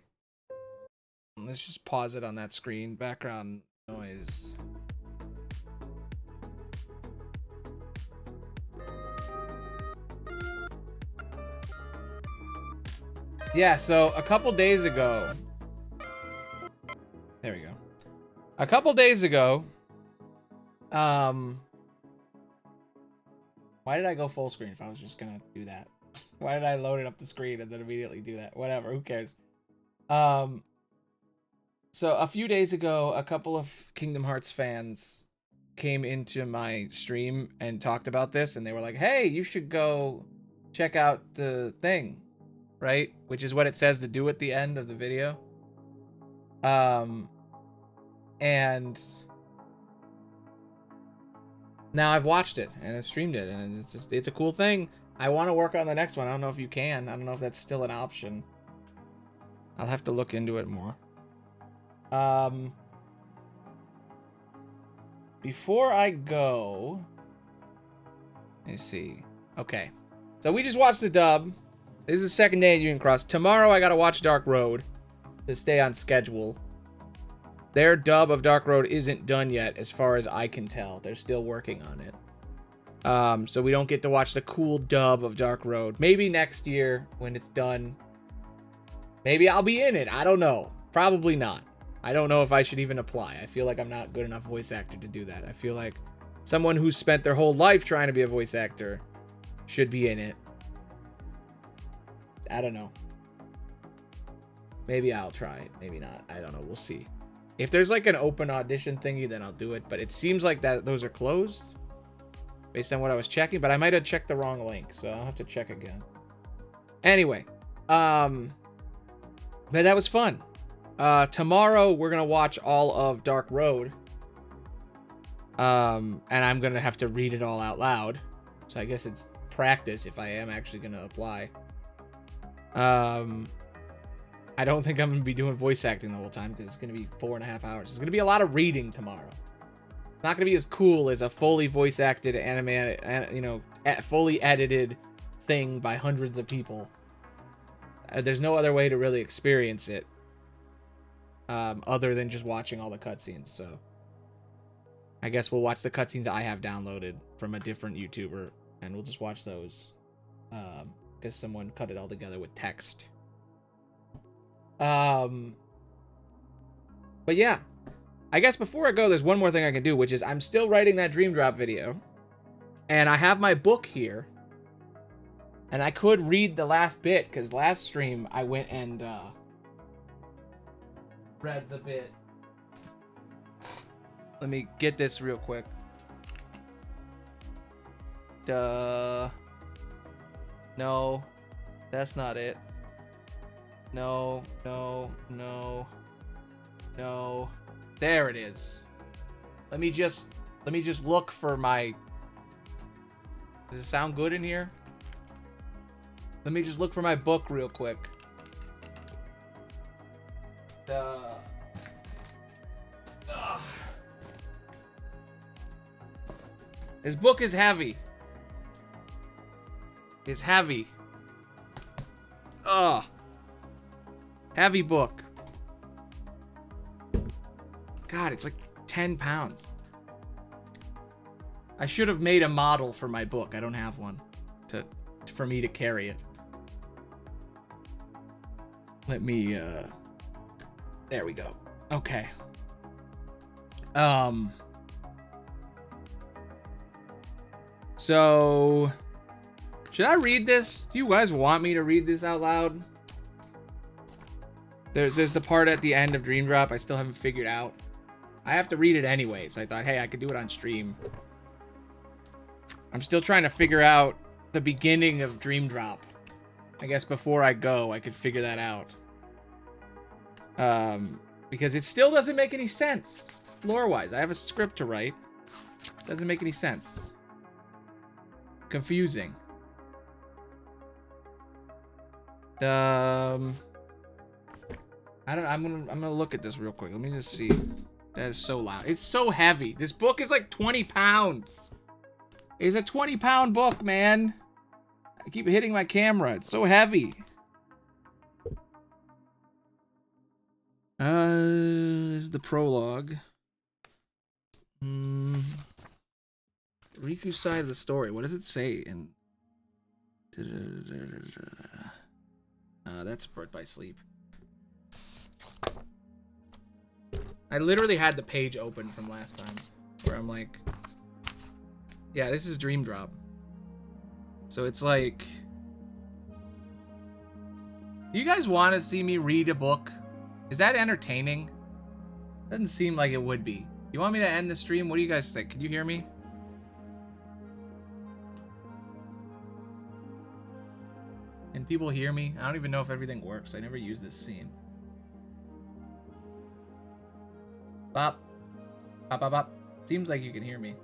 Let's just pause it on that screen. Background noise. Yeah, so a couple days ago. There we go. A couple days ago. Why did I go full screen if I was just gonna do that? Why did I load it up the screen and then immediately do that? Whatever, who cares? So a few days ago, a couple of Kingdom Hearts fans came into my stream and talked about this, and they were like, hey, you should go check out the thing, right? Which is what it says to do at the end of the video. And now I've watched it and I've streamed it, and it's a cool thing. I want to work on the next one. I don't know if you can. I don't know if that's still an option. I'll have to look into it more. Before I go, let me see. Okay. So we just watched the dub. This is the second day at Union Cross. Tomorrow I gotta watch Dark Road to stay on schedule. Their dub of Dark Road isn't done yet, as far as I can tell. They're still working on it. So we don't get to watch the cool dub of Dark Road. Maybe next year when it's done. Maybe I'll be in it. I don't know. Probably not. I don't know if I should even apply. I feel like I'm not good enough voice actor to do that. I feel like someone who's spent their whole life trying to be a voice actor should be in it. I don't know. Maybe I'll try it. Maybe not. I don't know. We'll see. If there's like an open audition thingy, then I'll do it. But it seems like that those are closed based on what I was checking. But I might have checked the wrong link, so I'll have to check again. Anyway, but that was fun. Tomorrow we're gonna watch all of Dark Road. And I'm going to have to read it all out loud. So I guess it's practice if I am actually going to apply. I don't think I'm going to be doing voice acting the whole time because it's going to be 4.5 hours. It's going to be a lot of reading tomorrow. It's not going to be as cool as a fully voice acted fully edited thing by hundreds of people. There's no other way to really experience it other than just watching all the cutscenes. So I guess we'll watch the cutscenes I have downloaded from a different YouTuber, and we'll just watch those because someone cut it all together with text. But yeah, I guess before I go, there's one more thing I can do, which is I'm still writing that Dream Drop video, and I have my book here, and I could read the last bit because last stream I went and read the bit. Let me get this real quick. No, that's not it. No. There it is. Let me just look for my... Does it sound good in here? Let me just look for my book real quick. This book is heavy. It's heavy. Ugh. Heavy book. God, it's like 10 pounds. I should have made a model for my book. I don't have one for me to carry it. Let me, there we go. Okay. So, should I read this? Do you guys want me to read this out loud? There's the part at the end of Dream Drop I still haven't figured out. I have to read it anyway, so I thought, hey, I could do it on stream. I'm still trying to figure out the beginning of Dream Drop. I guess before I go, I could figure that out. Because it still doesn't make any sense, lore-wise. I have a script to write. Doesn't make any sense. Confusing. I'm gonna look at this real quick. Let me just see. That is so loud. It's so heavy. This book is like 20 pounds. It's a 20-pound book, man. I keep hitting my camera. It's so heavy. This is the prologue. Riku's side of the story. What does it say? In that's Birth by Sleep. I literally had the page open from last time, where I'm like, yeah, this is Dream Drop. So it's like, do you guys want to see me read a book? Is that entertaining? Doesn't seem like it would be. You want me to end the stream? What do you guys think? Can you hear me? Can people hear me? I don't even know if everything works. I never use this scene. Bop. Bop, bop, bop. Seems like you can hear me.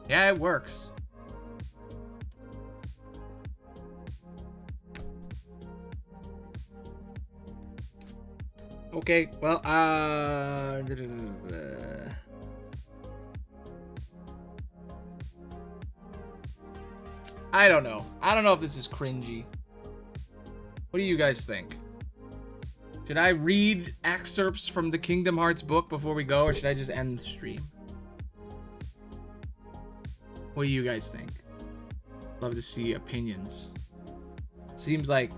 Yeah, it works. Okay, well, I don't know. I don't know if this is cringy. What do you guys think? Should I read excerpts from the Kingdom Hearts book before we go, or should I just end the stream? What do you guys think? Love to see opinions. Seems like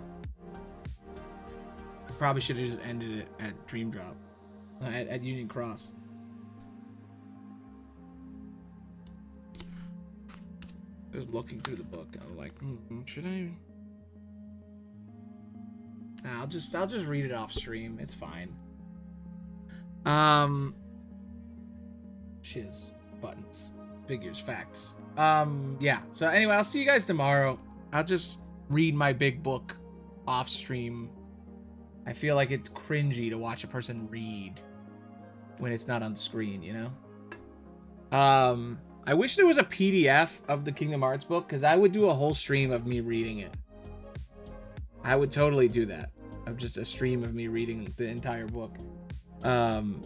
I probably should have just ended it at Dream Drop. At Union Cross. I was looking through the book. I was like, should I? Nah, I'll just read it off stream. It's fine. Shiz. Buttons. Figures. Facts. Yeah. So anyway, I'll see you guys tomorrow. I'll just read my big book off stream I feel like it's cringy to watch a person read when it's not on screen, you know? I wish there was a PDF of the Kingdom Hearts book, because I would do a whole stream of me reading it. I would totally do that. Of just a stream of me reading the entire book. And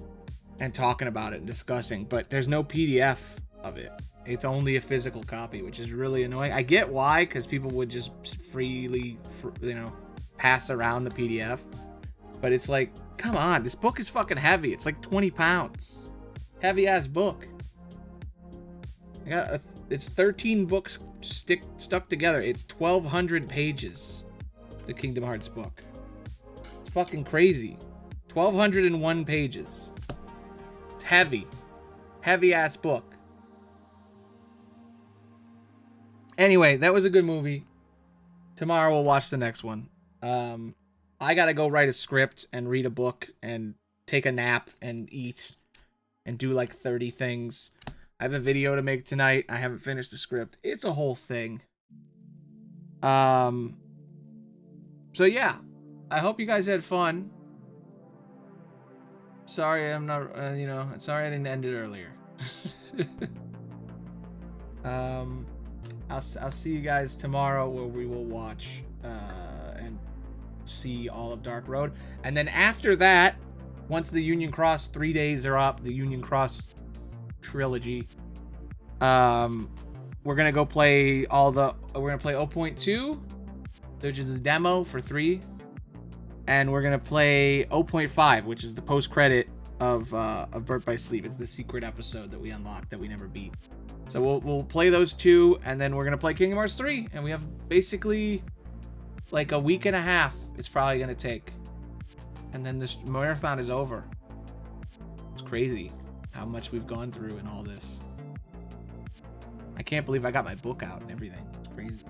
talking about it and discussing. But there's no PDF of it. It's only a physical copy, which is really annoying. I get why, because people would just freely, you know, pass around the PDF. But it's like, come on, this book is fucking heavy. It's like 20 pounds. Heavy ass book. It's 13 books stuck together. It's 1,200 pages. The Kingdom Hearts book. It's fucking crazy. 1,201 pages. It's heavy. Heavy ass book. Anyway, that was a good movie. Tomorrow we'll watch the next one. I gotta go write a script and read a book and take a nap and eat and do like 30 things. I have a video to make tonight. I haven't finished the script. It's a whole thing. So yeah, I hope you guys had fun. Sorry I'm not, sorry I didn't end it earlier. I'll see you guys tomorrow where we will watch and see all of Dark Road. And then after that, once the Union Cross 3 days are up, the Union Cross trilogy, we're gonna go play we're gonna play 0.2, which is the demo for 3, and we're gonna play 0.5, which is the post-credit of Birth by Sleep. It's the secret episode that we unlocked that we never beat. So we'll play those 2, and then we're gonna play Kingdom Hearts 3, and we have basically like a week and a half it's probably gonna take, and then this marathon is over. It's crazy how much we've gone through in all this. I can't believe I got my book out and everything. It's crazy.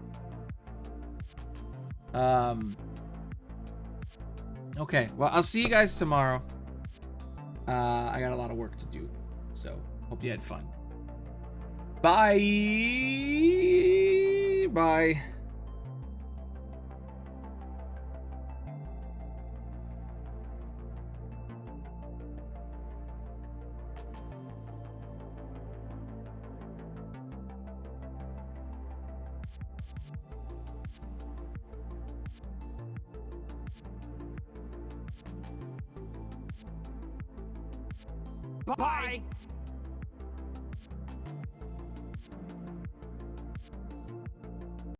Okay, well, I'll see you guys tomorrow. I got a lot of work to do, so hope you had fun. Bye. Bye. Bye.